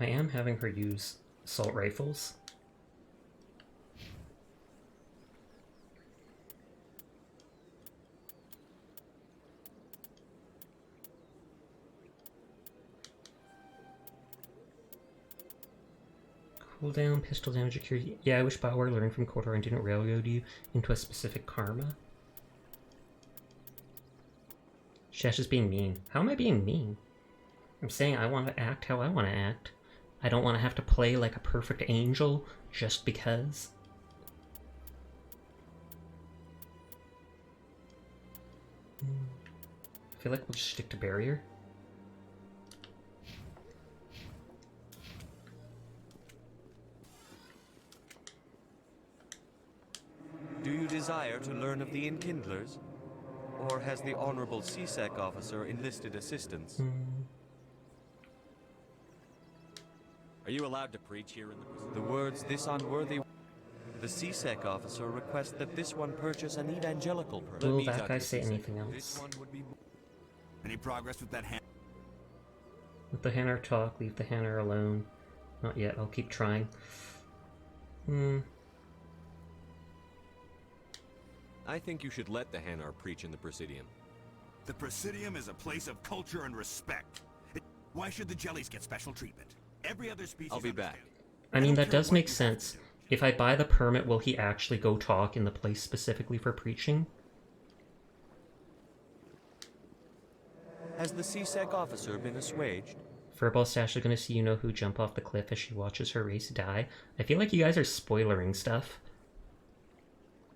I am having her use assault rifles. Cooldown, pistol damage, accuracy. Yeah, I wish Bioware learned from KOTOR and didn't railroad you into a specific karma. Shesh is being mean. How am I being mean? I'm saying I want to act how I want to act. I don't want to have to play like a perfect angel just because. I feel like we'll just stick to barrier. Do you desire to learn of the Enkindlers? Or has the Honorable CSEC officer enlisted assistance? Are you allowed to preach here in the... The words, this unworthy... The CSEC officer requests that this one purchase an evangelical person. Will that guy say anything else? Any progress with that hand? Let the Hanar talk, leave the Hanar alone. Not yet, I'll keep trying. I think you should let the Hanar preach in the Presidium. The Presidium is a place of culture and respect. Why should the jellies get special treatment? Every other species... I'll be back. I mean, that does make sense. If I buy the permit, will he actually go talk in the place specifically for preaching? Has the CSEC officer been assuaged? Furball Stash is gonna see you know who jump off the cliff as she watches her race die. I feel like you guys are spoilering stuff.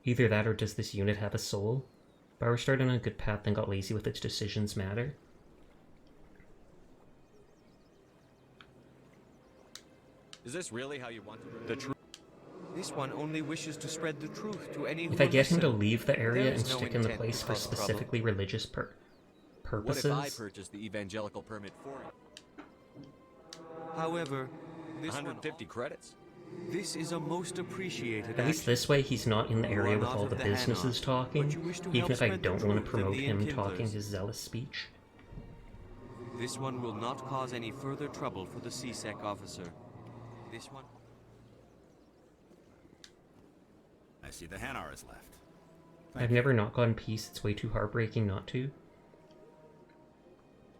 Either that or does this unit have a soul? Bauer started on a good path then got lazy with its decisions matter. Is this really how you want to... The truth? This one only wishes to spread the truth to any who If I get him to listen. leave the area There and is no stick in the intent place to for cause trouble. specifically religious purposes... What if I purchase the evangelical permit for you? However, this 150 credits? This is a most appreciated At least action. this way he's not in the You area are with not all of the the businesses Hanar, talking, but you wish to even help if I spread the don't want to truth of promote the him talking Enkindlers. his zealous speech. This one will not cause any further trouble for the CSEC officer. This one... I see the Hanar is left. I've never not gotten peace, it's way too heartbreaking not to.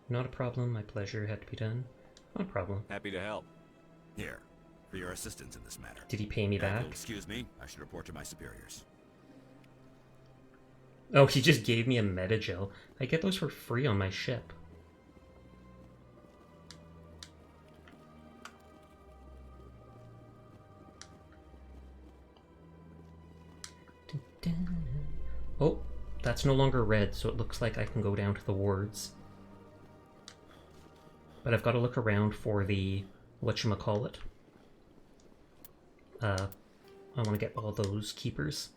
Not a problem, my pleasure, had to be done. Not a problem. Happy to help. Here, for your assistance in this matter. Did he pay me Now, if back? you'll excuse me, I should report to my superiors. Oh, he just gave me a metagel. I get those for free on my ship. Oh, that's no longer red, so it looks like I can go down to the wards. But I've got to look around for the whatchamacallit. I want to get all those keepers.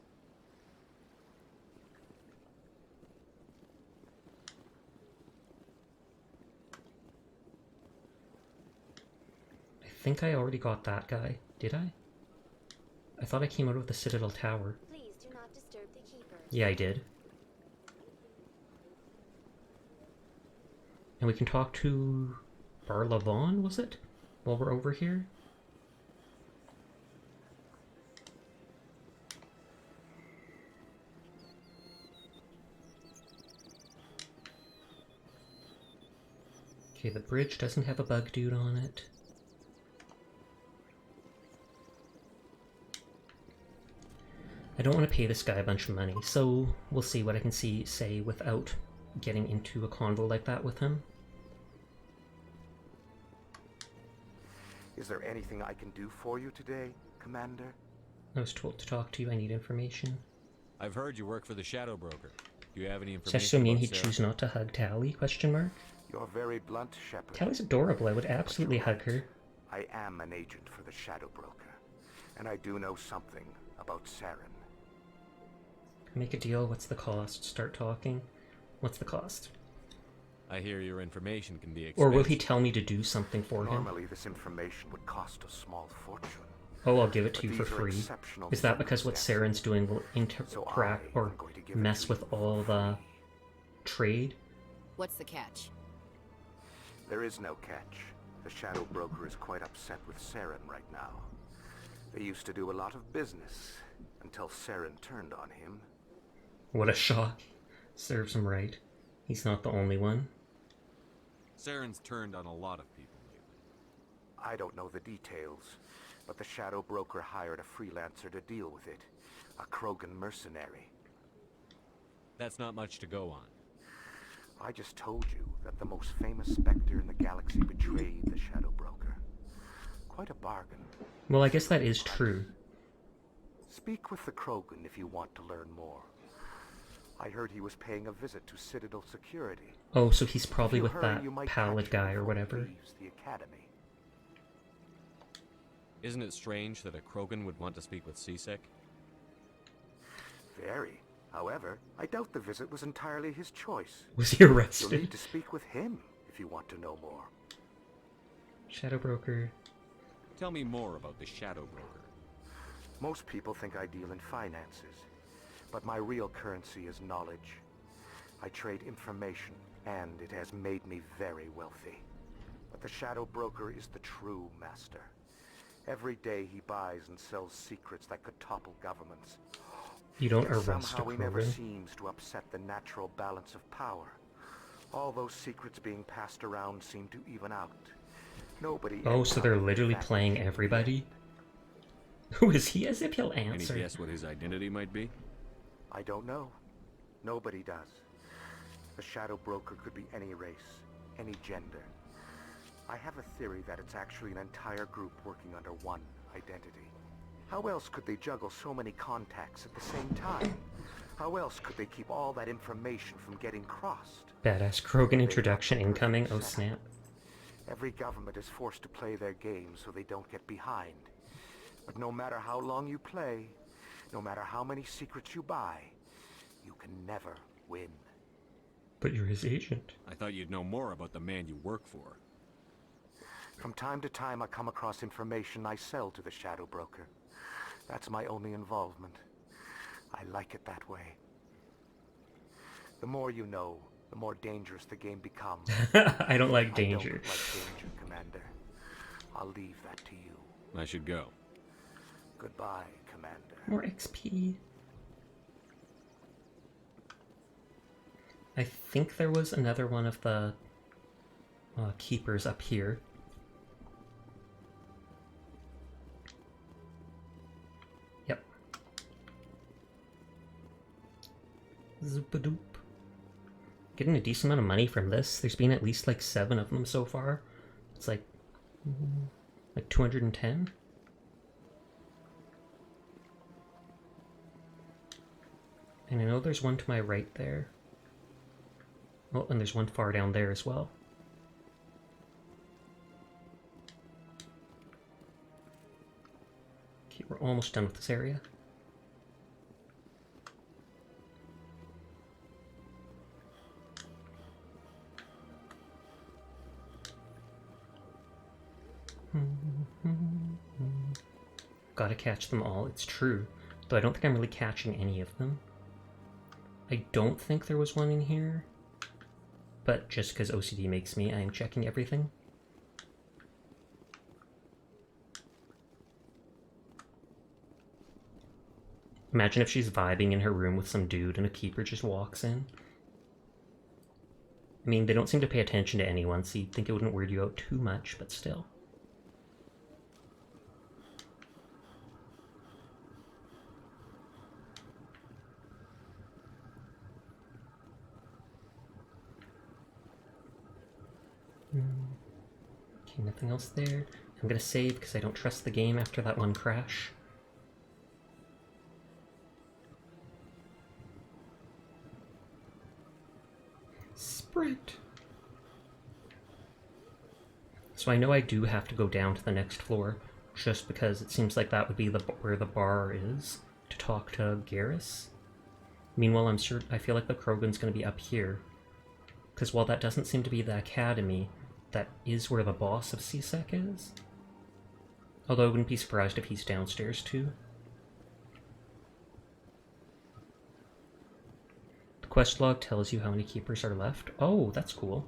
I think I already got that guy. Did I? I thought I came out of the Citadel Tower. Please do not disturb the keepers. Yeah, I did. And we can talk to Barlavon, was it? While we're over here? Okay, the bridge doesn't have a bug dude on it. I don't want to pay this guy a bunch of money, so we'll see what I can say without getting into a convo like that with him. Is there anything I can do for you today, Commander? I was told to talk to you. I need information. I've heard you work for the Shadow Broker. Do you have any Does information? that still mean about he'd Sarah? choose not to hug Tally? Question mark. You're very blunt, Shepard. Tally's adorable. I would absolutely hug her. I am an agent for the Shadow Broker, and I do know something about Saren. Make a deal. What's the cost? Start talking. What's the cost? I hear your information can be expensive. Or will he tell me to do something for him? Normally, this information would cost a small fortune. Oh, I'll give it to But you for these are free. exceptional Is that because what circumstances. Saren's doing will interact or mess with all the trade? What's the catch? There is no catch. The Shadow Broker is quite upset with Saren right now. They used to do a lot of business until Saren turned on him. What a shock. Serves him right. He's not the only one. Saren's turned on a lot of people lately. I don't know the details, but the Shadow Broker hired a freelancer to deal with it. A Krogan mercenary. That's not much to go on. I just told you that the most famous Spectre in the galaxy betrayed the Shadow Broker. Quite a bargain. Well, I guess that is true. Speak with the Krogan if you want to learn more. I heard he was paying a visit to Citadel security. Oh, so he's probably If you with hurry, that you might pallid catch him guy or before he whatever. leaves the academy. Isn't it strange that a Krogan would want to speak with CSEC? Very. However, I doubt the visit was entirely his choice. Was he arrested? You'll need to speak with him if you want to know more. Shadow Broker. Tell me more about the Shadow Broker. Most people think I deal in finances, but my real currency is knowledge. I trade information, and it has made me very wealthy. But the Shadow Broker is the true master. Every day he buys and sells secrets that could topple governments. You don't Yet arrest a somehow he never Krogan. seems to upset the natural balance of power. All those secrets being passed around seem to even out. Nobody. Oh, ends so up they're with literally that. playing everybody? Who is he? As if he'll Any answer. guess what his identity might be? I don't know. Nobody does. The Shadow Broker could be any race, any gender. I have a theory that it's actually an entire group working under one identity. How else could they juggle so many contacts at the same time? How else could they keep all that information from getting crossed? Badass Krogan introduction incoming. Oh snap. Every government is forced to play their game so they don't get behind. But no matter how long you play, no matter how many secrets you buy, you can never win. But you're his agent. I thought you'd know more about the man you work for. From time to time I come across information I sell to the Shadow Broker. That's my only involvement. I like it that way. The more you know, the more dangerous the game becomes. I don't like I danger. don't like danger, Commander. I'll leave that to you. I should go. Goodbye, Commander. More XP. I think there was another one of the keepers up here. Yep. Zoopadoop. Getting a decent amount of money from this. There's been at least like 7 of them so far. It's like 210. And I know there's one to my right there. Oh, and there's one far down there as well. Okay, we're almost done with this area. Gotta catch them all, it's true. Though I don't think I'm really catching any of them. I don't think there was one in here. But just because OCD makes me, I am checking everything. Imagine if she's vibing in her room with some dude and a keeper just walks in. I mean, they don't seem to pay attention to anyone, so you'd think it wouldn't weird you out too much, but still. Okay, nothing else there. I'm gonna save because I don't trust the game after that one crash. Sprint! So I know I do have to go down to the next floor, just because it seems like that would be where the bar is, to talk to Garrus. Meanwhile, I feel like the Krogan's gonna be up here. Because while that doesn't seem to be the academy, that is where the boss of C-Sec is. Although I wouldn't be surprised if he's downstairs too. The quest log tells you how many keepers are left. Oh, that's cool.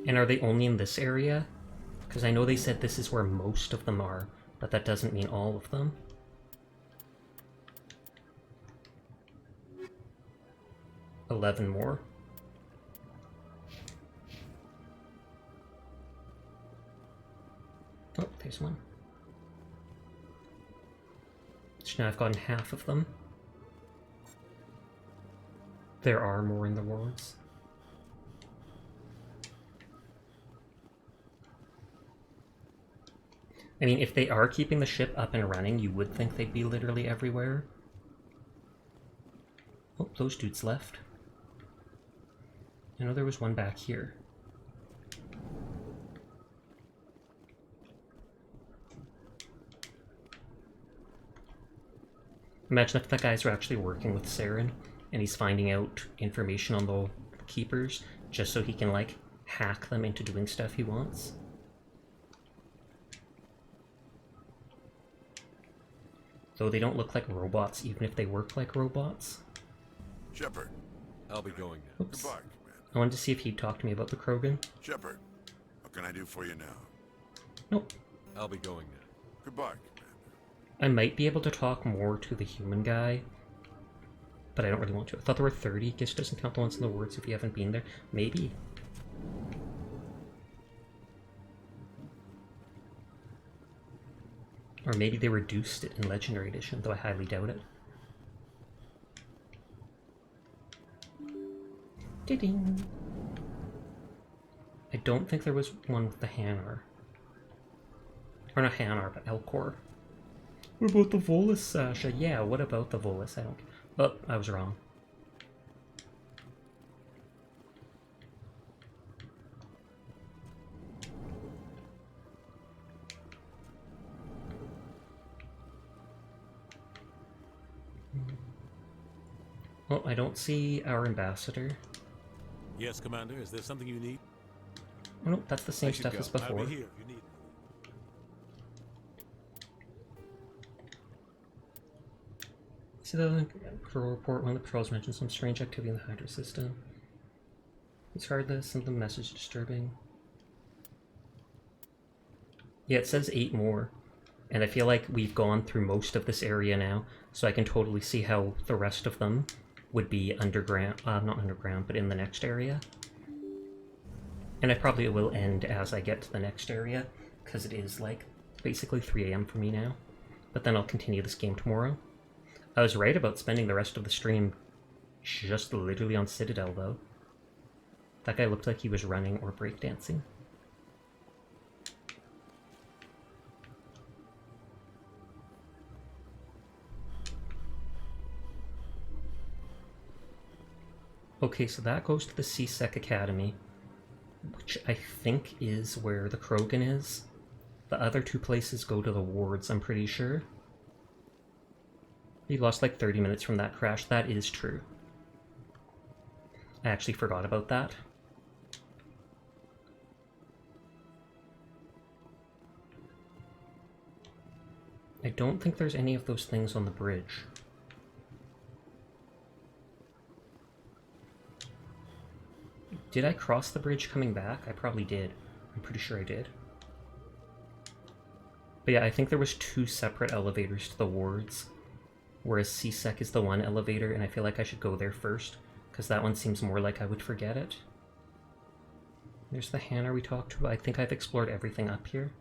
And are they only in this area? Because I know they said this is where most of them are, but that doesn't mean all of them. $11 more. Oh, there's one. So now I've gotten half of them. There are more in the wards. I mean, if they are keeping the ship up and running, you would think they'd be literally everywhere. Oh, those dudes left. I know there was one back here. Imagine if that guys are actually working with Saren, and he's finding out information on the Keepers, just so he can, like, hack them into doing stuff he wants. Though they don't look like robots, even if they work like robots. Shepard. I'll be going now. Oops. Goodbye, I wanted to see if he'd talk to me about the Krogan. Shepard. What can I do for you now? Nope. I'll be going now. Goodbye. I might be able to talk more to the human guy, but I don't really want to. I thought there were 30. Guess it doesn't count the ones in the words if you haven't been there. Maybe. Or maybe they reduced it in Legendary Edition, though I highly doubt it. Ding. I don't think there was one with the Hanar. Or not Hanar, but Elcor. What about the Volus, Sasha? Yeah, what about the Volus? I don't... Oh, I was wrong. Well, I don't see our ambassador. Yes, Commander. Is there something you need? Oh, no, that's the same stuff as before. I'll be here if you need me. See the patrol report. One of the patrols mentioned some strange activity in the Hydra system. Regardless, sent the message disturbing. Yeah, it says 8 more. And I feel like we've gone through most of this area now, so I can totally see how the rest of them would be underground, not underground, but in the next area. And I probably will end as I get to the next area, because it is like basically 3 AM for me now. But then I'll continue this game tomorrow. I was right about spending the rest of the stream just literally on Citadel, though. That guy looked like he was running or breakdancing. Okay, so that goes to the C-Sec Academy, which I think is where the Krogan is. The other 2 places go to the wards, I'm pretty sure. We lost like 30 minutes from that crash. That is true. I actually forgot about that. I don't think there's any of those things on the bridge. Did I cross the bridge coming back? I probably did. I'm pretty sure I did. But yeah, I think there was 2 separate elevators to the wards. whereas CSEC is the one elevator, and I feel like I should go there first, because that one seems more like I would forget it. There's the hangar we talked to. I think I've explored everything up here.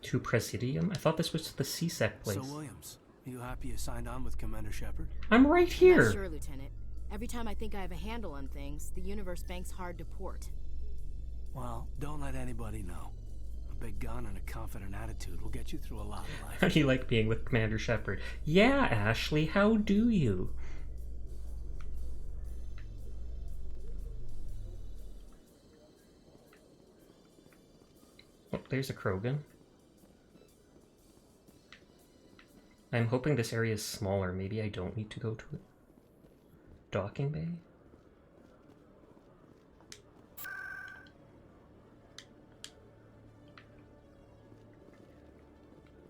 To Presidium? I thought this was the CSEC place. So, Williams, are you happy you signed on with Commander Shepard? I'm right here! I'm not sure, Lieutenant. Every time I think I have a handle on things, the universe bank's hard to port. Well, don't let anybody know. A big gun and a confident attitude will get you through a lot of life. How do you like being with Commander Shepard? Yeah, Ashley, how do you? Oh, there's a Krogan. I'm hoping this area is smaller. Maybe I don't need to go to it. Docking bay?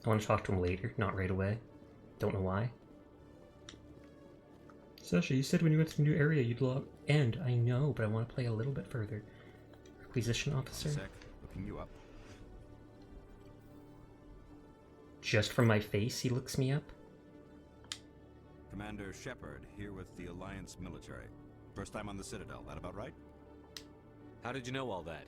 I want to talk to him later, not right away. Don't know why. Sasha, you said when you went to the new area you'd log end. I know, but I want to play a little bit further. Acquisition officer. Sec, looking you up. Just from my face, he looks me up. Commander Shepard, here with the Alliance military. First time on the Citadel, that about right? How did you know all that?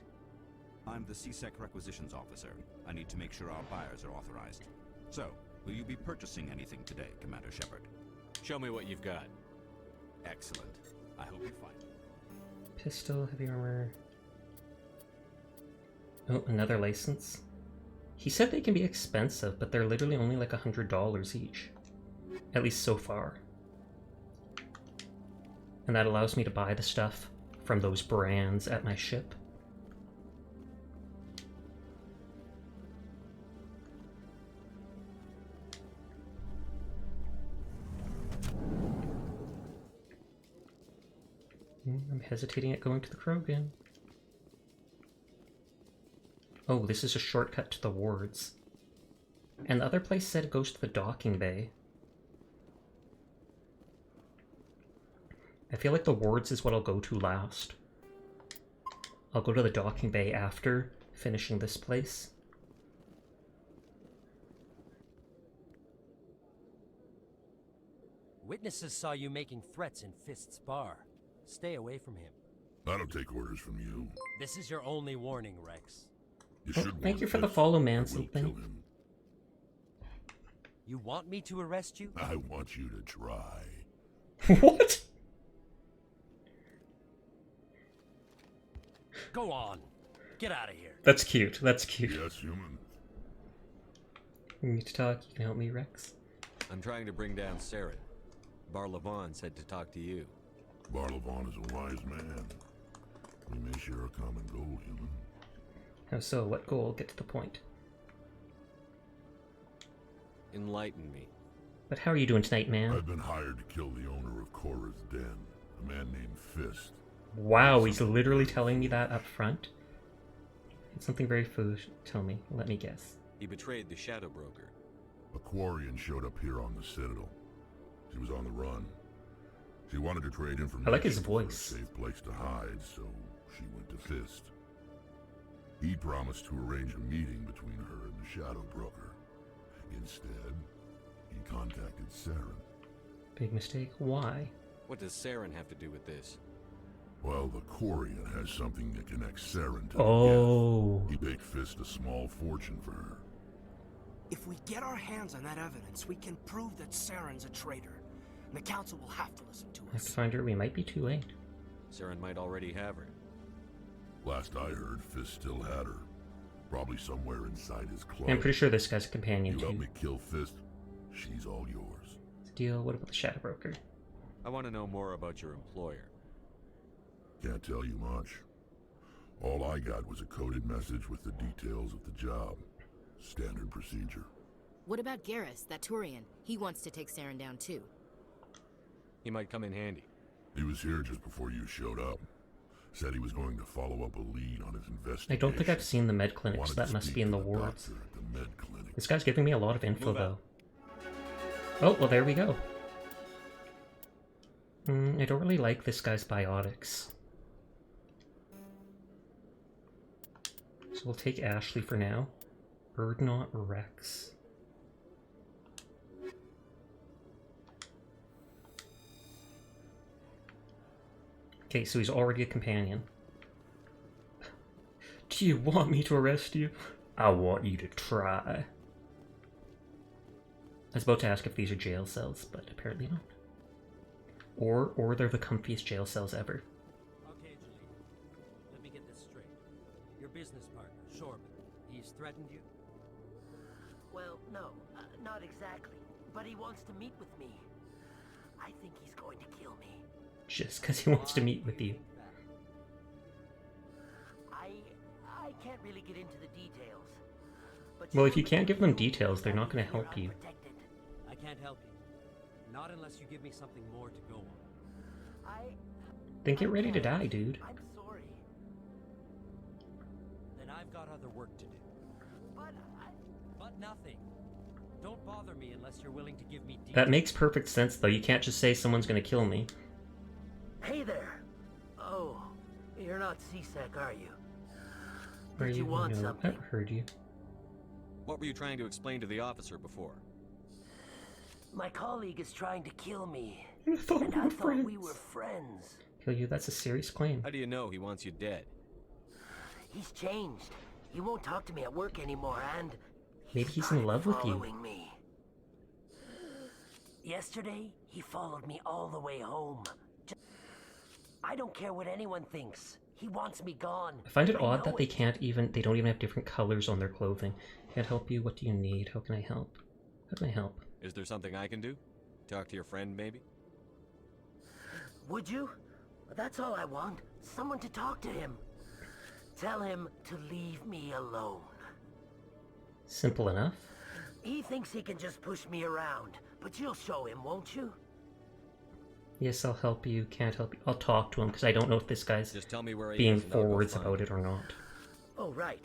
I'm the CSEC requisitions officer. I need to make sure our buyers are authorized. So, will you be purchasing anything today, Commander Shepard? Show me what you've got. Excellent. I hope you find it. Pistol, heavy armor. Oh, another license. He said they can be expensive, but they're literally only like $100 each. At least so far. And that allows me to buy the stuff from those brands at my ship. I'm hesitating at going to the Krogan. Oh, this is a shortcut to the wards. And the other place said it goes to the docking bay. I feel like the wards is what I'll go to last. I'll go to the docking bay after finishing this place. Witnesses saw you making threats in Fist's bar. Stay away from him. I don't take orders from you. This is your only warning, Rex. You Oh, should thank you warn for the Fist. follow, I man. will Something. kill him. You want me to arrest you? I want you to try. What? Go on. Get out of here. That's cute. That's cute. Yes, human. We need to talk. You can help me, Rex. I'm trying to bring down Saren. Barlavon said to talk to you. Barlavon is a wise man. We may share a common goal, human. How so? What goal? Get to the point. Enlighten me. But how are you doing tonight, man? I've been hired to kill the owner of Korra's Den, a man named Fist. Wow, he's literally telling me that up front? It's something very foolish. Tell me. Let me guess. He betrayed the Shadow Broker. A Quarian showed up here on the Citadel. She was on the run. She wanted to trade information. I like his for voice. a safe place to hide, so she went to Fist. He promised to arrange a meeting between her and the Shadow Broker. Instead, he contacted Saren. Big mistake. Why? What does Saren have to do with this? Well, the Quarian has something that connects Saren to Oh. the Geth. He paid Fist a small fortune for her. If we get our hands on that evidence, we can prove that Saren's a traitor. And the Council will have to listen to I have us. to find her. We might be too late. Saren might already have her. Last I heard, Fist still had her. Probably somewhere inside his clothes. I'm pretty sure this guy's a companion You help too. me kill Fist, she's all yours. Deal. What about the Shadow Broker? I want to know more about your employer. Can't tell you much. All I got was a coded message with the details of the job. Standard procedure. What about Garrus, that Turian? He wants to take Saren down too. He might come in handy. He was here just before you showed up. Said he was going to follow up a lead on his investigation. I don't think I've seen the med clinic, so that must be in the wards. This guy's giving me a lot of info, though. Oh, well, there we go. I don't really like this guy's biotics. So we'll take Ashley for now. Urdnot Rex. Okay, so he's already a companion. Do you want me to arrest you? I want you to try. I was about to ask if these are jail cells, but apparently not. Or they're the comfiest jail cells ever. Okay, Jalil. Let me get this straight. Your business partner, Shorban, he's threatened you? Well, no, not exactly. But he wants to meet with me. I think he's going to kill me. Just because he wants to meet with you. I can't really get into the details. But Well, if you can't give them details, they're not going to help you. I can't help you. Not unless you give me something more to go on. Then get ready to die, dude. I'm sorry. Then I've got other work to do. But nothing. Don't bother me unless you're willing to give me details. That makes perfect sense, though. You can't just say someone's going to kill me. Hey there. Oh, you're not CSEC, are you? Are Did you want No, something? I heard you. What were you trying to explain to the officer before? My colleague is trying to kill me. I thought and we I were thought friends. we were friends. Kill you? That's a serious claim. How do you know he wants you dead? He's changed. He won't talk to me at work anymore, and Maybe he's in love with you. following me. Yesterday, he followed me all the way home. I don't care what anyone thinks. He wants me gone. I find it odd know that they don't even have different colors on their clothing. Can't help you. What do you need? How can I help? How can I help? Is there something I can do? Talk to your friend, maybe? Would you? That's all I want. Someone to talk to him. Tell him to leave me alone. Simple enough. He thinks he can just push me around, but you'll show him, won't you? Yes, I'll help you. Can't help you. I'll talk to him because I don't know if this guy's Just tell me where he being is and I'll go forwards find about it or not. Oh, right.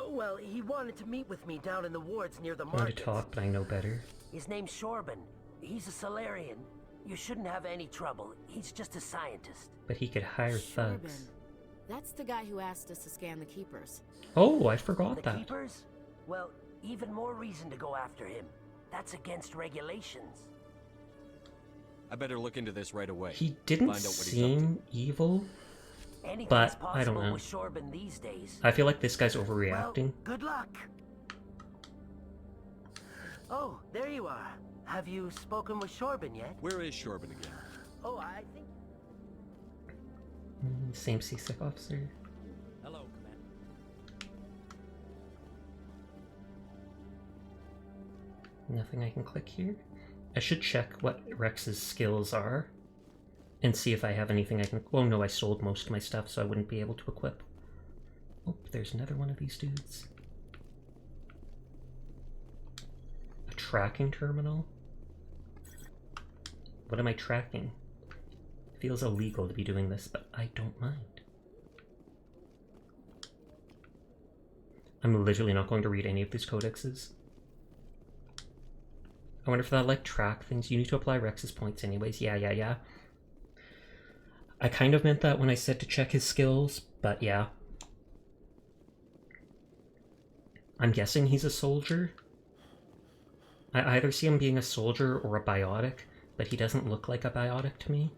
Well, he wanted to meet with me down in the wards near the I want to market. talk, but I know better. His name's Shorban. He's a Solarian. You shouldn't have any trouble. He's just a scientist. But he could hire thugs. Shorban. That's the guy who asked us to scan the Keepers. Oh, I forgot The that. Keepers? Well, even more reason to go after him. That's against regulations. I better look into this right away. He didn't Find out what he's up to. seem evil, Anything's but possible I don't know. with Shorban these days. I feel like this guy's overreacting. Good luck. Oh, there you are. Have you spoken with Shorban yet? Where is Shorban again? Oh, I think... Same CSEC officer. Hello, Commander. Nothing I can click here. I should check what Rex's skills are and see if I have anything I can... Oh no, I sold most of my stuff, so I wouldn't be able to equip. Oh, there's another one of these dudes. A tracking terminal? What am I tracking? It feels illegal to be doing this, but I don't mind. I'm literally not going to read any of these codexes. I wonder if they'll like track things. You need to apply Rex's points anyways. Yeah. I kind of meant that when I said to check his skills, but yeah. I'm guessing he's a soldier. I either see him being a soldier or a biotic, but he doesn't look like a biotic to me.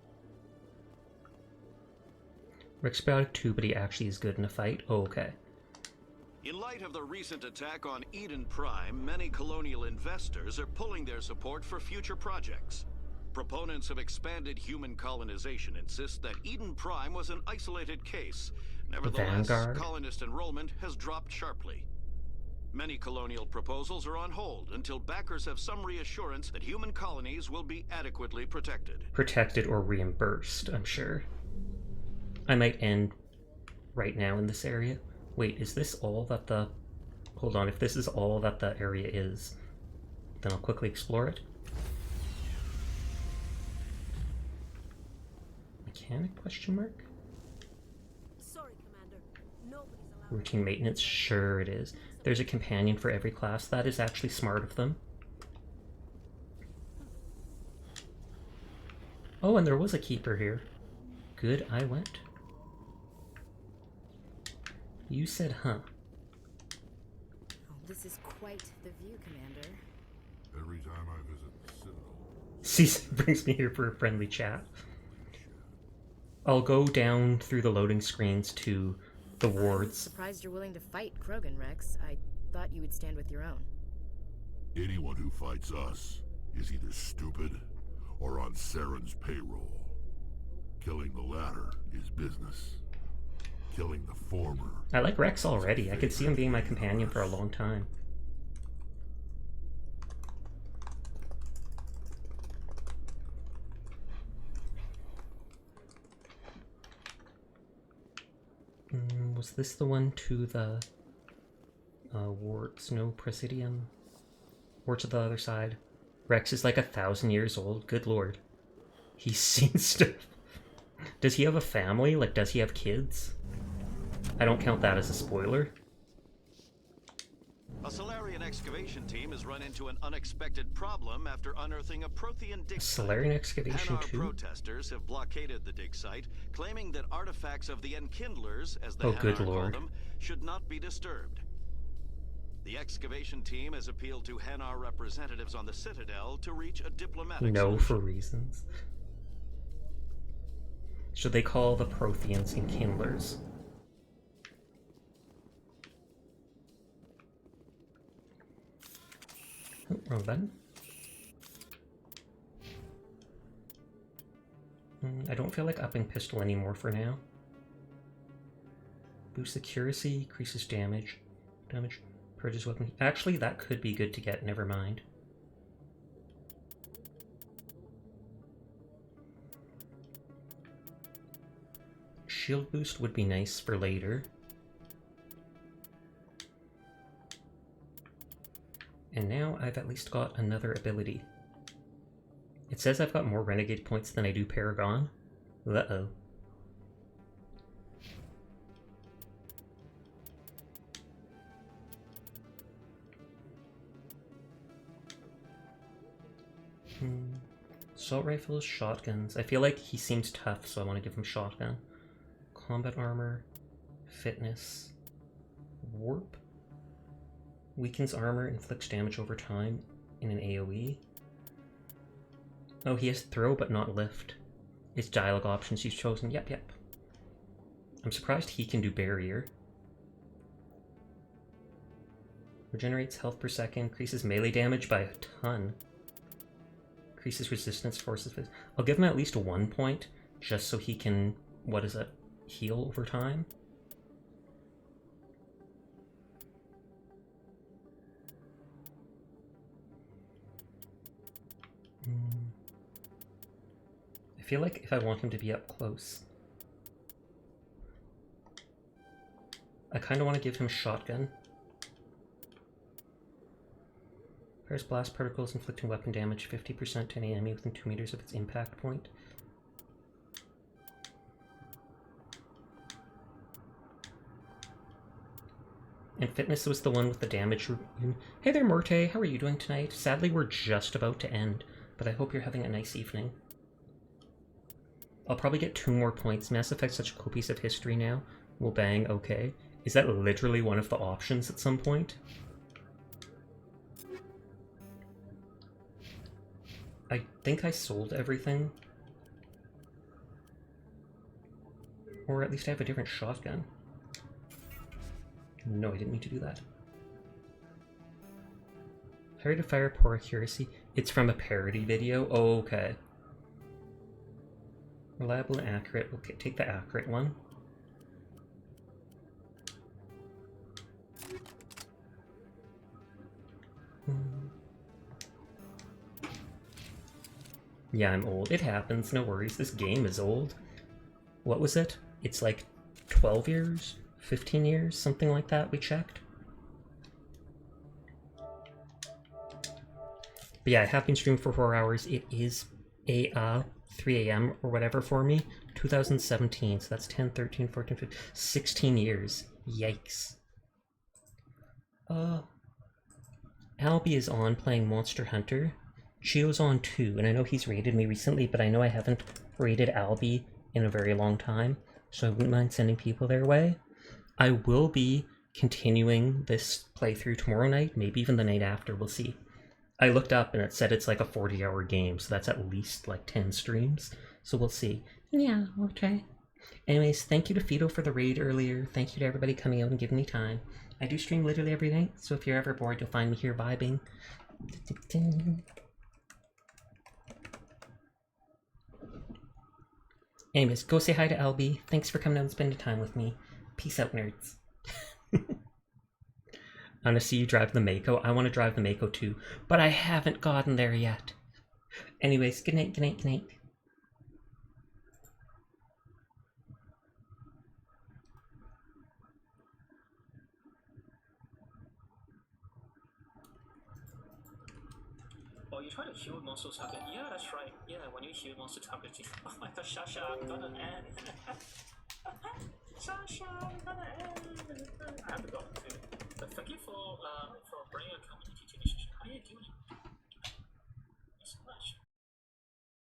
Rex biotic too, but he actually is good in a fight. Oh, okay. In light of the recent attack on Eden Prime, many colonial investors are pulling their support for future projects. Proponents of expanded human colonization insist that Eden Prime was an isolated case. Nevertheless, Vanguard. colonist enrollment has dropped sharply. Many colonial proposals are on hold until backers have some reassurance that human colonies will be adequately protected. Protected or reimbursed, I'm sure. I might end right now in this area. Wait, is this all that the... Hold on, if this is all that the area is, then I'll quickly explore it. Mechanic, question mark? Routine maintenance? Sure it is. There's a companion for every class. That is actually smart of them. Oh, and there was a keeper here. Good, I went. You said, huh? Oh, this is quite the view, Commander. Every time I visit the Citadel... Caesar brings me here for a friendly chat. I'll go down through the loading screens to the wards. Surprised you're willing to fight Krogan, Rex. I thought you would stand with your own. Anyone who fights us is either stupid or on Saren's payroll. Killing the latter is business. Killing the former... I like Rex already. I could see him being my companion for a long time. Was this the one to the wards? No, Presidium? Or to the other side? Rex is like 1,000 years old. Good lord. He's seen stuff. Does he have a family? Like, does he have kids? I don't count that as a spoiler. A Salarian excavation team has run into an unexpected problem after unearthing a Prothean dig site. Salarian excavation Hanar too? protesters have blockaded the dig site, claiming that artifacts of the Enkindlers, as the Oh, Hanar good call lord. them, should not be disturbed. The excavation team has appealed to Hanar representatives on the Citadel to reach a diplomatic No, solution. for reasons. Should they call the Protheans Enkindlers? Oh, wrong button. I don't feel like upping pistol anymore for now. Boosts accuracy, increases damage. Purges weapon. Actually, that could be good to get, never mind. Shield boost would be nice for later. And now I've at least got another ability. It says I've got more Renegade points than I do Paragon. Uh-oh. Assault rifles, shotguns. I feel like he seems tough, so I want to give him shotgun. Combat armor, fitness, warp. Weakens armor, inflicts damage over time in an AoE. Oh, he has throw but not lift. It's dialogue options he's chosen. Yep. I'm surprised he can do barrier. Regenerates health per second, increases melee damage by a ton. Increases resistance forces. I'll give him at least 1 point, just so he can, what is it, heal over time? I feel like if I want him to be up close, I kind of want to give him shotgun. Fires blast particles, inflicting weapon damage 50% to any enemy within 2 meters of its impact point. And fitness was the one with the damage. Hey there, Morte. How are you doing tonight? Sadly, we're just about to end, but I hope you're having a nice evening. I'll probably get 2 more points. Mass Effect's such a cool piece of history now. We'll bang, okay. Is that literally one of the options at some point? I think I sold everything. Or at least I have a different shotgun. No, I didn't mean to do that. Hurry to fire, poor accuracy. It's from a parody video? Oh, okay. Reliable and accurate. Okay, take the accurate one. Yeah, I'm old. It happens, no worries. This game is old. What was it? It's like 12 years? 15 years? Something like that, we checked. But yeah, I have been streaming for 4 hours. It is 3 a.m. or whatever for me. 2017, so that's 10, 13, 14, 15, 16 years. Yikes. Albie is on playing Monster Hunter. Chio's on too, and I know he's raided me recently, but I know I haven't raided Albie in a very long time, so I wouldn't mind sending people their way. I will be continuing this playthrough tomorrow night, maybe even the night after, we'll see. I looked up and it said it's like a 40-hour game, so that's at least like 10 streams, so we'll see. Yeah, we'll try. Anyways, thank you to Fido for the raid earlier. Thank you to everybody coming out and giving me time. I do stream literally every night, so if you're ever bored, you'll find me here vibing. Anyways, go say hi to Albie. Thanks for coming out and spending time with me. Peace out, nerds. I'm gonna see you drive the Mako. I want to drive the Mako too, but I haven't gotten there yet. Anyways, good night, good night, good night. Oh, you try to heal monster target? Yeah, that's right. Yeah, when you heal monster target, oh my god, Sasha, I'm gonna end. Sasha, I'm gonna end.